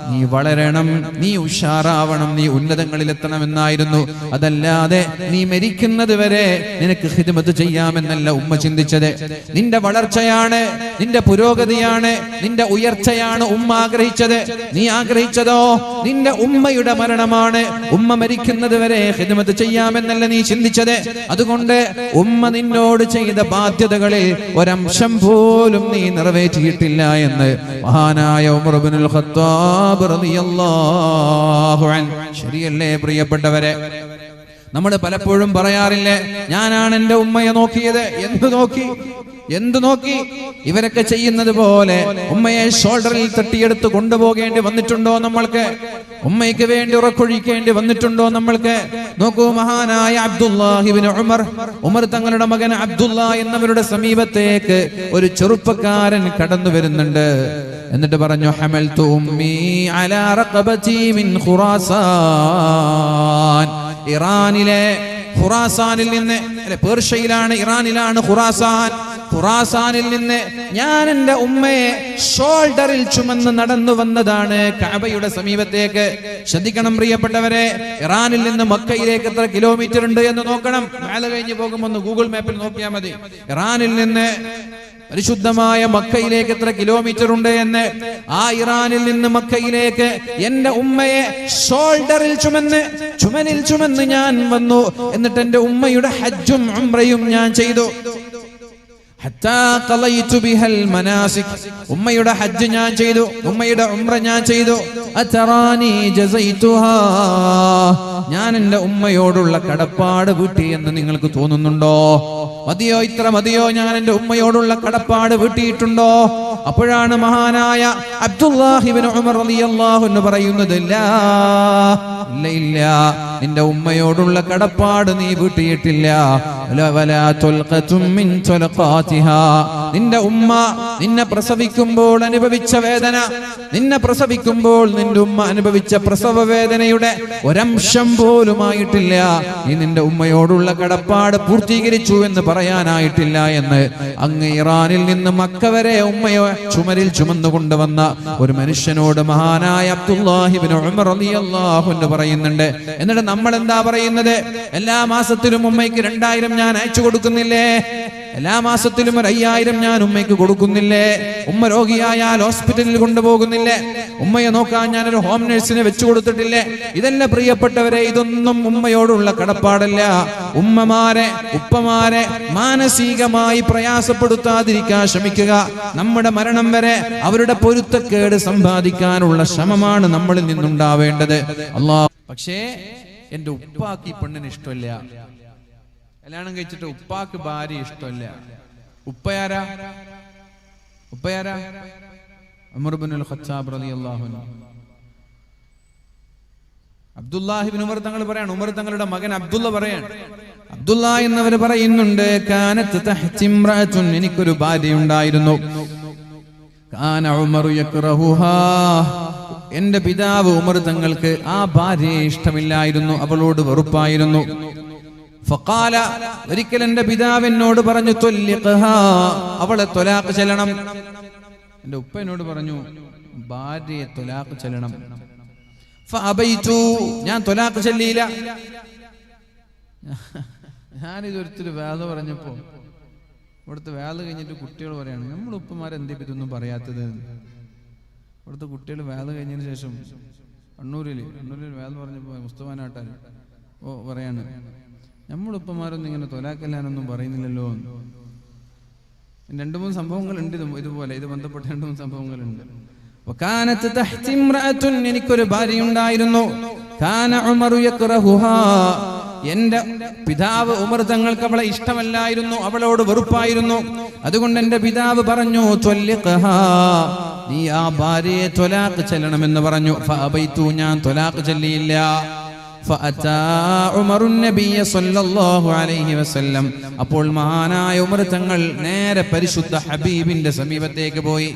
നീ വളരണം, നീ ഉഷാറാവണം, നീ ഉന്നതങ്ങളിലെത്തണമെന്നായിരുന്നു. അതല്ലാതെ നീ മരിക്കുന്നത് വരെ നിനക്ക് ഖിദ്മത്ത് ചെയ്യാമെന്നല്ല ഉമ്മ ചിന്തിച്ചത്. നിന്റെ വളർച്ചയാണ്, നിന്റെ പുരോഗതിയാണ്, നിന്റെ ഉയർച്ചയാണ് ഉമ്മ ആഗ്രഹിച്ചത്. നീ ആഗ്രഹിച്ചതോ നിന്റെ ഉമ്മയുടെ മരണമാണ്. ഉമ്മ മരിക്കുന്നത് വരെ ഖിദ്മത്ത് ചെയ്യാമെന്നല്ല നീ ചിന്തിച്ചത്. അതുകൊണ്ട് ഉമ്മ നിന്നോട് ചെയ്ത ബാധ്യതകളിൽ ഒരംശം പോലും നീ നിറവേറ്റിയിട്ടില്ല എന്ന് മഹാനായ ഉമർ ഇബ്നുൽ ഖത്താബ് റളിയല്ലാഹു അൻഹു. ശരിയല്ലേ പ്രിയപ്പെട്ടവരെ? നമ്മൾ പലപ്പോഴും പറയാറില്ലേ, ഞാനാണ് എന്റെ ഉമ്മയെ നോക്കിയത്. എന്ത് നോക്കി? ഇവരൊക്കെ ചെയ്യുന്നത് പോലെ ഉമ്മയെ ഷോൾഡറിൽ തട്ടിയെടുത്ത് കൊണ്ടുപോകേണ്ടി വന്നിട്ടുണ്ടോ നമ്മൾക്ക്? ഉമ്മയ്ക്ക് വേണ്ടി ഉറക്കൊഴിക്കേണ്ടി വന്നിട്ടുണ്ടോ നമ്മൾക്ക്? നോക്കൂ, മഹാനായ അബ്ദുല്ലാഹി ഇബ്നു ഉമർ തങ്ങളുടെ മകൻ അബ്ദുല്ല എന്നവരുടെ സമീപത്തേക്ക് ഒരു ചെറുപ്പക്കാരൻ കടന്നു വരുന്നുണ്ട്. എന്നിട്ട് പറഞ്ഞു, ഹമൽതു ഉമ്മി അലാ റഖബതി മിൻ ഖുറാസാൻ. ഇറാനിലെ ഖുറാസാനിൽ നിന്ന്, പേർഷ്യയിലാണ്, ഇറാനിലാണ് ഖുറാസാൻ. ഖുറാസാനിൽ നിന്ന് ഞാൻ എൻ്റെ ഉമ്മയെ ഷോൾഡറിൽ ചുമന്ന് നടന്നു വന്നതാണ് കഅബയുടെ സമീപത്തേക്ക്. ശ്രദ്ധിക്കണം പ്രിയപ്പെട്ടവരെ, ഇറാനിൽ നിന്ന് മക്കയിലേക്ക് എത്ര കിലോമീറ്റർ ഉണ്ട് എന്ന് നോക്കണം. മേലെ കഴിഞ്ഞ് പോകുമ്പോൾ ഒന്ന് ഗൂഗിൾ മാപ്പിൽ നോക്കിയാൽ മതി. ഇറാനിൽ നിന്ന് പരിശുദ്ധമായ മക്കയിലേക്ക് എത്ര കിലോമീറ്റർ ഉണ്ട് എന്ന്. ആ ഇറാനിൽ നിന്ന് മക്കയിലേക്ക് എന്റെ ഉമ്മയെ ഷോൾഡറിൽ ചുമലിൽ ചുമന്ന് ഞാൻ വന്നു. എന്നിട്ട് എന്റെ ഉമ്മയുടെ ഹജ്ജും ഉംറയും ഞാൻ ചെയ്തു. ഉമ്മയുടെ ഹജ്ജ് ഞാൻ ചെയ്തു, ഉമ്മയുടെ ഉംറ ഞാൻ ചെയ്തു. ഞാൻ എന്റെ ഉമ്മയോടുള്ള കടപ്പാട് വീട്ടി എന്ന് നിങ്ങൾക്ക് തോന്നുന്നുണ്ടോ? മതിയോ, ഇത്ര മതിയോ? ഞാൻ എന്റെ ഉമ്മയോടുള്ള കടപ്പാട് വീട്ടിയിട്ടുണ്ടോ? അപ്പോഴാണ് മഹാനായ അബ്ദുല്ലാഹി ഇബ്നു ഉമർ റളിയല്ലാഹു അൻഹു പറയുന്നത്, ഇല്ല, നിന്റെ ഉമ്മയോടുള്ള കടപ്പാട് നീ വീട്ടിയിട്ടില്ല. നിന്റെ ഉമ്മ നിന്നെ പ്രസവിക്കുമ്പോൾ അനുഭവിച്ച വേദന, നിന്നെ പ്രസവിക്കുമ്പോൾ നിന്റെ ഉമ്മ അനുഭവിച്ച പ്രസവ വേദനയുടെ ഒരംശം പോലുമായിട്ടില്ല. നീ നിന്റെ ഉമ്മയോടുള്ള കടപ്പാട് പൂർത്തീകരിച്ചു എന്ന് പറയാനായിട്ടില്ല എന്ന് അങ്ങ് ഇറാനിൽ നിന്ന് മക്ക വരെ ഉമ്മയെ ചുമരിൽ ചുമന്നുകൊണ്ടുവന്ന ഒരു മനുഷ്യനോട് മഹാനായ അബ്ദുല്ലാഹി ഇബ്നു ഉമർ റളിയല്ലാഹു അൻഹു പറയുന്നുണ്ട്. എന്നിട്ട് നമ്മൾ എന്താ പറയുന്നത്? എല്ലാ മാസത്തിലും ഉമ്മയ്ക്ക് 2000 ഞാൻ അയച്ചു കൊടുക്കുന്നില്ലേ? എല്ലാ മാസത്തിലും 5000 ഞാൻ ഉമ്മയ്ക്ക് കൊടുക്കുന്നില്ലേ? ഉമ്മ രോഗിയായാൽ ഹോസ്പിറ്റലിൽ കൊണ്ടുപോകുന്നില്ലേ? ഉമ്മയെ നോക്കാൻ ഞാനൊരു ഹോം നഴ്സിനെ വെച്ചു കൊടുത്തിട്ടില്ലേ? ഇതല്ല പ്രിയപ്പെട്ടവരെ, ഇതൊന്നും ഉമ്മയോടുള്ള കടപ്പാടല്ല. ഉമ്മമാരെ, ഉപ്പമാരെ മാനസികമായി പ്രയാസപ്പെടുത്താതിരിക്കാൻ ശ്രമിക്കുക. നമ്മുടെ മരണം വരെ അവരുടെ പൊരുത്തക്കേട് സമ്പാദിക്കാനുള്ള ശ്രമമാണ് നമ്മളിൽ നിന്നുണ്ടാവേണ്ടത്. അല്ലാഹ്. പക്ഷേ എന്റെ ഉപ്പാക്ക് ഈ പെണ്ണിന് ഇഷ്ടമല്ല. കല്യാണം കഴിച്ചിട്ട് ഉപ്പാക്ക് ഭാര്യ ഇഷ്ടമല്ല. ഉപ്പയാരാ? ഉമർ ഇബ്നുൽ ഖത്താബ് റളിയല്ലാഹു അൻഹു. അബ്ദുല്ലാഹി ഇബ്നു ഉമർ തങ്ങൾ പറയാണ്, ഉമർ തങ്ങളുടെ മകൻ അബ്ദുള്ള പറയാണ്, അബ്ദുള്ള എന്നവർ പറയുന്നുണ്ട്, കാനത്ത് തഹ്തി ഇംറഅത്തുൻ, എനിക്കൊരു ഭാര്യ ഉണ്ടായിരുന്നു. കാന ഉമർ യക്റഹുഹാ, എന്റെ പിതാവ് ഉമർ തങ്ങൾക്ക് ആ ഭാര്യയെ ഇഷ്ടമില്ലായിരുന്നു, അവളോട് വെറുപ്പായിരുന്നു. ഫഖാല, ഒരിക്കൽ എന്റെ പിതാവ് എന്നോട് പറഞ്ഞു, ത്വല്ലിഖ്ഹാ, അവളെ ത്വലാഖ് ചെല്ലണം. എന്റെ ഉപ്പ എന്നോട് പറഞ്ഞു, ഭാര്യയെ ത്വലാഖ് ചെല്ലണം. ഫഅബൈതു, ഞാൻ ത്വലാഖ് ചെല്ലിയില്ല. ഞാനിതൊരുത്തൊരു വേദ പറഞ്ഞപ്പോ ഇവിടുത്തെ വേദ കഴിഞ്ഞിട്ട് കുട്ടികൾ പറയാണ്, നമ്മൾ ഉപ്പമാരെന്തേ ഇതൊന്നും പറയാത്തത്? ഇവിടുത്തെ കുട്ടികൾ വേദ കഴിഞ്ഞതിന് ശേഷം കണ്ണൂരിൽ വേദ പറഞ്ഞപ്പോ മുസ്തഫാനാട്ടാൻ പറയാണ്, നമ്മളുപ്പമാരൊന്നും ഇങ്ങനെ തൊലാക്കല്ലാനൊന്നും പറയുന്നില്ലല്ലോ. 2-3 സംഭവങ്ങളുണ്ട് ഇതുപോലെ, ഇത് ബന്ധപ്പെട്ട 2-3 സംഭവങ്ങളുണ്ട്. എനിക്കൊരു ഭാര്യയുണ്ടായിരുന്നു. എന്റെ പിതാവ് ഉമർ തങ്ങൾക്ക് അവളെ ഇഷ്ടമല്ലായിരുന്നു, അവളോട് വെറുപ്പായിരുന്നു. അതുകൊണ്ട് എന്റെ പിതാവ് പറഞ്ഞു, നീ ആ ഭാര്യയെ ത്വലാഖ് ചെല്ലണമെന്ന് പറഞ്ഞു. ഫഅബൈതു, ഞാൻ ത്വലാഖ് ചെല്ലിയില്ല. അപ്പോൾ മഹാനായ ഉമർ തങ്ങൾ നേരെ പരിശുദ്ധ ഹബീബിന്റെ സമീപത്തേക്ക് പോയി,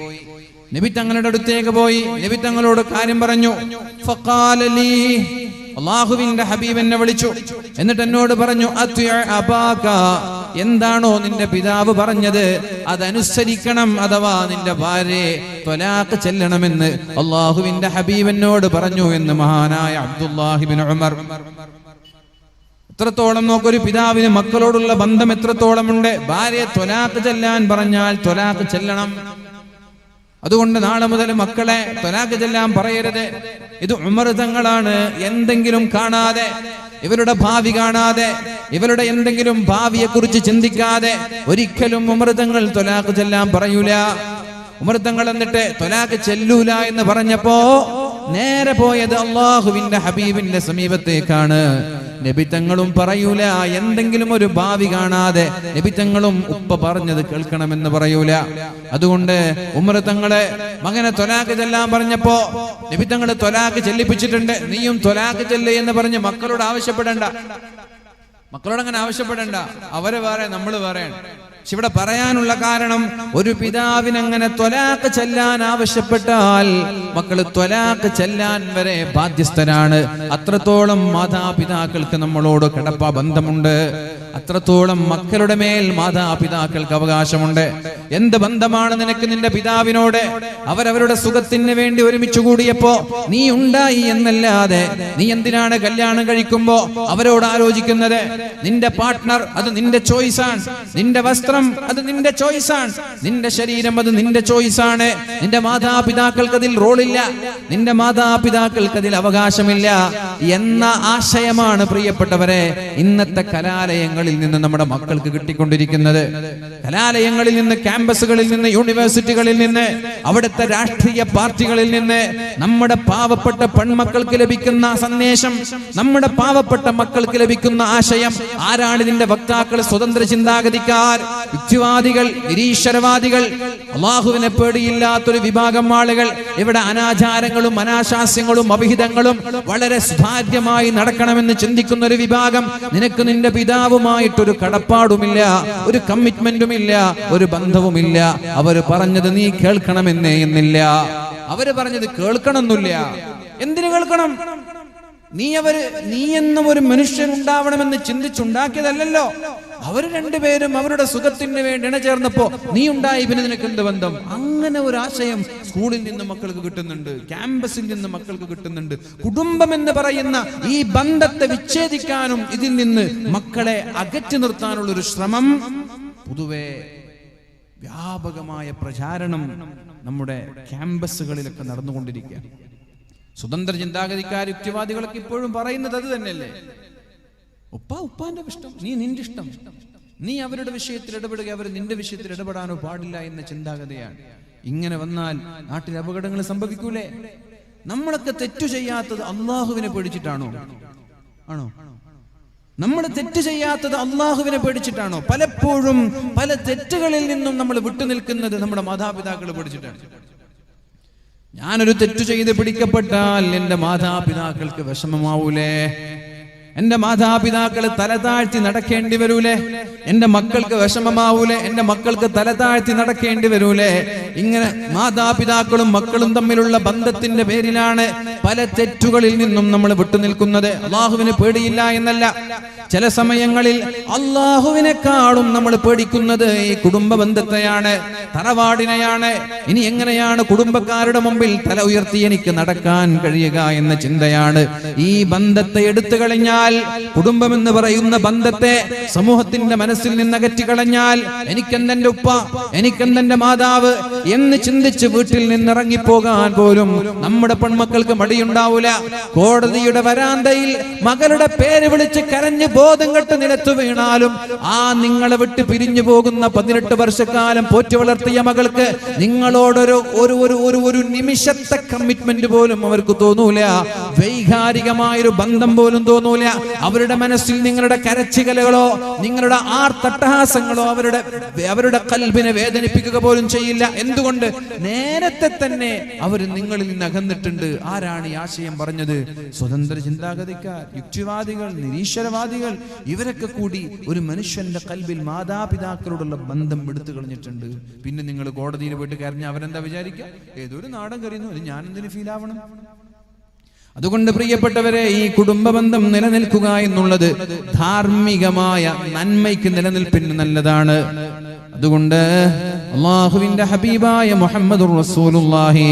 നബി തങ്ങളുടെ അടുത്തേക്ക് പോയി, നബി തങ്ങളോട് കാര്യം പറഞ്ഞു. ഫഖാല ലീ, അല്ലാഹുവിന്റെ ഹബീബ് എന്നെ വിളിച്ചു, എന്നിട്ട് എന്നോട് പറഞ്ഞു, അബാക, എന്താണോ നിന്റെ പിതാവ് പറഞ്ഞത് അതനുസരിക്കണം, അഥവാ നിന്റെ ഭാര്യയെ ത്വലാഖ് ചെല്ലണമെന്ന് അല്ലാഹുവിന്റെ ഹബീബ് എന്നോട് പറഞ്ഞു എന്ന് മഹാനായ അബ്ദുല്ലാഹി ഇബ്നു ഉമർ. എത്രത്തോളം നോക്കൊരു പിതാവിന് മക്കളോടുള്ള ബന്ധം എത്രത്തോളമുണ്ട്. ഭാര്യയെ ത്വലാഖ് ചെല്ലാൻ പറഞ്ഞാൽ ത്വലാഖ് ചെല്ലണം. അതുകൊണ്ട് നാളെ മുതൽ മക്കളെ ത്വലാഖ് ചെല്ലാൻ പറയരുത്. ഇത് ഉമർ തങ്ങളാണ്. എന്തെങ്കിലും കാണാതെ, ഇവരുടെ ഭാവി കാണാതെ, ഇവരുടെ എന്തെങ്കിലും ഭാവിയെ കുറിച്ച് ചിന്തിക്കാതെ ഒരിക്കലും ഉമർ തങ്ങൾ ത്വലാഖ് ചെല്ലാൻ പറയൂല. ഉമർ തങ്ങൾ എന്നിട്ട് ത്വലാഖ് ചെല്ലൂല എന്ന് പറഞ്ഞപ്പോ നേരെ പോയത് അല്ലാഹുവിന്റെ ഹബീബിന്റെ സമീപത്തേക്കാണ്. നബി തങ്ങളും പറയൂല, എന്തെങ്കിലും ഒരു ഭാവി കാണാതെ നബി തങ്ങളും ഉപ്പ പറഞ്ഞത് കേൾക്കണമെന്ന് പറയൂല. അതുകൊണ്ട് ഉമർ തങ്ങളെ മകനെ ത്വലാഖ് ചെല്ലാൻ പറഞ്ഞപ്പോ നബി തങ്ങൾ ത്വലാഖ് ചെല്ലിപ്പിച്ചിട്ടുണ്ട്. നീയും ത്വലാഖ് ചെല്ല് എന്ന് പറഞ്ഞ് മക്കളോട് ആവശ്യപ്പെടണ്ട, മക്കളോട് അങ്ങനെ ആവശ്യപ്പെടണ്ട. അവര് വേറെ, നമ്മൾ വേറെയാണ്. പക്ഷെ ഇവിടെ പറയാനുള്ള കാരണം, ഒരു പിതാവിനങ്ങനെ ത്വലാഖ് ചെല്ലാൻ ആവശ്യപ്പെട്ടാൽ മക്കള് ത്വലാഖ് ചെല്ലാൻ വരെ ബാധ്യസ്ഥരാണ്. അത്രത്തോളം മാതാപിതാക്കൾക്ക് നമ്മളോട് കടപ്പാ ബന്ധമുണ്ട്. അത്രത്തോളം മക്കളുടെ മേൽ മാതാപിതാക്കൾക്ക് അവകാശമുണ്ട്. എന്ത് ബന്ധമാണ് നിനക്ക് നിന്റെ പിതാവിനോട്? അവരവരുടെ സുഖത്തിന് വേണ്ടി ഒരുമിച്ച് കൂടിയപ്പോ നീ ഉണ്ടായി എന്നല്ലാതെ നീ എന്തിനാണ് കല്യാണം കഴിക്കുമ്പോ അവരോട് ആലോചിക്കുന്നത്? നിന്റെ പാർട്ട്ണർ അത് നിന്റെ ചോയ്സാണ്, നിന്റെ വസ്ത്രം അത് നിന്റെ ചോയ്സാണ്, നിന്റെ ശരീരം അത് നിന്റെ ചോയ്സാണ്. നിന്റെ മാതാപിതാക്കൾക്ക് അതിൽ റോളില്ല, നിന്റെ മാതാപിതാക്കൾക്ക് അതിൽ അവകാശമില്ല എന്ന ആശയമാണ് പ്രിയപ്പെട്ടവരെ ഇന്നത്തെ കലാലയങ്ങളിൽ നിന്ന് നമ്മുടെ മക്കൾക്ക് കിട്ടിക്കൊണ്ടിരിക്കുന്നത്. കലാലയങ്ങളിൽ നിന്ന്, ക്യാമ്പസുകളിൽ നിന്ന്, യൂണിവേഴ്സിറ്റികളിൽ നിന്ന്, അവിടുത്തെ രാഷ്ട്രീയ പാർട്ടികളിൽ നിന്ന് നമ്മുടെ പാവപ്പെട്ട പെൺമക്കൾക്ക് ലഭിക്കുന്ന സന്ദേശം, നമ്മുടെ പാവപ്പെട്ട മക്കൾക്ക് ലഭിക്കുന്ന ആശയം ആരാണ് ഇതിന്റെ വക്താക്കൾ? സ്വതന്ത്ര ചിന്താഗതിക്കാർ, യുക്തിവാദികൾ, നിരീശ്വരവാദികൾ, അള്ളാഹുവിനെ പേടിയില്ലാത്തൊരു വിഭാഗം ആളുകൾ. ഇവിടെ അനാചാരങ്ങളും അനാശാസ്യങ്ങളും അഭിഹിതങ്ങളും വളരെ സുതാര്യമായി നടക്കണമെന്ന് ചിന്തിക്കുന്ന ഒരു വിഭാഗം. നിനക്ക് നിന്റെ പിതാവുമായിട്ടൊരു കടപ്പാടുമില്ല, ഒരു കമ്മിറ്റ്മെന്റുമില്ല, ഒരു ബന്ധവുമില്ല. അവര് പറഞ്ഞത് നീ കേൾക്കണമെന്നേ എന്നില്ല. അവര് പറഞ്ഞത് കേൾക്കണമെന്നില്ല. എന്തിനു കേൾക്കണം? നീ എന്നും ഒരു മനുഷ്യൻ ഉണ്ടാവണമെന്ന് ചിന്തിച്ചുണ്ടാക്കിയതല്ലോ. അവര് രണ്ടുപേരും അവരുടെ സുഖത്തിന് വേണ്ടി ഇണചേർന്നപ്പോ നീ ഉണ്ടായി, പിന്നെ നിനക്ക് എന്ത് ബന്ധം? അങ്ങനെ ഒരു ആശയം സ്കൂളിൽ നിന്ന് മക്കൾക്ക് കിട്ടുന്നുണ്ട്, ക്യാമ്പസിൽ നിന്ന് മക്കൾക്ക് കിട്ടുന്നുണ്ട്. കുടുംബം എന്ന് പറയുന്ന ഈ ബന്ധത്തെ വിച്ഛേദിക്കാനും ഇതിൽ നിന്ന് മക്കളെ അകറ്റി നിർത്താനുള്ള ഒരു ശ്രമം, പൊതുവെ വ്യാപകമായ പ്രചാരണം നമ്മുടെ ക്യാമ്പസുകളിലൊക്കെ നടന്നുകൊണ്ടിരിക്കുക. സ്വതന്ത്ര ചിന്താഗതിക്കാർ, യുക്തിവാദികളൊക്കെ ഇപ്പോഴും പറയുന്നത് അത് തന്നെയല്ലേ. ഉപ്പാന്റെ ഇഷ്ടം, നീ നിന്റെ ഇഷ്ടം, നീ അവരുടെ വിഷയത്തിൽ ഇടപെടുക, അവർ നിന്റെ വിഷയത്തിൽ ഇടപെടാനോ പാടില്ല എന്ന ചിന്താഗതിയാണ്. ഇങ്ങനെ വന്നാൽ നാട്ടിൽ അപകടങ്ങൾ സംഭവിക്കൂലേ? നമ്മളൊക്കെ തെറ്റു ചെയ്യാത്തത് അള്ളാഹുവിനെ പേടിച്ചിട്ടാണോ? ആണോ? നമ്മൾ തെറ്റ് ചെയ്യാത്തത് അള്ളാഹുവിനെ പേടിച്ചിട്ടാണോ? പലപ്പോഴും പല തെറ്റുകളിൽ നിന്നും നമ്മൾ വിട്ടുനിൽക്കുന്നത് നമ്മുടെ മാതാപിതാക്കളെ പേടിച്ചിട്ടാണ്. ഞാനൊരു തെറ്റു ചെയ്ത് പിടിക്കപ്പെട്ടാൽ എന്റെ മാതാപിതാക്കൾക്ക് വിഷമമാവൂലേ? എന്റെ മാതാപിതാക്കൾ തല താഴ്ത്തി നടക്കേണ്ടി വരൂലേ? എന്റെ മക്കൾക്ക് വിഷമമാവൂലേ? എന്റെ മക്കൾക്ക് തല താഴ്ത്തി നടക്കേണ്ടി വരൂലേ? ഇങ്ങനെ മാതാപിതാക്കളും മക്കളും തമ്മിലുള്ള ബന്ധത്തിന്റെ പേരിലാണ് പല തെറ്റുകളിൽ നിന്നും നമ്മൾ വിട്ടുനിൽക്കുന്നത്. അള്ളാഹുവിന് പേടിയില്ല എന്നല്ല, ചില സമയങ്ങളിൽ അള്ളാഹുവിനെക്കാളും നമ്മൾ പേടിക്കുന്നത് ഈ കുടുംബ ബന്ധത്തെയാണ്, തറവാടിനെയാണ്. ഇനി എങ്ങനെയാണ് കുടുംബക്കാരുടെ മുമ്പിൽ തല ഉയർത്തി എനിക്ക് നടക്കാൻ കഴിയുക എന്ന ചിന്തയാണ്. ഈ ബന്ധത്തെ എടുത്തു കളഞ്ഞാൽ, കുടുംബം എന്ന് പറയുന്ന ബന്ധത്തെ സമൂഹത്തിന്റെ മനസ്സിൽ നിന്ന് അകറ്റി കളഞ്ഞാൽ, എനിക്കെന്തെന്റെ ഉപ്പ, എനിക്കെന്തെന്റെ മാതാവ് എന്ന് ചിന്തിച്ച് വീട്ടിൽ നിന്നിറങ്ങിപ്പോകാൻ പോലും നമ്മുടെ പെൺമക്കൾക്ക് മടിയുണ്ടാവൂല. കോടതിയുടെ വരാന്തയിൽ മകളുടെ പേര് വിളിച്ച് കരഞ്ഞ് ബോധം കെട്ട് നിലത്തു വീണാലും ആ നിങ്ങളെ വിട്ട് പിരിഞ്ഞു പോകുന്ന 18 വർഷക്കാലം പോറ്റി വളർത്തിയ മകൾക്ക് നിങ്ങളോടൊരു ഒരു നിമിഷത്തെ കമ്മിറ്റ്മെന്റ് പോലും അവർക്ക് തോന്നൂല. വൈകാരികമായൊരു ബന്ധം പോലും തോന്നൂല. അവരുടെ മനസ്സിൽ നിങ്ങളുടെ കരച്ചിലുകളോ നിങ്ങളുടെ ആർത്തട്ടഹാസങ്ങളോ അവരുടെ കൽബിനെ വേദനിപ്പിക്കുക പോലും ചെയ്യില്ല. എന്തുകൊണ്ട്? നേരത്തെ തന്നെ അവർ നിങ്ങളിൽ നിന്ന് അകന്നിട്ടുണ്ട്. ആരാണ് ഈ ആശയം പറഞ്ഞത്? സ്വതന്ത്ര ചിന്താഗതിക്കാർ, യുക്തിവാദികൾ, നിരീശ്വരവാദികൾ. ഇവരൊക്കെ കൂടി ഒരു മനുഷ്യന്റെ കൽബിൽ മാതാപിതാക്കളോടുള്ള ബന്ധം എടുത്തു കളഞ്ഞിട്ടുണ്ട്. പിന്നെ നിങ്ങൾ കോടതിയിൽ പോയിട്ട് കരഞ്ഞ അവരെന്താ വിചാരിക്കുക? ഏതൊരു നാടൻ കരയുന്നു, ഞാൻ എന്തിനു ഫീൽ ആവണം? അതുകൊണ്ട് പ്രിയപ്പെട്ടവരെ, ഈ കുടുംബ ബന്ധം നിലനിൽക്കുക എന്നുള്ളത് ധാർമ്മികമായ നന്മയ്ക്ക് നിലനിൽപ്പിന് നല്ലതാണ്. അതുകൊണ്ട് അല്ലാഹുവിന്റെ ഹബീബായ മുഹമ്മദുർ റസൂലുള്ളാഹി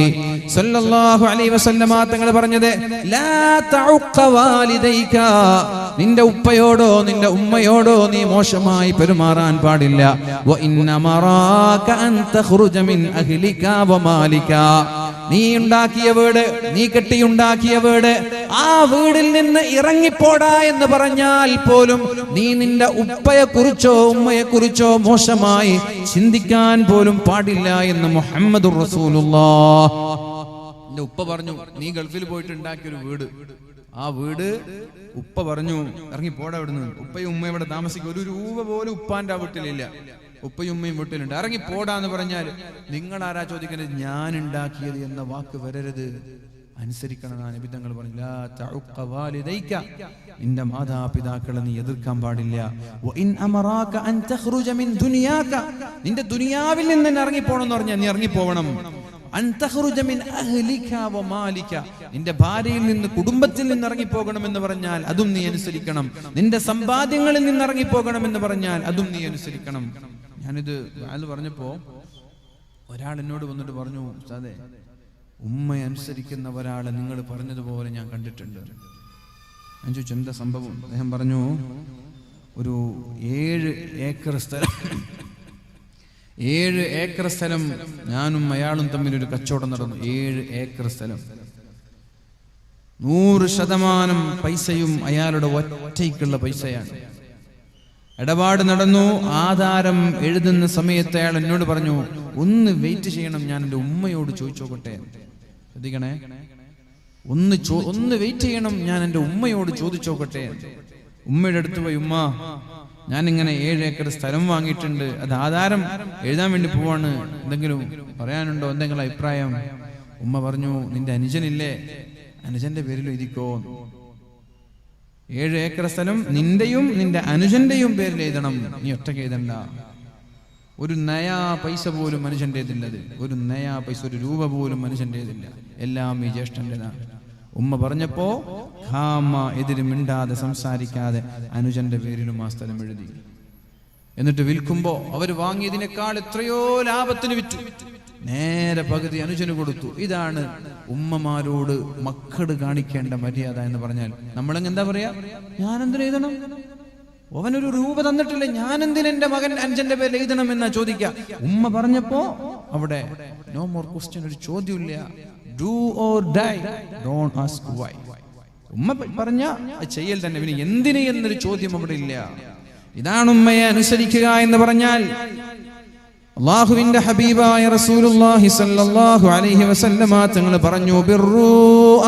സ്വല്ലല്ലാഹു അലൈഹി വസല്ലമ തങ്ങൾ പറഞ്ഞത്, ലാ തഉഖ വാലിദൈക, നിന്റെ ഉപ്പയോടോ നിന്റെ ഉമ്മയോടോ നീ മോശമായി പെരുമാറാൻ പാടില്ല. വ ഇന്നമറാക അൻ തഖ്റുജ മിൻ അഹ്ലിക വ മാലിക, നീ ഉണ്ടാക്കിയ വീട്, നീ കെട്ടിയുണ്ടാക്കിയ വീട്, ആ വീടിൽ നിന്ന് ഇറങ്ങിപ്പോടാ എന്ന് പറഞ്ഞാൽ പോലും നീ നിന്റെ ഉപ്പയെ കുറിച്ചോ ഉമ്മയെ കുറിച്ചോ മോശമായി ചിന്തിക്കാൻ പോലും പാടില്ല എന്ന് മുഹമ്മദുർ റസൂലുള്ളാഹ്. എന്റെ ഉപ്പ പറഞ്ഞു, നീ ഗൾഫിൽ പോയിട്ട് ഉണ്ടാക്കിയൊരു വീട്, ആ വീട് ഉപ്പ പറഞ്ഞു ഇറങ്ങിപ്പോടാ ഇവിടുന്ന്. ഉപ്പയും ഉമ്മയും ഇവിടെ താമസിക്കും, ഒരു രൂപ പോലും ഉപ്പാന്റെ ആ വീട്ടിലില്ല, ഉപ്പയും ഉമ്മയും വീട്ടിലുണ്ട്. ഇറങ്ങി പോടാന്ന് പറഞ്ഞാൽ നിങ്ങൾ ആരാ ചോദിക്കുന്നത്? ഞാൻ ഉണ്ടാക്കിയത് എന്ന വാക്ക് വരരുത്, അനുസരിക്കണം. നബി തങ്ങൾ പറഞ്ഞു, ലാ തഉഖ വാലിദൈക, നിന്റെ മാതാപിതാക്കളെ നീ എതിർക്കാൻ പാടില്ല. വ ഇൻ അമറാക അൻ തഖ്റുജ മിൻ ദുനിയാക, നിന്റെ ദുനിയാവിൽ നിന്ന് ഇറങ്ങി പോകണം എന്ന് പറഞ്ഞാൽ നീ ഇറങ്ങി പോകണം. നിന്റെ ഭാര്യയിൽ നിന്ന് കുടുംബത്തിൽ നിന്ന് ഇറങ്ങിപ്പോകണമെന്ന് പറഞ്ഞാൽ അതും നീ അനുസരിക്കണം. നിന്റെ സമ്പാദ്യങ്ങളിൽ നിന്ന് ഇറങ്ങിപ്പോകണമെന്ന് പറഞ്ഞാൽ അതും നീ അനുസരിക്കണം. ഞാനിത് പറഞ്ഞപ്പോ ഒരാൾ എന്നോട് വന്നിട്ട് പറഞ്ഞു, ഉസ്താദേ, ഉമ്മയെ അനുസരിക്കുന്ന ഒരാളെ നിങ്ങൾ പറഞ്ഞതുപോലെ ഞാൻ കണ്ടിട്ടുണ്ട്. ഞാൻ ചോദിച്ചു എന്താ സംഭവം? അദ്ദേഹം പറഞ്ഞു, ഒരു 7 ഏക്കർ സ്ഥലം ഞാനും അയാളും തമ്മിൽ ഒരു കച്ചവടം നടന്നു. 7 ഏക്കർ സ്ഥലം, 100% പൈസയും അയാളുടെ ഒറ്റയ്ക്കുള്ള പൈസയാണ്. ഇടപാട് നടന്നു. ആധാരം എഴുതുന്ന സമയത്ത് അയാൾ എന്നോട് പറഞ്ഞു, ഒന്ന് വെയിറ്റ് ചെയ്യണം, ഞാൻ എൻ്റെ ഉമ്മയോട് ചോദിച്ചോക്കട്ടെ. ശ്രദ്ധിക്കണേ, ഒന്ന് വെയിറ്റ് ചെയ്യണം, ഞാൻ എൻ്റെ ഉമ്മയോട് ചോദിച്ചോക്കട്ടെ. ഉമ്മയുടെ അടുത്ത് പോയി, ഉമ്മ, ഞാനിങ്ങനെ 7 ഏക്കർ സ്ഥലം വാങ്ങിയിട്ടുണ്ട്, അത് ആധാരം എഴുതാൻ വേണ്ടി പോവാണ്, എന്തെങ്കിലും പറയാനുണ്ടോ, എന്തെങ്കിലും അഭിപ്രായം? ഉമ്മ പറഞ്ഞു, നിന്റെ അനുജനില്ലേ, അനുജന്റെ പേരിൽ എഴുതിക്കോ. 7 ഏക്കർ സ്ഥലം നിന്റെയും നിന്റെ അനുജന്റെയും പേരിൽ എഴുതണം, നീ ഒറ്റയ്ക്ക് എഴുതണ്ട. ഒരു നയാ പൈസ പോലും മനുഷ്യൻ്റെതില്ലത്, ഒരു നയാ പൈസ, ഒരു രൂപ പോലും മനുഷ്യൻ്റെതില്ല, എല്ലാം ഈ ജ്യേഷ്ഠൻ്റെതാണ്. ഉമ്മ പറഞ്ഞപ്പോ എതിര് മിണ്ടാതെ സംസാരിക്കാതെ അനുജന്റെ പേരിലും ആ സ്ഥലം എഴുതി. എന്നിട്ട് വിൽക്കുമ്പോ അവർ വാങ്ങിയതിനേക്കാൾ എത്രയോ ലാഭത്തിന് വിറ്റു. നേരെ പകുതി അനുജന് കൊടുത്തു. ഇതാണ് ഉമ്മമാരോട് മക്കള് കാണിക്കേണ്ട മര്യാദ എന്ന് പറഞ്ഞാൽ. നമ്മളെങ്ങനെ എന്താ പറയാ, ഞാനെന്തിനു എഴുതണം, അവനൊരു രൂപ തന്നിട്ടില്ല, ഞാനെന്തിന് എന്റെ മകൻ അനുജന്റെ പേരിൽ എഴുതണം എന്നാ ചോദിക്കുക. ഉമ്മ പറഞ്ഞപ്പോ അവിടെ നോ മോർ ക്വസ്റ്റ്യൻ, ഒരു ചോദ്യമില്ല. Do or die, don't ask why. ഉമ്മ പറഞ്ഞ ചെയ്യൽ തന്നെ, പിന്നെ എന്തിന് എന്നൊരു ചോദ്യം അവിടെ ഇല്ല. ഇതാണ് ഉമ്മയെ അനുസരിക്കുക എന്ന് പറഞ്ഞാൽ. അല്ലാഹുവിന്റെ ഹബീബായ റസൂലുള്ളാഹി സ്വല്ലല്ലാഹു അലൈഹി വസല്ലമ തങ്ങൾ പറഞ്ഞു, ബിർറു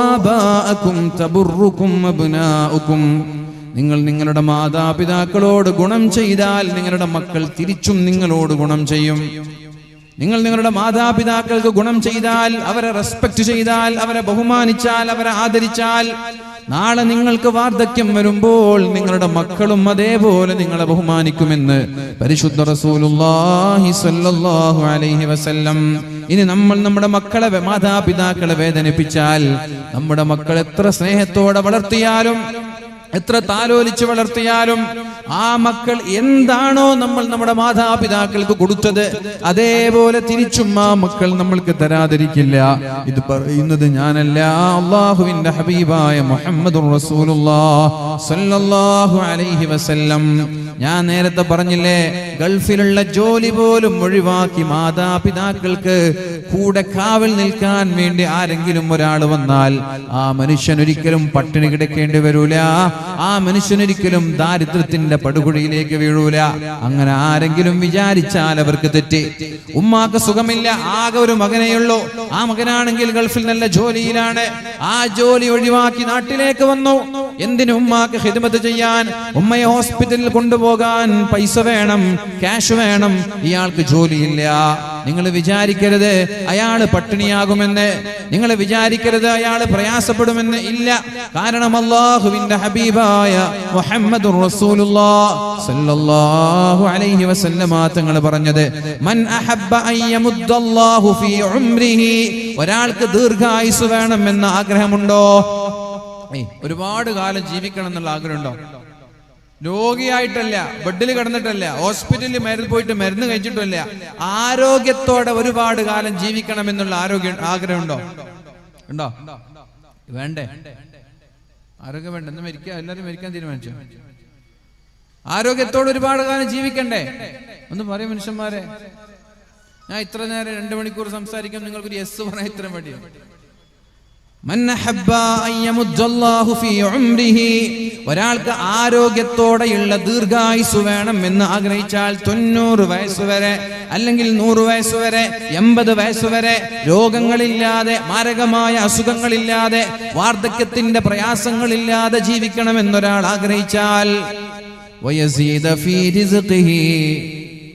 ആബാഅകും തബുറുകും അബ്നാഉകും. നിങ്ങൾ നിങ്ങളുടെ മാതാപിതാക്കളോട് ഗുണം ചെയ്താൽ നിങ്ങളുടെ മക്കൾ തിരിച്ചും നിങ്ങളോട് ഗുണം ചെയ്യും. നിങ്ങൾ നിങ്ങളുടെ മാതാപിതാക്കൾക്ക് ഗുണം ചെയ്താൽ, അവരെ റെസ്പെക്ട് ചെയ്താൽ, അവരെ ബഹുമാനിച്ചാൽ, അവരെ ആദരിച്ചാൽ, നാളെ നിങ്ങൾക്ക് വാർദ്ധക്യം വരുമ്പോൾ നിങ്ങളുടെ മക്കളും അതേപോലെ നിങ്ങളെ ബഹുമാനിക്കുമെന്ന് പരിശുദ്ധ റസൂലുള്ളാഹി സ്വല്ലല്ലാഹു അലൈഹി വസല്ലം. ഇനി നമ്മൾ നമ്മുടെ മക്കളെ, മാതാപിതാക്കളെ വേദനിപ്പിച്ചാൽ, നമ്മുടെ മക്കൾ എത്ര സ്നേഹത്തോടെ വളർത്തിയാലും, എത്ര താലോലിച്ച് വളർത്തിയാലും, ആ മക്കൾ എന്താണോ നമ്മൾ നമ്മുടെ മാതാപിതാക്കൾക്ക് കൊടുത്തത് അതേപോലെ തിരിച്ചും ആ മക്കൾ നമ്മൾക്ക് തരാതിരിക്കില്ല. ഇത് പറയുന്നത് ഞാനല്ല, അല്ലാഹുവിന്റെ ഹബീബായ മുഹമ്മദുർ റസൂലുള്ളാഹി സ്വല്ലല്ലാഹു അലൈഹി വസല്ലം. ഞാൻ നേരത്തെ പറഞ്ഞില്ലേ, ഗൾഫിലുള്ള ജോലി പോലും ഒഴിവാക്കി മാതാപിതാക്കൾക്ക് കൂടെ കാവൽ നിൽക്കാൻ വേണ്ടി ആരെങ്കിലും ഒരാൾ വന്നാൽ ആ മനുഷ്യൻ ഒരിക്കലും പട്ടിണി കിടക്കേണ്ടി വരൂല, ആ മനുഷ്യനൊരിക്കലും ദാരിദ്ര്യത്തിന്റെ പടുകുഴിയിലേക്ക് വീഴൂല. അങ്ങനെ ആരെങ്കിലും വിചാരിച്ചാൽ അവർക്ക് തെറ്റി. ഉമ്മാക്ക് സുഖമില്ല, ആകെ ഒരു മകനെയുള്ളൂ, ആ മകനാണെങ്കിൽ ഗൾഫിൽ നല്ല ജോലിയിലാണ്, ആ ജോലി ഒഴിവാക്കി നാട്ടിലേക്ക് വന്നു. എന്തിനു? ഉമ്മാക്ക് ഖിദ്മത്ത് ചെയ്യാൻ, ഉമ്മയെ ഹോസ്പിറ്റലിൽ കൊണ്ടുപോകാൻ പൈസ വേണം, ക്യാഷ് വേണം. ഇയാൾക്ക് ജോലിയില്ല. നിങ്ങൾ വിചാരിക്കരുത് അയാൾ പട്ടിണിയാകുമെന്ന്, നിങ്ങൾ വിചാരിക്കരുത് അയാൾ പ്രയാസപ്പെടുമെന്ന്. ഇല്ല, കാരണം അല്ലാഹുവിന്റെ ഹബീബായ മുഹമ്മദുർ റസൂലുള്ളാഹി സ്വല്ലല്ലാഹു അലൈഹി വസല്ലമ തങ്ങൾ പറഞ്ഞത്, മൻ അഹബ്ബ അൻ യമുദ്ദല്ലാഹു ഫീ ഉംരിഹി, ഒരാൾക്ക് ദീർഘായുസ് വേണം എന്ന ആഗ്രഹമുണ്ടോ? ഒരുപാട് കാലം ജീവിക്കണം എന്നുള്ള ആഗ്രഹമുണ്ടോ? രോഗിയായിട്ടല്ല, ബെഡിൽ കിടന്നിട്ടല്ല, ഹോസ്പിറ്റലിൽ പോയിട്ട് മരുന്ന് കഴിച്ചിട്ടല്ല, ആരോഗ്യത്തോടെ ഒരുപാട് കാലം ജീവിക്കണം എന്നുള്ള ആഗ്രഹമുണ്ടോ? ഉണ്ടോ? വേണ്ടേ? ആരോഗ്യം വേണ്ട, എന്ന് മരിക്കുക, എല്ലാവരും മരിക്കാൻ തീരുമാനിച്ചു. ആരോഗ്യത്തോടെ ഒരുപാട് കാലം ജീവിക്കണ്ടേ? ഒന്ന് പറയും മനുഷ്യന്മാരെ. ഞാൻ ഇത്ര നേരം 2 മണിക്കൂർ സംസാരിക്കാം, നിങ്ങൾക്കൊരു യെസ് പറയാൻ ഇത്ര മടിയോ? ഒരാൾക്ക് ആരോഗ്യത്തോടെയുള്ള ദീർഘായുസ് വേണം എന്ന് ആഗ്രഹിച്ചാൽ 90 വയസ്സ് വരെ, അല്ലെങ്കിൽ 100 വയസ്സ് വരെ, 80 വയസ്സ് വരെ രോഗങ്ങളില്ലാതെ, മാരകമായ അസുഖങ്ങളില്ലാതെ, വാർദ്ധക്യത്തിന്റെ പ്രയാസങ്ങളില്ലാതെ ജീവിക്കണമെന്നൊരാൾ ആഗ്രഹിച്ചാൽ, വയസീദ ഫീ റിസ്ഖിഹി,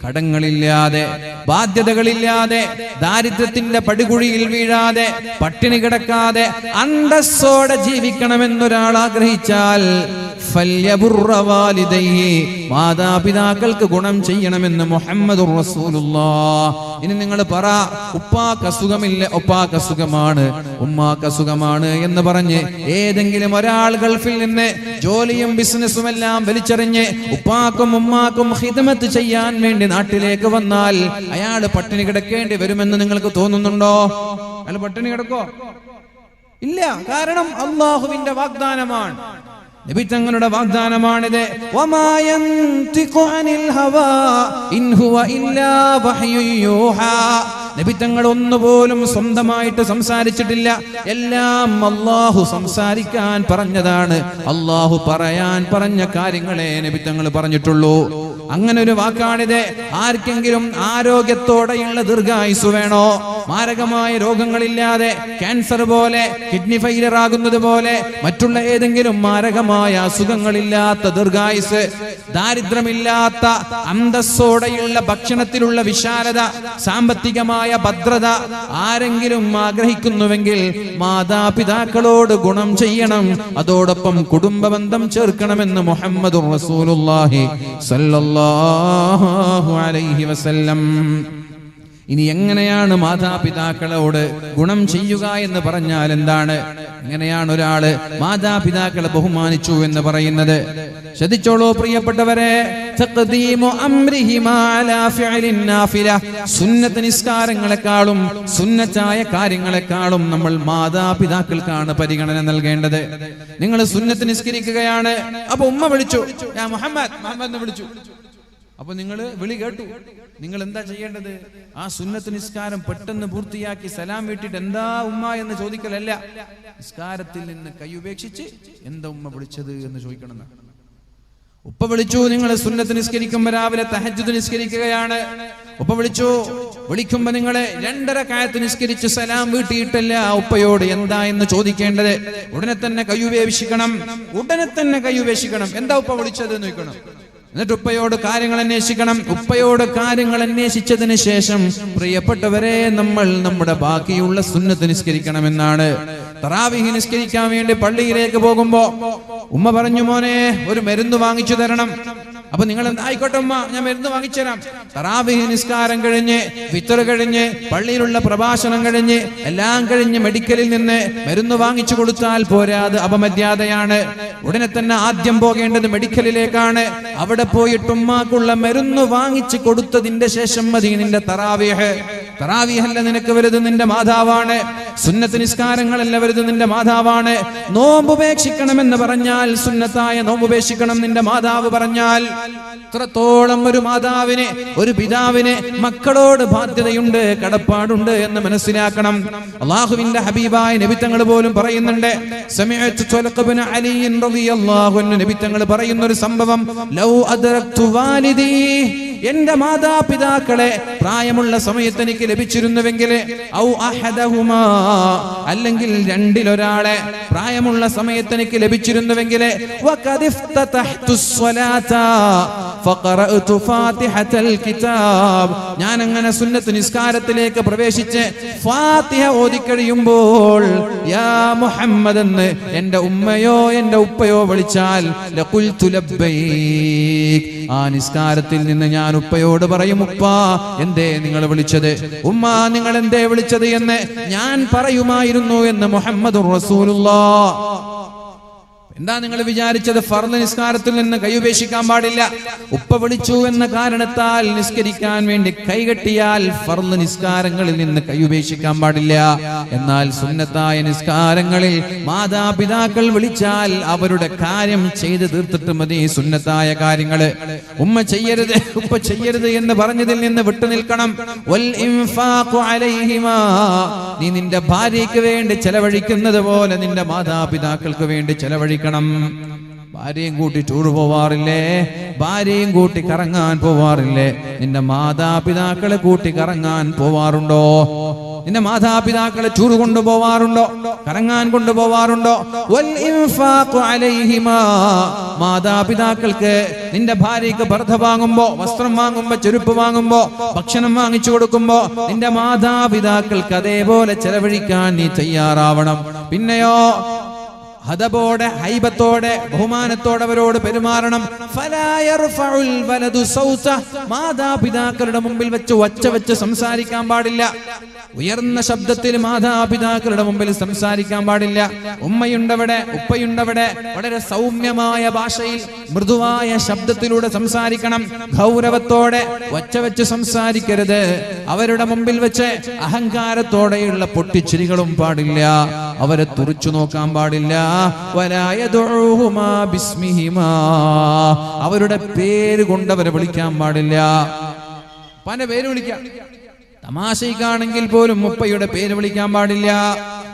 കടങ്ങളില്ലാതെ, ബാധ്യതകളില്ലാതെ, ദാരിദ്ര്യത്തിന്റെ പടുകുഴിയിൽ വീഴാതെ, പട്ടിണി കിടക്കാതെ, അന്തസ്സോടെ ജീവിക്കണമെന്നൊരാൾ ആഗ്രഹിച്ചാൽ, ഫല്യബുർറ വാലിദൈഹി, മാതാപിതാക്കൾക്ക് ഗുണം ചെയ്യണമെന്ന് മുഹമ്മദുർ റസൂലുള്ളാഹ്. ഇനി നിങ്ങൾ പറ, ഉപ്പാക്ക് അസുഖമില്ല, ഉപ്പാക്ക് അസുഖമാണ്, ഉമ്മാക്ക് അസുഖമാണ് എന്ന് പറഞ്ഞ് ഏതെങ്കിലും ഒരാൾ ഗൾഫിൽ നിന്ന് ജോലിയും ബിസിനസ്സും എല്ലാം വലിച്ചെറിഞ്ഞ് ഉപ്പാക്കും ഉമ്മാക്കും ഖിദ്മത്ത് ചെയ്യാൻ വേണ്ടി നാട്ടിലേക്ക് വന്നാൽ അയാൾ പട്ടിണി കിടക്കേണ്ടി വരുമെന്ന് നിങ്ങൾക്ക് തോന്നുന്നുണ്ടോ? അയാൾ പട്ടിണി കിടക്കോ? ഇല്ല. കാരണം അല്ലാഹുവിന്റെ വാഗ്ദാനമാണ്, നബി തങ്ങളുടെ വാഗ്ദാനമാണിത്. വമാ യൻതിഖു അനിൽ ഹവാ ഇൻ ഹുവ ഇല്ലാ വഹ്യുൻ യൂഹാ. നബി തങ്ങൾ ഒന്നുപോലും സ്വന്തമായിട്ട് സംസാരിച്ചിട്ടില്ല, എല്ലാം അല്ലാഹു സംസാരിക്കാൻ പറഞ്ഞതാണ്. അല്ലാഹു പറയാൻ പറഞ്ഞ കാര്യങ്ങളെ നബി തങ്ങൾ പറഞ്ഞിട്ടുള്ളൂ. അങ്ങനെ ഒരു വാക്കാണിത്. ആർക്കെങ്കിലും ആരോഗ്യത്തോടെയുള്ള ദീർഘായുസ് വേണോ, മാരകമായ രോഗങ്ങളില്ലാതെ ക്യാൻസർ പോലെ, കിഡ്നി ഫെയിലിയർ ആകുന്നത് പോലെ, മറ്റുള്ള ഏതെങ്കിലും മാരകമായ അസുഖങ്ങളില്ലാത്ത ദീർഘായുസ്, ദാരിദ്ര്യമില്ലാത്ത അന്തസ്സോടെയുള്ള ഭക്ഷണത്തിലുള്ള വിശാലത, സാമ്പത്തികമായ ഭദ്രത ആരെങ്കിലും ആഗ്രഹിക്കുന്നുവെങ്കിൽ മാതാപിതാക്കളോട് ഗുണം ചെയ്യണം, അതോടൊപ്പം കുടുംബബന്ധം ചേർക്കണമെന്ന് മുഹമ്മദുർ റസൂലുള്ളാഹി സല്ലല്ലാഹു അലൈഹി വസല്ലം. ഇനി എങ്ങനെയാണ് മാതാപിതാക്കളോട് ഗുണം ചെയ്യുക എന്ന് പറഞ്ഞാൽ എന്താണ്? എങ്ങനെയാണ് ഒരാള് മാതാപിതാക്കളെ ബഹുമാനിച്ചു എന്ന് പറയുന്നത്? ശ്രദ്ധിച്ചോളൂ പ്രിയപ്പെട്ടവരെ. തഖ്ദീമു അംരിഹിമാ അലാ ഫിഅലിൻ നാഫില. സുന്നത്ത് നിസ്കാരങ്ങളെക്കാളും സുന്നത്തായ കാര്യങ്ങളെക്കാളും നമ്മൾ മാതാപിതാക്കൾക്കാണ് പരിഗണന നൽകേണ്ടത്. നിങ്ങൾ സുന്നത്ത് നിസ്കരിക്കുകയാണ്, അപ്പൊ ഉമ്മ വിളിച്ചു, ഞാൻ മുഹമ്മദ് എന്ന് വിളിച്ചു. അപ്പൊ നിങ്ങൾ വിളി കേട്ടു, നിങ്ങൾ എന്താ ചെയ്യേണ്ടത്? ആ സുന്നത്ത് നിസ്കാരം പെട്ടെന്ന് പൂർത്തിയാക്കി സലാം വീട്ടിട്ട് എന്താ ഉമ്മ എന്ന് ചോദിക്കലല്ല, നിസ്കാരത്തിൽ നിന്ന് കൈയുപേക്ഷിച്ച് എന്താ ഉമ്മ വിളിച്ചത് എന്ന് ചോദിക്കണം. ഉപ്പ വിളിച്ചു, നിങ്ങൾ സുന്നത്ത് നിസ്കരിക്കുമ്പോ രാവിലെ തഹജ്ജുദ് നിസ്കരിക്കുകയാണ്, ഉപ്പ വിളിച്ചു, വിളിക്കുമ്പോ നിങ്ങൾ 2 റക്അത്ത് നിസ്കരിച്ച് സലാം വീട്ടിയിട്ടല്ല ഉപ്പയോട് എന്താ എന്ന് ചോദിക്കേണ്ടത്. ഉടനെ തന്നെ കൈയുപേക്ഷിക്കണം, ഉടനെ തന്നെ കൈയുപേക്ഷിക്കണം. എന്താ ഉപ്പ വിളിച്ചത് എന്ന് ചോദിക്കണം. എന്നിട്ട് ഉപ്പയോട് കാര്യങ്ങൾ അന്വേഷിക്കണം. ഉപ്പയോട് കാര്യങ്ങൾ അന്വേഷിച്ചതിന് ശേഷം പ്രിയപ്പെട്ടവരെ നമ്മൾ നമ്മുടെ ബാക്കിയുള്ള സുന്നത്ത് നിസ്കരിക്കണമെന്നാണ്. തറാവീഹ് നിസ്കരിക്കാൻ വേണ്ടി പള്ളിയിലേക്ക് പോകുമ്പോ ഉമ്മ പറഞ്ഞു, മോനെ ഒരു മരുന്ന് വാങ്ങിച്ചു തരണം. അപ്പൊ നിങ്ങൾ ആയിക്കോട്ടെ ഉമ്മ, ഞാൻ മരുന്ന് വാങ്ങിച്ചു തരാം. തറാവീഹ് നിസ്കാരം കഴിഞ്ഞ്, ഫിത്ർ കഴിഞ്ഞ്, പള്ളിയിലുള്ള പ്രഭാഷണം കഴിഞ്ഞ്, എല്ലാം കഴിഞ്ഞ് മെഡിക്കലിൽ നിന്ന് മരുന്ന് വാങ്ങിച്ചു കൊടുത്താൽ പോരാ, അത് അപമര്യാദയാണ്. ഉടനെ തന്നെ ആദ്യം പോകേണ്ടത് മെഡിക്കലിലേക്കാണ്. അവിടെ പോയിട്ട് ഉമ്മാക്കുള്ള മരുന്ന് വാങ്ങിച്ചു കൊടുത്തതിന്റെ ശേഷം മതി നിന്റെ തറാവീഹ്. തറാവീഹല്ല നിനക്ക് വലുത്, നിന്റെ മാതാവാണ്. സുന്നത്ത് നിസ്കാരങ്ങളല്ല വലുത്, നിന്റെ മാതാവാണ്. നോമ്പുപേക്ഷിക്കണമെന്ന് പറഞ്ഞാൽ സുന്നത്തായ നോമ്പുപേക്ഷിക്കണം നിന്റെ മാതാവ് പറഞ്ഞാൽ. ഇത്രത്തോളം ഒരു മാതാവിന്, ഒരു പിതാവിന് മക്കളോട് ബാധ്യതയുണ്ട്, കടപ്പാടുണ്ട് എന്ന് മനസ്സിലാക്കണം. അല്ലാഹുവിന്റെ ഹബീബായ നബി തങ്ങൾ പോലും പറയുന്നുണ്ട്, സമിഅതു ത്വലഖ് ഇബ്നു അലി റളിയല്ലാഹു അൻഹു നബി തങ്ങൾ പറയുന്ന ഒരു സംഭവം, ലൗ അദ്റക്തു വാലിദി, എന്റെ മാതാപിതാക്കളെ പ്രായമുള്ള സമയത്ത് എനിക്ക് ലഭിച്ചിരുന്നുവെങ്കിൽ, ഔ അഹദഹുമാ, അല്ലെങ്കിൽ 2-ൽ-1 പ്രായമുള്ള സമയത്ത് എനിക്ക് ലഭിച്ചിരുന്നുവെങ്കിൽ, വഖദിഫ്തതഹ്തു സ്വലാത ഫഖറഅതു ഫാത്തിഹത്തൽ കിതാബ്, ഞാൻ അങ്ങനെ സുന്നത്ത് നിസ്കാരത്തിലേക്ക് പ്രവേശിച്ച് ഫാത്തിഹ ഓതി കഴിയുമ്പോൾ യാ മുഹമ്മദ് എന്ന് എന്റെ ഉമ്മയോ എന്റെ ഉപ്പയോ വിളിച്ചാൽ ലഖുൽതു ലബ്ബൈക്, ആ നിസ്കാരത്തിൽ നിന്ന് ഞാൻ ഉപ്പയോട് പറയും, ഉപ്പാ എന്തേ നിങ്ങൾ വിളിച്ചത്, ഉമ്മ നിങ്ങൾ എന്തേ വിളിച്ചത് എന്ന് ഞാൻ പറയുമായിരുന്നു എന്ന് മുഹമ്മദുർ റസൂലുള്ളാഹ്. എന്താ നിങ്ങൾ വിചാരിച്ചത്? ഫർള് നിസ്കാരത്തിൽ നിന്ന് കൈയുപേക്ഷിക്കാൻ പാടില്ല. ഉപ്പ വിളിച്ചു എന്ന കാരണത്താൽ നിസ്കരിക്കാൻ വേണ്ടി കൈകെട്ടിയാൽ ഫർള് നിസ്കാരങ്ങളിൽ നിന്ന് കൈയുപേക്ഷിക്കാൻ പാടില്ല. എന്നാൽ സുന്നത്തായ നിസ്കാരങ്ങളിൽ മാതാപിതാക്കൾ വിളിച്ചാൽ അവരുടെ കാര്യം ചെയ്ത് തീർത്തിട്ട് മതി സുന്നത്തായ കാര്യങ്ങള്. ഉമ്മ ചെയ്യരുത്, ഉപ്പ ചെയ്യരുത് എന്ന് പറഞ്ഞതിൽ നിന്ന് വിട്ടുനിൽക്കണം. വൽ ഇൻഫാഖു അലൈഹിമാ, നീ നിന്റെ ഭാര്യയ്ക്ക് വേണ്ടി ചെലവഴിക്കുന്നത് പോലെ നിന്റെ മാതാപിതാക്കൾക്ക് വേണ്ടി ചെലവഴിക്കണം. ഭാര്യയും കൂട്ടി ടൂർ പോവാറില്ലേ? ഭാര്യയും കൂട്ടി കറങ്ങാൻ പോവാറില്ലേ? നിന്റെ മാതാപിതാക്കളെ കൂട്ടി കറങ്ങാൻ പോവാറുണ്ടോ? നിന്റെ മാതാപിതാക്കളെ ടൂർ കൊണ്ടുപോവാറുണ്ടോ? കറങ്ങാൻ കൊണ്ടുപോവാറുണ്ടോ? വൽ ഇൻഫാഖു അലൈഹിമാ, മാതാപിതാക്കൾക്ക് നിന്റെ ഭാര്യയ്ക്ക് പർദ്ദ വാങ്ങുമ്പോ, വസ്ത്രം വാങ്ങുമ്പോ, ചെരുപ്പ് വാങ്ങുമ്പോ, ഭക്ഷണം വാങ്ങിച്ചു കൊടുക്കുമ്പോ നിന്റെ മാതാപിതാക്കൾക്ക് അതേപോലെ ചെലവഴിക്കാൻ നീ തയ്യാറാവണം. പിന്നെയോ ഹദബോടെ, ഹൈബത്തോടെ, ബഹുമാനത്തോടെ അവരോട് പെരുമാറണം. മാതാപിതാക്കളുടെ മുമ്പിൽ വെച്ച് ഒച്ച സംസാരിക്കാൻ പാടില്ല. ഉയർന്ന ശബ്ദത്തിൽ മാതാപിതാക്കളുടെ മുമ്പിൽ സംസാരിക്കാൻ പാടില്ല. ഉമ്മയുണ്ടവിടെ, ഉപ്പയുണ്ടവിടെ, വളരെ സൗമ്യമായ ഭാഷയിൽ മൃദുവായ ശബ്ദത്തിലൂടെ സംസാരിക്കണം. ഗൗരവത്തോടെ ഒച്ച സംസാരിക്കരുത്. അവരുടെ മുമ്പിൽ വെച്ച് അഹങ്കാരത്തോടെയുള്ള പൊട്ടിച്ചിരികളും പാടില്ല. അവരെ തുറിച്ചു നോക്കാൻ പാടില്ല. അവരുടെ പേര് കൊണ്ട് അവരെ വിളിക്കാൻ പാടില്ല. പല പേര് വിളിക്കാം. തമാശയ്ക്കാണെങ്കിൽ പോലും ഉപ്പയുടെ പേര് വിളിക്കാൻ പാടില്ല.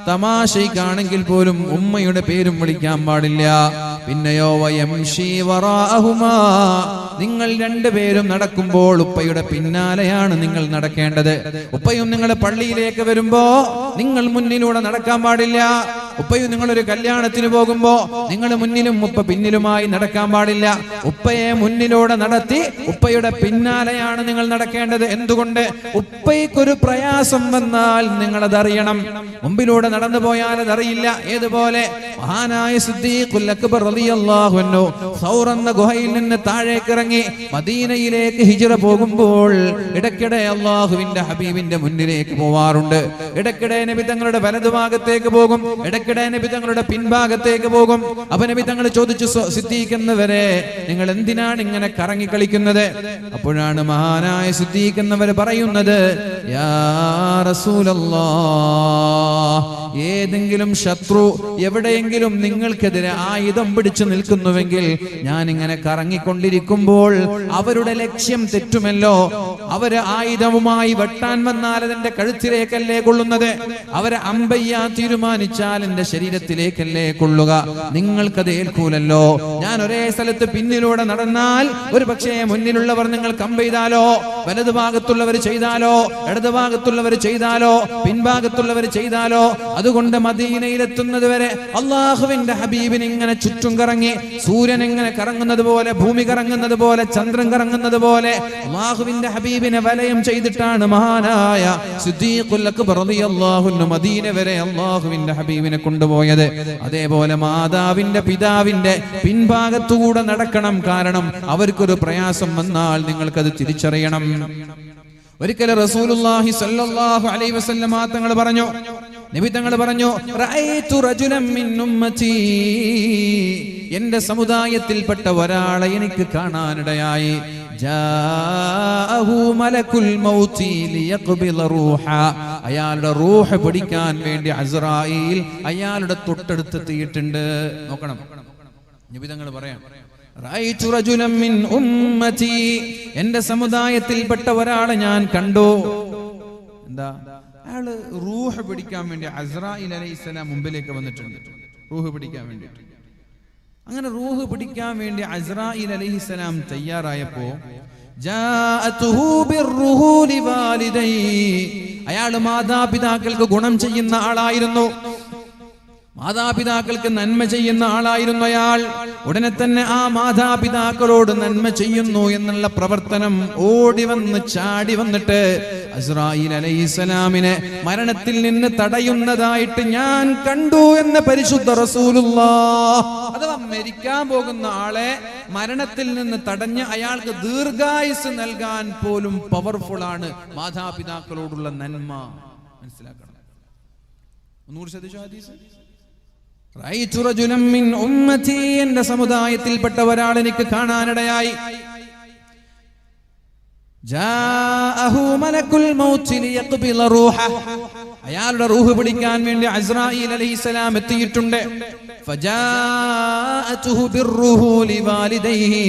തമാശയ്ക്കാണെങ്കിൽ പോലും ഉമ്മയുടെ പേരും വിളിക്കാൻ പാടില്ല. പിന്നെയോ വയംശി വറാഅഹുമാ, നിങ്ങൾ രണ്ടുപേരും നടക്കുമ്പോൾ ഉപ്പയുടെ പിന്നാലെയാണ് നിങ്ങൾ നടക്കേണ്ടത്. ഉപ്പയും നിങ്ങൾ പള്ളിയിലേക്ക് വരുമ്പോ നിങ്ങൾ മുന്നിലൂടെ നടക്കാൻ പാടില്ല. ഉപ്പയും നിങ്ങളൊരു കല്യാണത്തിന് പോകുമ്പോ നിങ്ങൾ മുന്നിലും ഉപ്പ പിന്നിലുമായി നടക്കാൻ പാടില്ല. ഉപ്പയെ മുന്നിലൂടെ നടത്തി ഉപ്പയുടെ പിന്നാലെയാണ് നിങ്ങൾ നടക്കേണ്ടത്. എന്തുകൊണ്ട്? ഉപ്പയ്ക്കൊരു പ്രയാസം വന്നാൽ നിങ്ങൾ അതറിയണം. മുമ്പിലൂടെ നടന്നു പോയാൽ അതറിയില്ല. ഏതുപോലെ മഹാനായ സിദ്ദീഖുൽ അക്ബർ റളിയല്ലാഹു അൻഹു സൗർ എന്ന ഗുഹയിൽ നിന്ന് താഴേക്ക് ഇറങ്ങി മദീനയിലേക്ക് ഹിജ്റ പോകുമ്പോൾ ഇടയ്ക്കിടെ അല്ലാഹുവിന്റെ ഹബീബിന്റെ മുന്നിലേക്ക് പോവാറുണ്ട്. ഇടയ്ക്കിടെ നബി തങ്ങളുടെ വലതുഭാഗത്തേക്ക് പോകും, ഇടയ്ക്കിടെ നബി തങ്ങളുടെ പിൻഭാഗത്തേക്ക് പോകും. അപ്പൊ നബി തങ്ങൾ ചോദിച്ചു, സിദ്ദീഖ് എന്നവരെ, നിങ്ങൾ എന്തിനാണ് ഇങ്ങനെ കറങ്ങി കളിക്കുന്നത്? അപ്പോഴാണ് മഹാനായ സിദ്ദീഖ് എന്നവർ പറയുന്നത്, യാ റസൂലല്ലാഹ്, ഏതെങ്കിലും ശത്രു എവിടെയെങ്കിലും നിങ്ങൾക്കെതിരെ ആയുധം പിടിച്ചു നിൽക്കുന്നുവെങ്കിൽ ഞാൻ ഇങ്ങനെ കറങ്ങിക്കൊണ്ടിരിക്കുമ്പോൾ അവരുടെ ലക്ഷ്യം തെറ്റുമല്ലോ. അവര് ആയുധവുമായി വെട്ടാൻ വന്നാൽ അതെന്റെ കഴുത്തിലേക്കല്ലേ കൊള്ളുന്നത്. അവരെ അമ്പയ്യാൻ തീരുമാനിച്ചാൽ എന്റെ ശരീരത്തിലേക്കല്ലേ കൊള്ളുക. നിങ്ങൾക്കത് ഏൽക്കൂലല്ലോ. ഞാൻ ഒരേ സ്ഥലത്ത് പിന്നിലൂടെ നടന്നാൽ ഒരു പക്ഷേ മുന്നിലുള്ളവർ നിങ്ങൾ കമ്പെയ്താലോ, വലതുഭാഗത്തുള്ളവർ ചെയ്താലോ, ഇടതുഭാഗത്തുള്ളവർ ചെയ്താലോ, പിൻഭാഗത്തുള്ളവർ ചെയ്താലോ. അതുകൊണ്ട് മദീനയിലെത്തുന്നത് വരെ അള്ളാഹുവിന്റെ ഹബീബിന് ഇങ്ങനെ ചുറ്റും കറങ്ങി, സൂര്യൻ എങ്ങനെ കറങ്ങുന്നത് പോലെ, ഭൂമി കറങ്ങുന്നത് പോലെ, ചന്ദ്രൻ കറങ്ങുന്നത് പോലെ അള്ളാഹുവിന്റെ ഹബീബിനെ വലയം ചെയ്തിട്ടാണ് മഹാനായ സിദ്ദീഖുൽ അക്ബർ റളിയല്ലാഹു അൻഹു മദീന വരെ അള്ളാഹുവിന്റെ ഹബീബിനെ കൊണ്ടുപോയത്. അതേപോലെ മാതാവിന്റെ പിതാവിന്റെ പിൻഭാഗത്തുകൂടെ നടക്കണം. കാരണം അവർക്കൊരു പ്രയാസം വന്നാൽ നിങ്ങൾക്കത് തിരിച്ചറിയണം. ഒരിക്കൽ റസൂലുള്ളാഹി സ്വല്ലല്ലാഹു അലൈഹി വസല്ലം തങ്ങൾ പറഞ്ഞു, നബി തങ്ങൾ പറഞ്ഞു, റഅയ്തു റജുലൻ മിൻ ഉമ്മതി, എന്റെ സമുദായത്തിൽപ്പെട്ട ഒരാളെ എനിക്ക് കാണാനിടയായി. ജാഅഹു മലക്കുൽ മൗതി ലിയഖ്ബില റൂഹ, അയാളുടെ റൂഹ് പിടിക്കാൻ വേണ്ടി അസ്രായീൽ അയാളുടെ തൊട്ടടുത്തെത്തിയിട്ടുണ്ട്. നോക്കണം, നബി തങ്ങൾ പറയാം, റഅയ്തു റജുലൻ മിൻ ഉമ്മതി, എന്റെ സമുദായത്തിൽപ്പെട്ട ഒരാളെ ഞാൻ കണ്ടു. എന്താ? അയാള് റൂഹ് പിടിക്കാൻ വേണ്ടി അസ്രായീൽ അലൈഹിസ്സലാം മുമ്പിലേക്ക് വന്നിട്ടുണ്ട്, റൂഹ് പിടിക്കാൻ വേണ്ടിയിട്ട്. അങ്ങനെ റൂഹ് പിടിക്കാൻ വേണ്ടി അസ്രായീൽ അലൈഹിസ്സലാം തയ്യാറായപ്പോ ജാഅതുഹു ബിർറുഹൂലി വാലിദൈ, അയാൾ മാതാപിതാക്കൾക്ക് ഗുണം ചെയ്യുന്ന ആളായിരുന്നു, മാതാപിതാക്കൾക്ക് നന്മ ചെയ്യുന്ന ആളായിരുന്നു അയാൾ. ഉടനെ തന്നെ ആ മാതാപിതാക്കളോട് നന്മ ചെയ്യുന്നു എന്നുള്ള പ്രവർത്തനം ഓടി വന്ന് ചാടി വന്നിട്ട് അസ്രായീൽ അലൈഹിസ്സലാമിനെ മരണത്തിൽ നിന്ന് തടയുന്നതായിട്ട് ഞാൻ കണ്ടു എന്ന് പരിശുദ്ധ റസൂലുള്ളാഹ്. അഥവാ മരിക്കാൻ പോകുന്ന ആളെ മരണത്തിൽ നിന്ന് തടഞ്ഞ് അയാൾക്ക് ദീർഘായുസ് നൽകാൻ പോലും പവർഫുൾ ആണ് മാതാപിതാക്കളോടുള്ള നന്മ. മനസ്സിലാക്കണം. ഒന്നുകൂടി ശ്രദ്ധിച്ചോ ഹദീസ്. റഅയ്തു റജുലൻ മിൻ ഉമ്മതി, എന്റെ സമുദായത്തിൽപ്പെട്ട ഒരാൾ എനിക്ക് കാണാനിടയായി. ജാഅഹു മലക്കുൽ മൗതി ലിയഖ്ബില റൂഹ, അയാളുടെ റൂഹ് പിടിക്കാൻ വേണ്ടി അസ്രായീൽ അലൈഹിസ്സലാം എത്തിയിട്ടുണ്ട്. ഫജാഅതുഹു ബിർറുഹൂലി വാലിദൈഹി,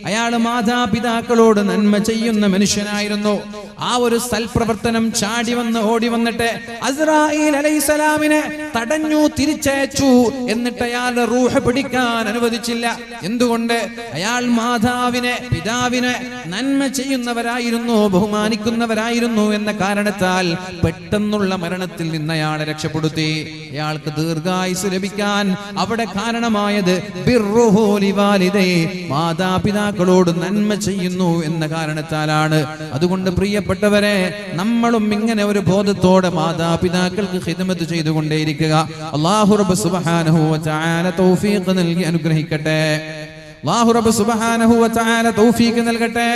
അയാൾ മാതാപിതാക്കളോട് നന്മ ചെയ്യുന്ന മനുഷ്യനായിരുന്നു. ആ ഒരു സൽപ്രവർത്തനം ചാടി വന്ന് ഓടി വന്നിട്ട് അസ്രായീൽ അലൈഹിസ്സലാമിനെ തടഞ്ഞു, തിരിച്ചയച്ചു. എന്നിട്ട് അയാളുടെ റൂഹ് പിടിക്കാൻ അനുവദിച്ചില്ല. എന്തുകൊണ്ട്? അയാൾ മാതാവിനെ, പിതാവിനെ നന്മ ചെയ്യുന്നവരായിരുന്നു, ബഹുമാനിക്കുന്നവരായിരുന്നു എന്ന കാരണത്താൽ പെട്ടെന്നുള്ള മരണത്തിൽ നിന്ന് അയാളെ രക്ഷപ്പെടുത്തി. അയാൾക്ക് ദീർഘായുസ് ലഭിക്കാൻ അവിടെ കാരണമായത് ബിർറുഹൂലി വാലിദൈ, മാതാപിതാക്കളോട് നന്മ ചെയ്യുന്നു എന്ന കാരണത്താലാണ്. അതുകൊണ്ട് പ്രിയപ്പെട്ടവരെ, നമ്മളും ഇങ്ങനെ ഒരു ബോധത്തോടെ മാതാപിതാക്കൾക്ക് ഖിദ്മത്ത് ചെയ്തുകൊണ്ടേയിരിക്കുക. പരിഗണിക്കുക. അല്ലാഹു റബ്ബ് സുബ്ഹാനഹു വ തആല തൗഫീഖ് നൽകി അനുഗ്രഹിക്കട്ടെ. അല്ലാഹു റബ്ബ് സുബ്ഹാനഹു വ തആല തൗഫീഖ് നൽകട്ടെ.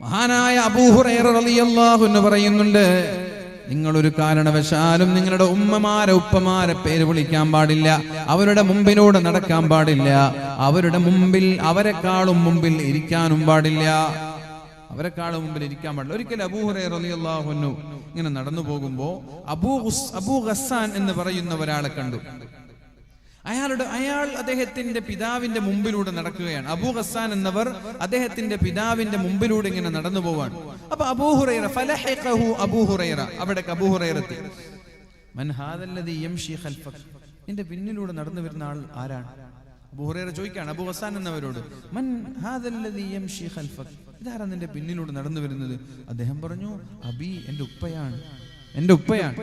മഹാനായ അബൂ ഹുറൈറ റളിയല്ലാഹു അൻഹു പറയുന്നുണ്ട്, നിങ്ങളൊരു കാരണവശാലും നിങ്ങളുടെ ഉമ്മമാരെ ഉപ്പമാരെ പേര് വിളിക്കാൻ പാടില്ല, അവരുടെ മുമ്പിലൂടെ നടക്കാൻ പാടില്ല, അവരുടെ മുമ്പിൽ അവരെക്കാളും മുമ്പിൽ ഇരിക്കാനും പാടില്ല, അവരെക്കാളും മുമ്പിൽ ഇരിക്കാൻ പാടില്ല. ഒരിക്കൽ അബൂ ഹുറൈറ റളിയല്ലാഹു അൻഹു ഇങ്ങനെ നടന്നു പോകുമ്പോ അബൂ ഗസ്സാൻ എന്ന് പറയുന്ന ഒരാളെ കണ്ടു. അയാൾ അദ്ദേഹത്തിന്റെ പിതാവിന്റെ മുമ്പിലൂടെ നടക്കുകയാണ്. അബൂ ഗസ്സാൻ എന്നവർ അദ്ദേഹത്തിന്റെ പിതാവിന്റെ മുമ്പിലൂടെ ഇങ്ങനെ നടന്നു പോവാണ്. അപ്പൊ അബൂ ഹുറൈറ ഫലഹിഖഹു അബൂ ഹുറൈറ, അവിടെ അബൂ ഹുറൈറ എത്തി. മൻ ഹാദല്ലദീ യംശി ഖൽഫക, നിന്റെ പിന്നിലൂടെ നടന്നു വരുന്ന ആൾ ആരാണ്? അബൂ ഹുറൈറ ചോദിക്കാണ് അബൂ ഗസ്സാൻ എന്നവരോട്, മൻ ഹാദല്ലദീ യംശി ഖൽഫക, ഇതാരാ നിന്റെ പിന്നിലൂടെ നടന്നു വരുന്നത്? അദ്ദേഹം പറഞ്ഞു, അബി, എന്റെ ഉപ്പയാണ്, എന്റെ ഉപ്പയാണ്.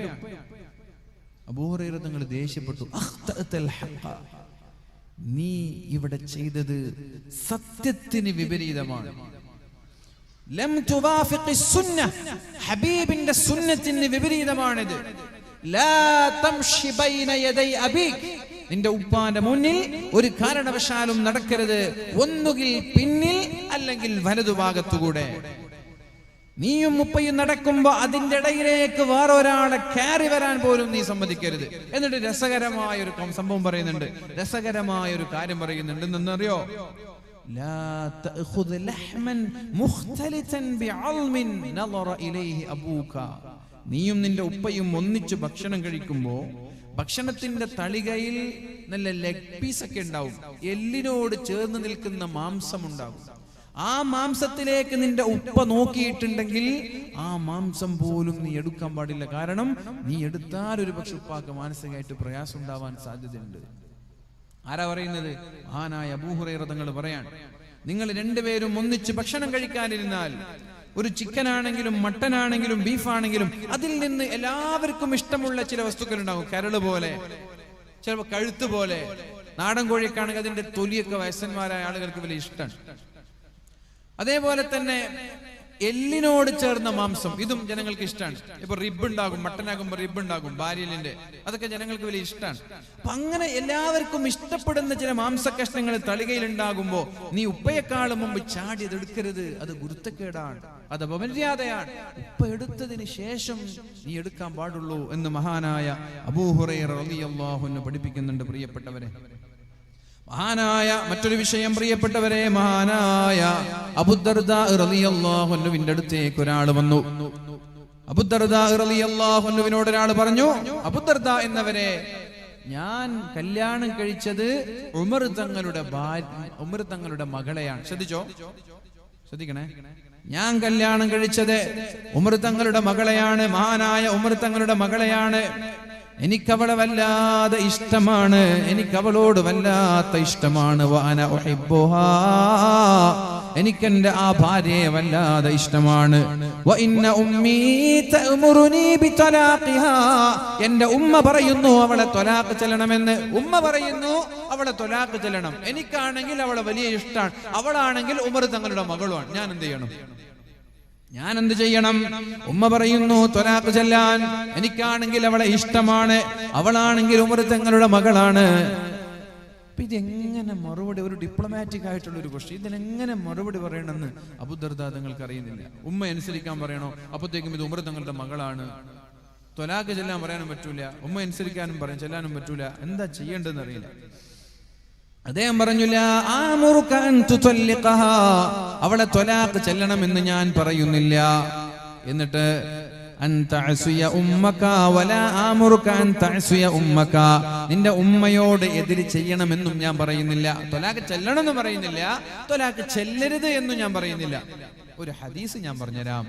അബൂ ഹുറൈറ തങ്ങൾ ദേഷ്യപ്പെട്ടു, അഖ്തഅൽ ഹഖ, നീ ഇവിടെ ചെയ്തത് സത്യത്തിന് വിപരീതമാണ്. ലം തുവാഫിഖി സുന്നഹ, ഹബീബിന്റെ സുന്നത്തിന് വിപരീതമാണിത്. ലാ തംശി ബൈന യദൈ അബീക്, നിന്റെ ഉപ്പാന്റെ മുന്നിൽ ഒരു കാരണവശാലും നടക്കരുത്, ഒന്നുകിൽ പിന്നിൽ അല്ലെങ്കിൽ വലതുഭാഗത്തുകൂടെ. നീയും ഉപ്പയും നടക്കുമ്പോ അതിന്റെ ഇടയിലേക്ക് വേറൊരാളെ കയറി വരാൻ പോലും നീ സമ്മതിക്കരുത്. എന്നിട്ട് രസകരമായ ഒരു സംഭവം പറയുന്നുണ്ട്, രസകരമായ ഒരു കാര്യം പറയുന്നുണ്ട്. എന്നറിയോ? ലാ തഅഖുദ് ലഹ്മൻ മുഖ്തലിതൻ ബിഅൽമിൻ നളറ ഇലൈഹി അബൂക, നീയും നിന്റെ ഉപ്പയും ഒന്നിച്ച് ഭക്ഷണം കഴിക്കുമ്പോ ഭക്ഷണത്തിന്റെ തളികയിൽ നല്ല ലെഗ് പീസ് ഒക്കെ ഉണ്ടാവും, എല്ലിനോട് ചേർന്ന് നിൽക്കുന്ന മാംസം ഉണ്ടാവും. ആ മാംസത്തിലേക്ക് നിന്റെ ഉപ്പ നോക്കിയിട്ടുണ്ടെങ്കിൽ ആ മാംസം പോലും നീ എടുക്കാൻ പാടില്ല. കാരണം നീ എടുത്താൽ ഒരു പക്ഷെ ഉപ്പാക്ക് മാനസികമായിട്ട് പ്രയാസം ഉണ്ടാവാൻ സാധ്യതയുണ്ട്. ആരാ പറയുന്നത്? മഹാനായ അബൂ ഹുറൈറ തങ്ങൾ പറയാണ്, നിങ്ങൾ രണ്ടുപേരും ഒന്നിച്ച് ഭക്ഷണം കഴിക്കാനിരുന്നാൽ, ഒരു ചിക്കൻ ആണെങ്കിലും മട്ടൻ ആണെങ്കിലും ബീഫാണെങ്കിലും, അതിൽ നിന്ന് എല്ലാവർക്കും ഇഷ്ടമുള്ള ചില വസ്തുക്കൾ ഉണ്ടാകും. കരള് പോലെ, ചിലപ്പോൾ കഴുത്ത് പോലെ. നാടൻ കോഴിക്കാണെങ്കിൽ അതിന്റെ തൊലിയൊക്കെ വയസ്സന്മാരായ ആളുകൾക്ക് വലിയ ഇഷ്ടമാണ്. അതേപോലെ തന്നെ എല്ലിനോട് ചേർന്ന മാംസം, ഇതും ജനങ്ങൾക്ക് ഇഷ്ടമാണ്. ഇപ്പൊ റിബ് ഉണ്ടാകും, മട്ടനാകുമ്പോ റിബ് ഉണ്ടാകും, ബാര്യലിന്റെ, അതൊക്കെ ജനങ്ങൾക്ക് വലിയ ഇഷ്ടമാണ്. അപ്പൊ അങ്ങനെ എല്ലാവർക്കും ഇഷ്ടപ്പെടുന്ന ചില മാംസകഷ്ണങ്ങൾ തളികയിൽ ഉണ്ടാകുമ്പോ നീ ഉപ്പയെക്കാളും മുമ്പ് ചാടി അതെടുക്കരുത്, അത് ഗുരുത്തക്കേടാണ്, അത് അപമര്യാദയാണ്. ഉപ്പ എടുത്തതിന് ശേഷം നീ എടുക്കാൻ പാടുള്ളൂ എന്ന് മഹാനായ അബൂ ഹുറൈറ റളിയല്ലാഹു അൻഹു പഠിപ്പിക്കുന്നുണ്ട്. പ്രിയപ്പെട്ടവരെ, മഹാനായ മറ്റൊരു വിഷയം, പ്രിയപ്പെട്ടവരെ, മഹാനായ അബൂദർദാ റളിയല്ലാഹു അൻഹുവിന്റെ അടുത്തേക്ക് ഒരാൾ വന്നു. അബൂദർദാ റളിയല്ലാഹു അൻഹുവിനോട് ഒരാൾ പറഞ്ഞു, അബൂദർദാ എന്നവരെ, ഞാൻ കല്യാണം കഴിച്ചത് ഉമർ തങ്ങളുടെ മകളെയാണ്. ശ്രദ്ധിക്കണേ, ഞാൻ കല്യാണം കഴിച്ചത് ഉമർ തങ്ങളുടെ മകളെയാണ്, മഹാനായ ഉമർ തങ്ങളുടെ മകളെയാണ്. എനിക്കവളെ വല്ലാതെ ഇഷ്ടമാണ്, എനിക്കവളോട് വല്ലാത്ത ഇഷ്ടമാണ്. വഅന ഉഹിബ്ബുഹാ, എനിക്കെന്റെ ആ ഭാര്യയെ വല്ലാതെ ഇഷ്ടമാണ്. വഇന്ന ഉമ്മീ തഅമുറുനി ബിതലാഖിഹാ, എന്റെ ഉമ്മ പറയുന്നു അവളെ ത്വലാഖ് ചെല്ലണമെന്ന്. ഉമ്മ പറയുന്നു അവളെ ത്വലാഖ് ചെല്ലണം. എനിക്കാണെങ്കിൽ അവളെ വലിയ ഇഷ്ടമാണ്, അവളാണെങ്കിൽ ഉമർ തങ്ങളുടെ മകളുമാണ്. ഞാൻ എന്ത് ചെയ്യണം? ഉമ്മ പറയുന്നു ത്വലാഖ് ചെല്ലാൻ, എനിക്കാണെങ്കിൽ അവളെ ഇഷ്ടമാണ്, അവളാണെങ്കിൽ ഉമർ തങ്ങളുടെ മകളാണ്. ഇതെങ്ങനെ മറുപടി, ഒരു ഡിപ്ലോമാറ്റിക് ആയിട്ടുള്ള ഒരു ക്വസ്റ്റ്യൻ, ഇതിനെങ്ങനെ മറുപടി പറയണമെന്ന് അബൂദർദാ തങ്ങൾക്ക് അറിയുന്നില്ല. ഉമ്മ അനുസരിക്കാൻ പറയണോ? അപ്പോഴത്തേക്കും ഇത് ഉമർ തങ്ങളുടെ മകളാണ്, ത്വലാഖ് ചെല്ലാൻ പറയാനും പറ്റൂല, ഉമ്മ അനുസരിക്കാനും ചെല്ലാനും പറ്റൂല, എന്താ ചെയ്യേണ്ടതെന്ന് അറിയില്ല. അദ്ദേഹം പറഞ്ഞില്ല, അവളെ ത്വലാഖ് ചെല്ലണമെന്ന് ഞാൻ പറയുന്നില്ല. എന്നിട്ട് നിന്റെ ഉമ്മയോട് എതിര് ചെയ്യണമെന്നും ഞാൻ പറയുന്നില്ല. ത്വലാഖ് ചെല്ലണമെന്ന് പറയുന്നില്ല, ത്വലാഖ് ചെല്ലരുത് എന്നും ഞാൻ പറയുന്നില്ല. ഒരു ഹദീസ് ഞാൻ പറഞ്ഞുതരാം,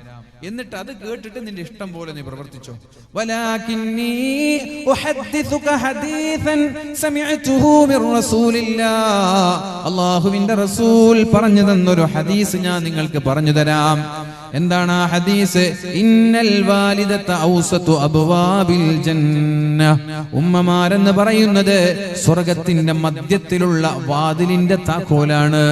എന്നിട്ട് അത് കേട്ടിട്ട് നിന്റെ ഇഷ്ടം പോലെ നീ പ്രവർത്തിച്ചോ. വലാകിന്നി ഉഹദ്ദിസുക ഹദീസൻ സമിഅതുഹു മിർ റസൂലില്ലാഹ്, അല്ലാഹുവിന്റെ റസൂൽ പറഞ്ഞു തന്നൊരു ഹദീസ് ഞാൻ നിങ്ങൾക്ക് പറഞ്ഞു തരാം. എന്താണ് ആ ഹദീസ്? ഇന്നൽ വാലിദത ഔസതു അബ്വാബിൽ ജന്ന, ഉമ്മമാരെന്ന് പറയുന്നത് സ്വർഗ്ഗത്തിന്റെ മധ്യത്തിലുള്ള വാതിലിന്റെ താക്കോലാണ്.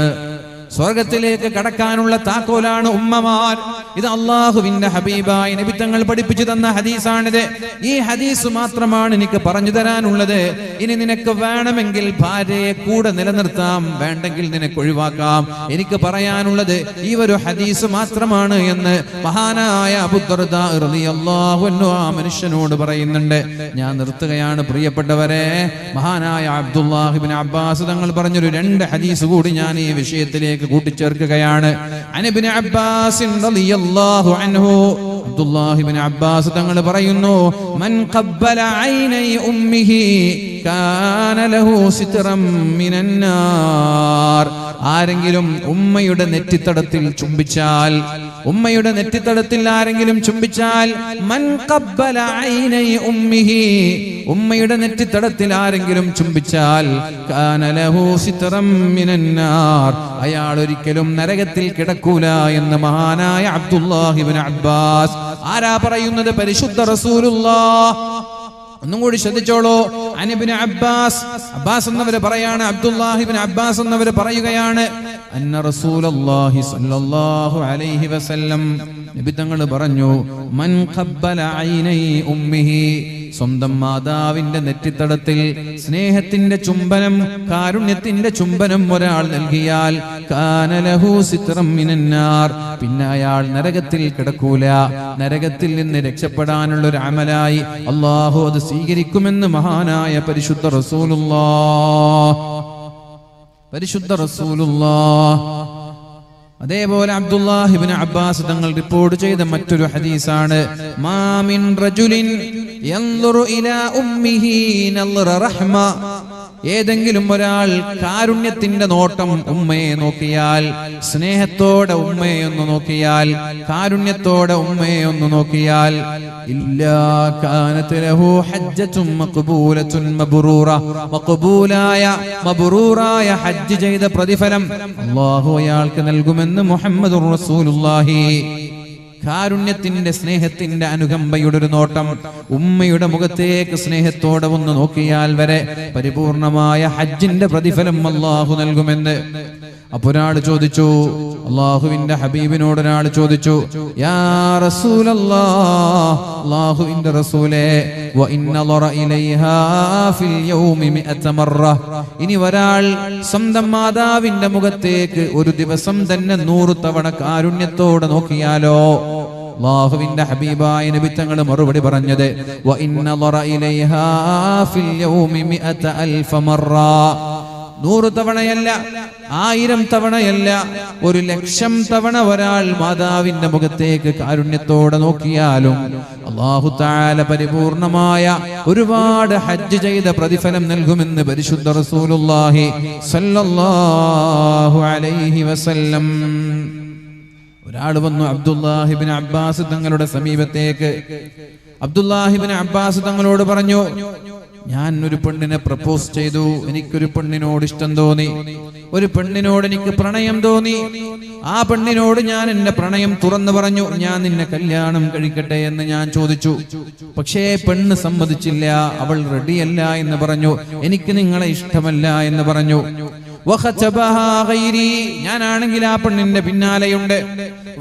സ്വർഗത്തിലേക്ക് കടക്കാനുള്ള താക്കോലാണ് ഉമ്മമാർ. ഇത് അള്ളാഹുവിന്റെ ഹബീബായ നബി തങ്ങൾ പഠിപ്പിച്ചു തന്ന ഹദീസാണിത്. ഈ ഹദീസ് മാത്രമാണ് എനിക്ക് പറഞ്ഞു തരാനുള്ളത്. ഇനി നിനക്ക് വേണമെങ്കിൽ ഭാര്യയെ കൂടെ നിലനിർത്താം, വേണ്ടെങ്കിൽ നിനക്ക് ഒഴിവാക്കാം. എനിക്ക് പറയാനുള്ളത് ഈ ഒരു ഹദീസ് മാത്രമാണ് എന്ന് മഹാനായ അബൂ ദർദാ റളിയല്ലാഹു അൻഹു ആ മനുഷ്യനോട് പറയുന്നുണ്ട്. ഞാൻ നിർത്തുകയാണ് പ്രിയപ്പെട്ടവരെ. മഹാനായ അബ്ദുല്ലാഹ് ഇബ്നു അബ്ബാസ് തങ്ങൾ പറഞ്ഞൊരു 2 ഹദീസ് കൂടി ഞാൻ ഈ വിഷയത്തിലേക്ക് കൂട്ടിച്ചേർക്കുകയാണ്. അനബിന് അബ്ബാസ് റളിയല്ലാഹു അൻഹു, അബ്ദുല്ലാഹ് ഇബ്നു അബ്ബാസ് തങ്ങൾ പറയുന്നു, മൻ ഖബ്ബല ഐനൈ ഉമ്മിഹി കാന ലഹു സിത്റം മിനൻ നാർ. ആരെങ്കിലും ഉമ്മയുടെ നെറ്റിത്തടത്തിൽ ചുംബിച്ചാൽ, ഉമ്മയുടെ നെറ്റിത്തടത്തിൽ ആരെങ്കിലും ചുംബിച്ചാൽ, മൻ ഖബ്ബല ഐനൈ ഉമ്മിഹി, ഉമ്മയുടെ നെറ്റിത്തടത്തിൽ ആരെങ്കിലും ചുംബിച്ചാൽ, കാന ലഹു സിത്റം മിനൻ നാർ, അയാൾ ഒരിക്കലും നരകത്തിൽ കിടക്കൂല എന്ന് മഹാനായ അബ്ദുല്ലാഹ് ഇബ്നു അബ്ബാസ്. ആരാ പറയുന്നത്? പരിശുദ്ധ റസൂലുള്ളാഹ്. ഒന്നും കൂടി ശ്രദ്ധിച്ചോളൂ. അനിബ്നു അബ്ബാസ്, അബ്ബാസ് എന്നവര് പറയാണ്, അബ്ദുല്ലാഹ് ഇബ്നു അബ്ബാസ് എന്നവര് പറയുകയാണ്, അന്ന റസൂലുള്ളാഹി സ്വല്ലല്ലാഹു അലൈഹി വസല്ലം, നബി തങ്ങൾ പറഞ്ഞു, മൻ ഖബ്ബല ഐനൈ ഉമ്മിഹി, സ്വന്തം മാതാവിന്റെ നെറ്റിത്തടത്തിൽ സ്നേഹത്തിന്റെ ചുംബനം, കാരുണ്യത്തിന്റെ ചുംബനം ഒരാൾ നൽകിയാൽ, കാന ലഹു സിത്റം മിനൻ നാർ, പിന്നെ അയാൾ നരകത്തിൽ കിടക്കൂല. നരകത്തിൽ നിന്ന് രക്ഷപ്പെടാനുള്ള ഒരു അമലായി അല്ലാഹു അത് സ്വീകരിക്കുമെന്ന് മഹാനായ പരിശുദ്ധ റസൂലുള്ളാഹ്, പരിശുദ്ധ റസൂലുള്ളാഹ്. അതേപോലെ അബ്ദുല്ലാഹ് ഇബ്നു അബ്ബാസ് തങ്ങൾ റിപ്പോർട്ട് ചെയ്ത മറ്റൊരു ഹദീസാണ്, മാ മിൻ റജുലിൻ യൻദുറു ഇലാ ഉമ്മിഹി നളറ റഹ്മ, ഏതെങ്കിലും ഒരാൾ കാരുണ്യത്തിന്റെ നോട്ടം ഉമ്മയെ നോക്കിയാൽ, സ്നേഹത്തോടെ ഉമ്മയെ ഒന്ന് നോക്കിയാൽ, കാരുണ്യത്തോടെ ഉമ്മയെ ഒന്ന് നോക്കിയാൽ, ഇല്ലാ കാനത് ലഹു ഹജ്ജത്തുൻ മഖ്ബൂലത്തുൻ മബ്റൂറ, മഖ്ബൂലായ മബ്റൂറായ ഹജ്ജ് ചെയ്ത പ്രതിഫലം അല്ലാഹു അയാൾക്ക് നൽകുമെന്ന് മുഹമ്മദുർ റസൂലുള്ളാഹി. കാരുണ്യത്തിന്റെ, സ്നേഹത്തിന്റെ, അനുകമ്പയുടെ ഒരു നോട്ടം, ഉമ്മയുടെ മുഖത്തേക്ക് സ്നേഹത്തോടെ ഒന്ന് നോക്കിയാൽ വരെ പരിപൂർണമായ ഹജ്ജിന്റെ പ്രതിഫലം അല്ലാഹു നൽകുമെന്ന്. അപ്പോൾ ഒരാൾ ചോദിച്ചു, അല്ലാഹുവിന്റെ ഹബീബിനോട് ഒരാൾ ചോദിച്ചു, യാ റസൂലല്ലാഹ്, അല്ലാഹുവിന്റെ റസൂലേ, വ ഇന്നളറ ഇലൈഹാ ഫിൽ യൗമി 100 മറ, ഇനി ഒരാൾ സ്വന്തം മാതാവിന്റെ മുഖത്തേക്ക് ഒരു ദിവസം തന്നെ 100 തവണ കാരുണ്യത്തോടെ നോക്കിയാലോ? അല്ലാഹുവിന്റെ ഹബീബായ നബി തങ്ങൾ മറുപടി പറഞ്ഞത്, വ ഇന്നളറ ഇലൈഹാ ഫിൽ യൗമി 100,000 മറ, 100 തവണയല്ല, 1000 തവണയല്ല, 1,00,000 തവണ ഒരാൾ മാതാവിന്റെ മുഖത്തേക്ക് കാരുണ്യത്തോടെ നോക്കിയാലും അല്ലാഹു തആല പരിപൂർണമായ ഒരുപാട് ഹജ്ജ് ചെയ്ത പ്രതിഫലം നൽകുമെന്ന് പരിശുദ്ധ റസൂലുള്ളാഹി സ്വല്ലല്ലാഹു അലൈഹി വസല്ലം. ഒരാൾ വന്നു അബ്ദുല്ലാഹ് ഇബ്നു അബ്ബാസ് തങ്ങളുടെ സമീപത്തേക്ക്. അബ്ദുല്ലാഹ് ഇബ്നു അബ്ബാസ് തങ്ങളോട് പറഞ്ഞു, ഞാൻ ഒരു പെണ്ണിനെ പ്രപ്പോസ് ചെയ്തു, എനിക്കൊരു പെണ്ണിനോട് ഇഷ്ടം തോന്നി, ഒരു പെണ്ണിനോട് എനിക്ക് പ്രണയം തോന്നി. ആ പെണ്ണിനോട് ഞാൻ എന്റെ പ്രണയം തുറന്നു പറഞ്ഞു, ഞാൻ നിന്നെ കല്യാണം കഴിക്കട്ടെ എന്ന് ഞാൻ ചോദിച്ചു. പക്ഷേ പെണ്ണ് സമ്മതിച്ചില്ല, അവൾ റെഡിയല്ല എന്ന് പറഞ്ഞു, എനിക്ക് നിങ്ങളെ ഇഷ്ടമല്ല എന്ന് പറഞ്ഞു. ഞാനാണെങ്കിൽ ആ പെണ്ണിന്റെ പിന്നാലെയുണ്ട്.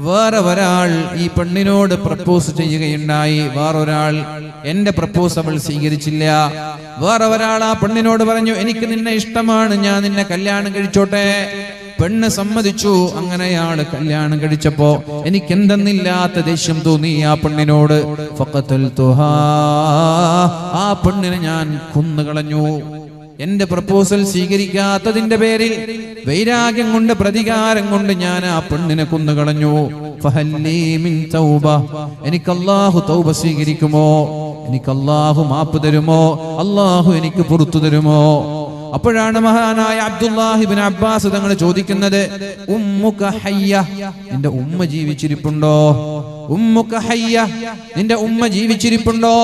വേറെ ഒരാൾ ഈ പെണ്ണിനോട് പ്രപ്പോസ് ചെയ്യുകയുണ്ടായി. വേറൊരാൾ എന്റെ പ്രപ്പോസ് അവൾ സ്വീകരിച്ചില്ല. വേറെ ഒരാൾ ആ പെണ്ണിനോട് പറഞ്ഞു, എനിക്ക് നിന്നെ ഇഷ്ടമാണ്, ഞാൻ നിന്നെ കല്യാണം കഴിച്ചോട്ടെ. പെണ്ണ് സമ്മതിച്ചു. അങ്ങനെയാള് കല്യാണം കഴിച്ചപ്പോ എനിക്ക് എന്തെന്നില്ലാത്ത ദേഷ്യം തോന്നി ആ പെണ്ണിനോട്. ആ പെണ്ണിനെ ഞാൻ കൊന്നുകളഞ്ഞു. എന്റെ പ്രപ്പോസൽ സ്വീകരിക്കാത്തതിന്റെ പേരിൽ വൈരാഗ്യം കൊണ്ട്, പ്രതികാരം കൊണ്ട് ഞാൻ ആ പെണ്ണിനെ കൊന്നുകളഞ്ഞു. എനിക്ക് അല്ലാഹു തൗബ സ്വീകരിക്കുമോ? എനിക്ക് അല്ലാഹു മാപ്പ് തരുമോ? അല്ലാഹു എനിക്ക് പുറത്തു തരുമോ? അപ്പോഴാണ് മഹാനായ അബ്ദുല്ലാഹ് ഇബ്നു അബ്ബാസ് തങ്ങൾ ചോദിക്കുന്നത്, ഉമ്മുക ഹയ്യ, നിന്റെ ഉമ്മ ജീവിച്ചിരിപ്പുണ്ടോ? ഉമ്മുക ഹയ്യ, നിന്റെ ഉമ്മ ജീവിച്ചിരിപ്പുണ്ടോ?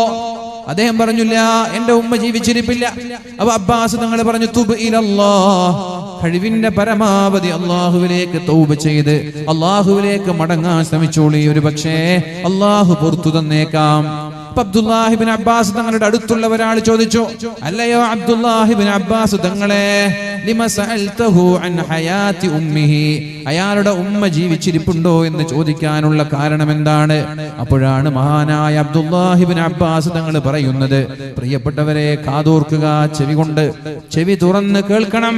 അദ്ദേഹം പറഞ്ഞില്ല, എന്റെ ഉമ്മ ജീവിച്ചിരിപ്പില്ല. അപ്പൊ അബ്ബാസ് തങ്ങൾ പറഞ്ഞു, തുബ് ഇലല്ലാഹ്, കഴിവിന്റെ പരമാവധി അള്ളാഹുവിലേക്ക് തൗബ ചെയ്ത് അള്ളാഹുവിലേക്ക് മടങ്ങാൻ ശ്രമിച്ചോളി. ഒരു പക്ഷേ അള്ളാഹു പുറത്തു തന്നേക്കാം. അബ്ദുല്ലാഹി ഇബ്നു അബ്ബാസ് തങ്ങളുടെ അടുത്തുള്ള ഒരാൾ ചോദിച്ചു, അല്ലയോ അബ്ദുല്ലാഹി ഇബ്നു അബ്ബാസ് തങ്ങളെ, ലിമ സഅൽതഹു അൻ ഹയാതി ഉമ്മിഹി, അയാളുടെ ഉമ്മ ജീവിച്ചിരിപ്പുണ്ടോ എന്ന് ചോദിക്കാനുള്ള കാരണം എന്താണ്? അപ്പോഴാണ് മഹാനായ അബ്ദുല്ലാഹി ഇബ്നു അബ്ബാസ് തങ്ങൾ പറയുന്നത്, പ്രിയപ്പെട്ടവരെ, കാതോർക്കുക, ചെവി തുറന്ന് കേൾക്കണം,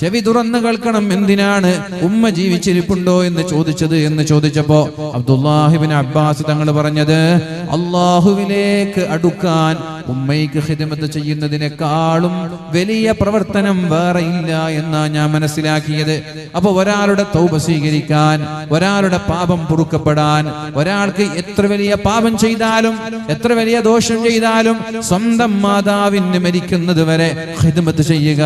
ചെവി തുറന്ന് കേൾക്കണം. എന്തിനാണ് ഉമ്മ ജീവിച്ചിരിപ്പുണ്ടോ എന്ന് ചോദിച്ചത് എന്ന് ചോദിച്ചപ്പോ അബ്ദുല്ലാഹി ഇബ്നു അബ്ബാസ് തങ്ങൾ പറഞ്ഞത്, അല്ലാഹുവിലേക്ക് അടുക്കാൻ ഉമ്മയ്ക്ക് ഖിദ്മത്ത് ചെയ്യുന്നതിനേക്കാളും വലിയ പ്രവർത്തനം വേറെ ഇല്ല എന്നാ ഞാൻ മനസ്സിലാക്കിയത്. അപ്പൊ ഒരാളുടെ തൗബ സ്വീകരിക്കാൻ, ഒരാളുടെ പാപം പൊറുക്കപ്പെടാൻ, ഒരാൾക്ക് എത്ര വലിയ പാപം ചെയ്താലും എത്ര വലിയ ദോഷം ചെയ്താലും സ്വന്തം മാതാവിന് മരിക്കുന്നത് വരെ ഖിദ്മത്ത് ചെയ്യുക,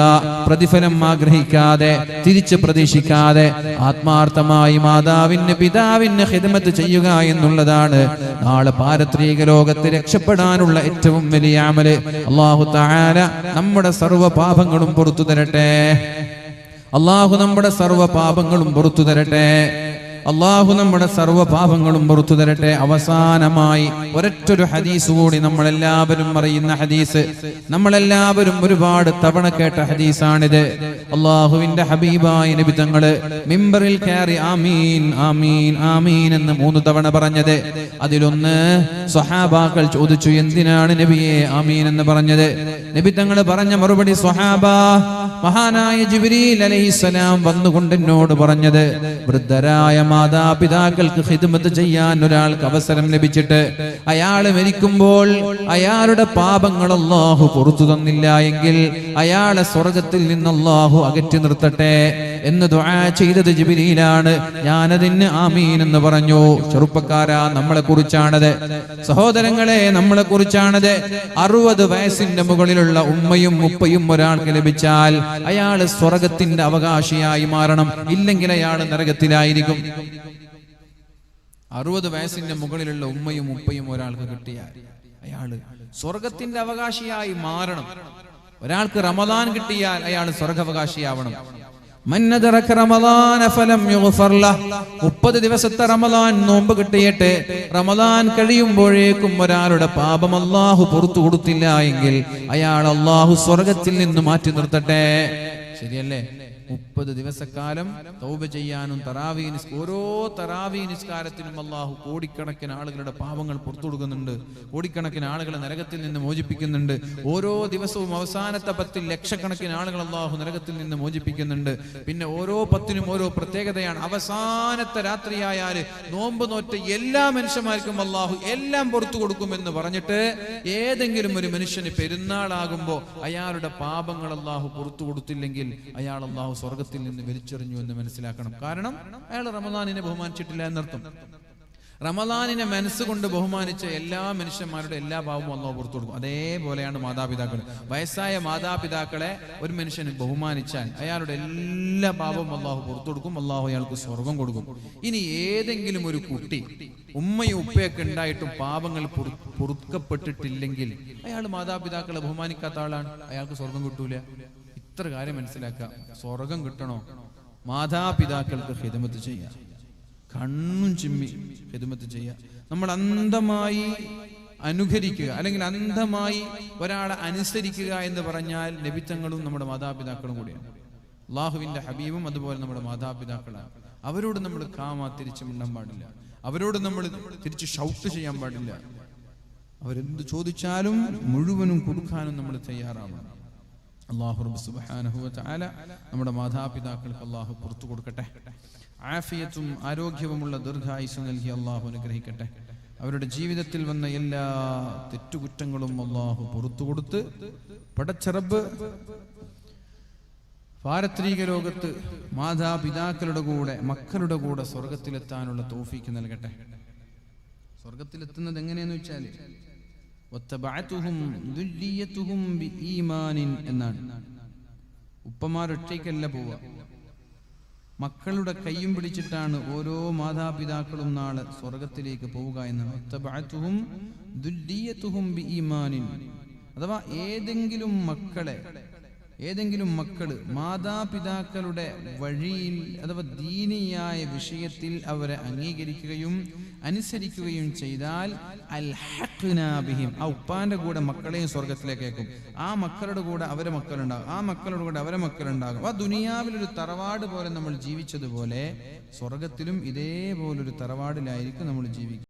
പ്രതിഫലം ആഗ്രഹിക്കാതെ, തിരിച്ച് പ്രതീക്ഷിക്കാതെ ആത്മാർത്ഥമായി മാതാവിന് പിതാവിന് ഖിദ്മത്ത് ചെയ്യുക എന്നുള്ളതാണ് നാളെ പാരത്രിക ലോകത്ത് രക്ഷപ്പെടാനുള്ള ഏറ്റവും വലിയ അമല്. അല്ലാഹു തആല നമ്മുടെ സർവ്വ പാപങ്ങളും പുറത്തു തരട്ടെ. അല്ലാഹു നമ്മുടെ സർവ്വ പാപങ്ങളും പുറത്തു തരട്ടെ. അല്ലാഹു നമ്മുടെ സർവ്വ പാപങ്ങളും പുറത്തു തരട്ടെ. അവസാനമായി ഒരൊറ്റൊരു ഹദീസ് കൂടി, നമ്മളെല്ലാവരും അറിയുന്ന ഹദീസ്, നമ്മളെല്ലാവരും ഒരുപാട് തവണ കേട്ട ഹദീസാണിത്. അല്ലാഹുവിന്റെ ഹബീബായ നബി തങ്ങള് മിമ്പറിൽ കയറി ആമീൻ ആമീൻ ആമീൻ എന്ന് 3 തവണ പറഞ്ഞത്. അതിലൊന്ന് സ്വഹാബാക്കൾ ചോദിച്ചു, എന്തിനാണ് നബിയെ ആമീൻ എന്ന് പറഞ്ഞത്? നബി തങ്ങൾ പറഞ്ഞ മറുപടി, സ്വഹാബ, മഹാനായ ജിബ്രീൽ അലൈഹിസ്സലാം വന്നുകൊണ്ട് എന്നോട് പറഞ്ഞത്, വൃദ്ധരായ മാതാപിതാക്കൾക്ക് ഖിദ്മത്ത് ചെയ്യാൻ ഒരാൾക്ക് അവസരം ലഭിച്ചിട്ട് അയാൾ മരിക്കുമ്പോൾ അയാളുടെ പാപങ്ങൾ അല്ലാഹു പുറത്തു തന്നില്ല എങ്കിൽ അയാളെ സ്വർഗത്തിൽ നിന്ന് അല്ലാഹു അകറ്റി നിർത്തട്ടെ എന്ന് ദുആ ചെയ്തത് ജിബ്രീലാണ്. ഞാനതിന് ആമീൻ എന്ന് പറഞ്ഞു. ചെറുപ്പക്കാരാ, നമ്മളെ കുറിച്ചാണത്. സഹോദരങ്ങളെ, നമ്മളെ കുറിച്ചാണത്. 60 വയസ്സിന്റെ മുകളിലുള്ള ഉമ്മയും ഉപ്പയും ഒരാൾക്ക് ലഭിച്ചാൽ അയാൾ സ്വർഗത്തിന്റെ അവകാശിയായി മാറണം, ഇല്ലെങ്കിൽ അയാൾ നരകത്തിലായിരിക്കും. 60 വയസ്സിന്റെ മുകളിലുള്ള ഉമ്മയും ഉപ്പയും ഒരാൾക്ക് കിട്ടിയാൽ അയാള് സ്വർഗത്തിന്റെ അവകാശിയായി മാറണം. ഒരാൾക്ക് റമദാൻ കിട്ടിയാൽ അയാൾ സ്വർഗാവകാശിയാവണം. 30 ദിവസത്തെ റമദാൻ നോമ്പ് കിട്ടിയിട്ട് റമദാൻ കഴിയുമ്പോഴേക്കും ഒരാളുടെ പാപം അല്ലാഹു പുറത്തു കൊടുത്തില്ല എങ്കിൽ അയാൾ അല്ലാഹു സ്വർഗത്തിൽ നിന്ന് മാറ്റി നിർത്തട്ടെ. ശരിയല്ലേ? 30 ദിവസക്കാലം തൗബ ചെയ്യാനും ഓരോ തറാവീ നിസ്കാരത്തിനും അല്ലാഹു കോടിക്കണക്കിന് ആളുകളുടെ പാപങ്ങൾ പുറത്തു കൊടുക്കുന്നുണ്ട്, കോടിക്കണക്കിന് ആളുകളെ നരകത്തിൽ നിന്ന് മോചിപ്പിക്കുന്നുണ്ട്. ഓരോ ദിവസവും അവസാനത്തെ 10 ലക്ഷക്കണക്കിന് ആളുകൾ അല്ലാഹു നരകത്തിൽ നിന്ന് മോചിപ്പിക്കുന്നുണ്ട്. പിന്നെ ഓരോ 10നും ഓരോ പ്രത്യേകതയാണ്. അവസാനത്തെ രാത്രിയായാൽ നോമ്പ് നോറ്റ് എല്ലാ മനുഷ്യന്മാർക്കും അല്ലാഹു എല്ലാം പുറത്തു കൊടുക്കുമെന്ന് പറഞ്ഞിട്ട് ഏതെങ്കിലും ഒരു മനുഷ്യന് പെരുന്നാളാകുമ്പോൾ അയാളുടെ പാപങ്ങൾ അല്ലാഹു പുറത്തു കൊടുത്തില്ലെങ്കിൽ അയാൾ അല്ലാഹു സ്വർഗത്തിൽ നിന്ന് വലിച്ചെറിഞ്ഞു എന്ന് മനസ്സിലാക്കണം. കാരണം അയാൾ റമദാനിനെ ബഹുമാനിച്ചിട്ടില്ല എന്നർത്ഥം. റമദാനിനെ മനസ്സുകൊണ്ട് ബഹുമാനിച്ച എല്ലാ മനുഷ്യന്മാരുടെ എല്ലാ പാപവും അല്ലാഹു പുറത്തു കൊടുക്കും. അതേപോലെയാണ് മാതാപിതാക്കൾ. വയസ്സായ മാതാപിതാക്കളെ ഒരു മനുഷ്യന് ബഹുമാനിച്ചാൽ അയാളുടെ എല്ലാ പാപവും അല്ലാഹു പുറത്തു കൊടുക്കും, അല്ലാഹു അയാൾക്ക് സ്വർഗം കൊടുക്കും. ഇനി ഏതെങ്കിലും ഒരു കുട്ടി ഉമ്മയും ഉപ്പയൊക്കെ ഉണ്ടായിട്ടും പാപങ്ങൾ പൊറുക്കപ്പെട്ടിട്ടില്ലെങ്കിൽ അയാൾ മാതാപിതാക്കളെ ബഹുമാനിക്കാത്ത ആളാണ്, അയാൾക്ക് സ്വർഗം കിട്ടൂല. ഇത്ര കാര്യം മനസ്സിലാക്കുക. സ്വർഗം കിട്ടണോ? മാതാപിതാക്കൾക്ക് ഖിദ്മത്ത് ചെയ്യുക, കണ്ണും ചിമ്മി ഖിദ്മത്ത് ചെയ്യുക. നമ്മൾ അന്ധമായി അനുകരിക്കുക അല്ലെങ്കിൽ അന്ധമായി ഒരാളെ അനുസരിക്കുക എന്ന് പറഞ്ഞാൽ നബിത്തങ്ങളും നമ്മുടെ മാതാപിതാക്കളും കൂടിയാണ്. അല്ലാഹുവിന്റെ ഹബീബും അതുപോലെ നമ്മുടെ മാതാപിതാക്കളാണ്. അവരോട് നമ്മൾ തിരിച്ചു മിണ്ടാൻ പാടില്ല, അവരോട് നമ്മൾ തിരിച്ച് ഷൗട്ട് ചെയ്യാൻ പാടില്ല. അവരെന്ത് ചോദിച്ചാലും മുഴുവനും കൊടുക്കാനും നമ്മൾ തയ്യാറാവണം. അല്ലാഹു റബ്ബ് സുബ്ഹാനഹു വ തആല നമ്മുടെ മാതാപിതാക്കൾക്ക് അല്ലാഹു പുറത്തു കൊടുക്കട്ടെ. ആഫിയത്തും ആരോഗ്യവുമുള്ള ദീർഘായുസ്സ് നൽകി അല്ലാഹു അനുഗ്രഹിക്കട്ടെ. അവരുടെ ജീവിതത്തിൽ വന്ന എല്ലാ തെറ്റുകുറ്റങ്ങളും അല്ലാഹു പുറത്തു കൊടുത്ത് പടച്ച റബ്ബ് പാരത്രിക ലോകത്ത് മാതാപിതാക്കളുടെ കൂടെ മക്കളുടെ കൂടെ സ്വർഗത്തിലെത്താനുള്ള തൗഫീക്ക് നൽകട്ടെ. സ്വർഗത്തിലെത്തുന്നത് എങ്ങനെയെന്ന് വെച്ചാൽ എന്നാണ്. ഉപ്പമാരൊറ്റയ്ക്കല്ല പോവുക, മക്കളുടെ കയ്യും പിടിച്ചിട്ടാണ് ഓരോ മാതാപിതാക്കളും നാളെ സ്വർഗത്തിലേക്ക് പോവുക എന്നാണ്. അഥവാ ഏതെങ്കിലും മക്കളെ ഏതെങ്കിലും മക്കള് മാതാപിതാക്കളുടെ വഴിയിൽ അഥവാ ദീനിയായ വിഷയത്തിൽ അവരെ അംഗീകരിക്കുകയും അനുസരിക്കുകയും ചെയ്താൽ അൽഹഖ്നാ ബിഹിം, ആ ഉപ്പാന്റെ കൂടെ മക്കളെയും സ്വർഗത്തിലേക്കേക്കും. ആ മക്കളുടെ കൂടെ അവരെ മക്കളുണ്ടാകും, ആ മക്കളുടെ കൂടെ അവരെ മക്കളുണ്ടാകും. ആ ദുനിയാവിലൊരു തറവാട് പോലെ നമ്മൾ ജീവിച്ചതുപോലെ സ്വർഗത്തിലും ഇതേപോലൊരു തറവാടിലായിരിക്കും നമ്മൾ ജീവിക്കുക.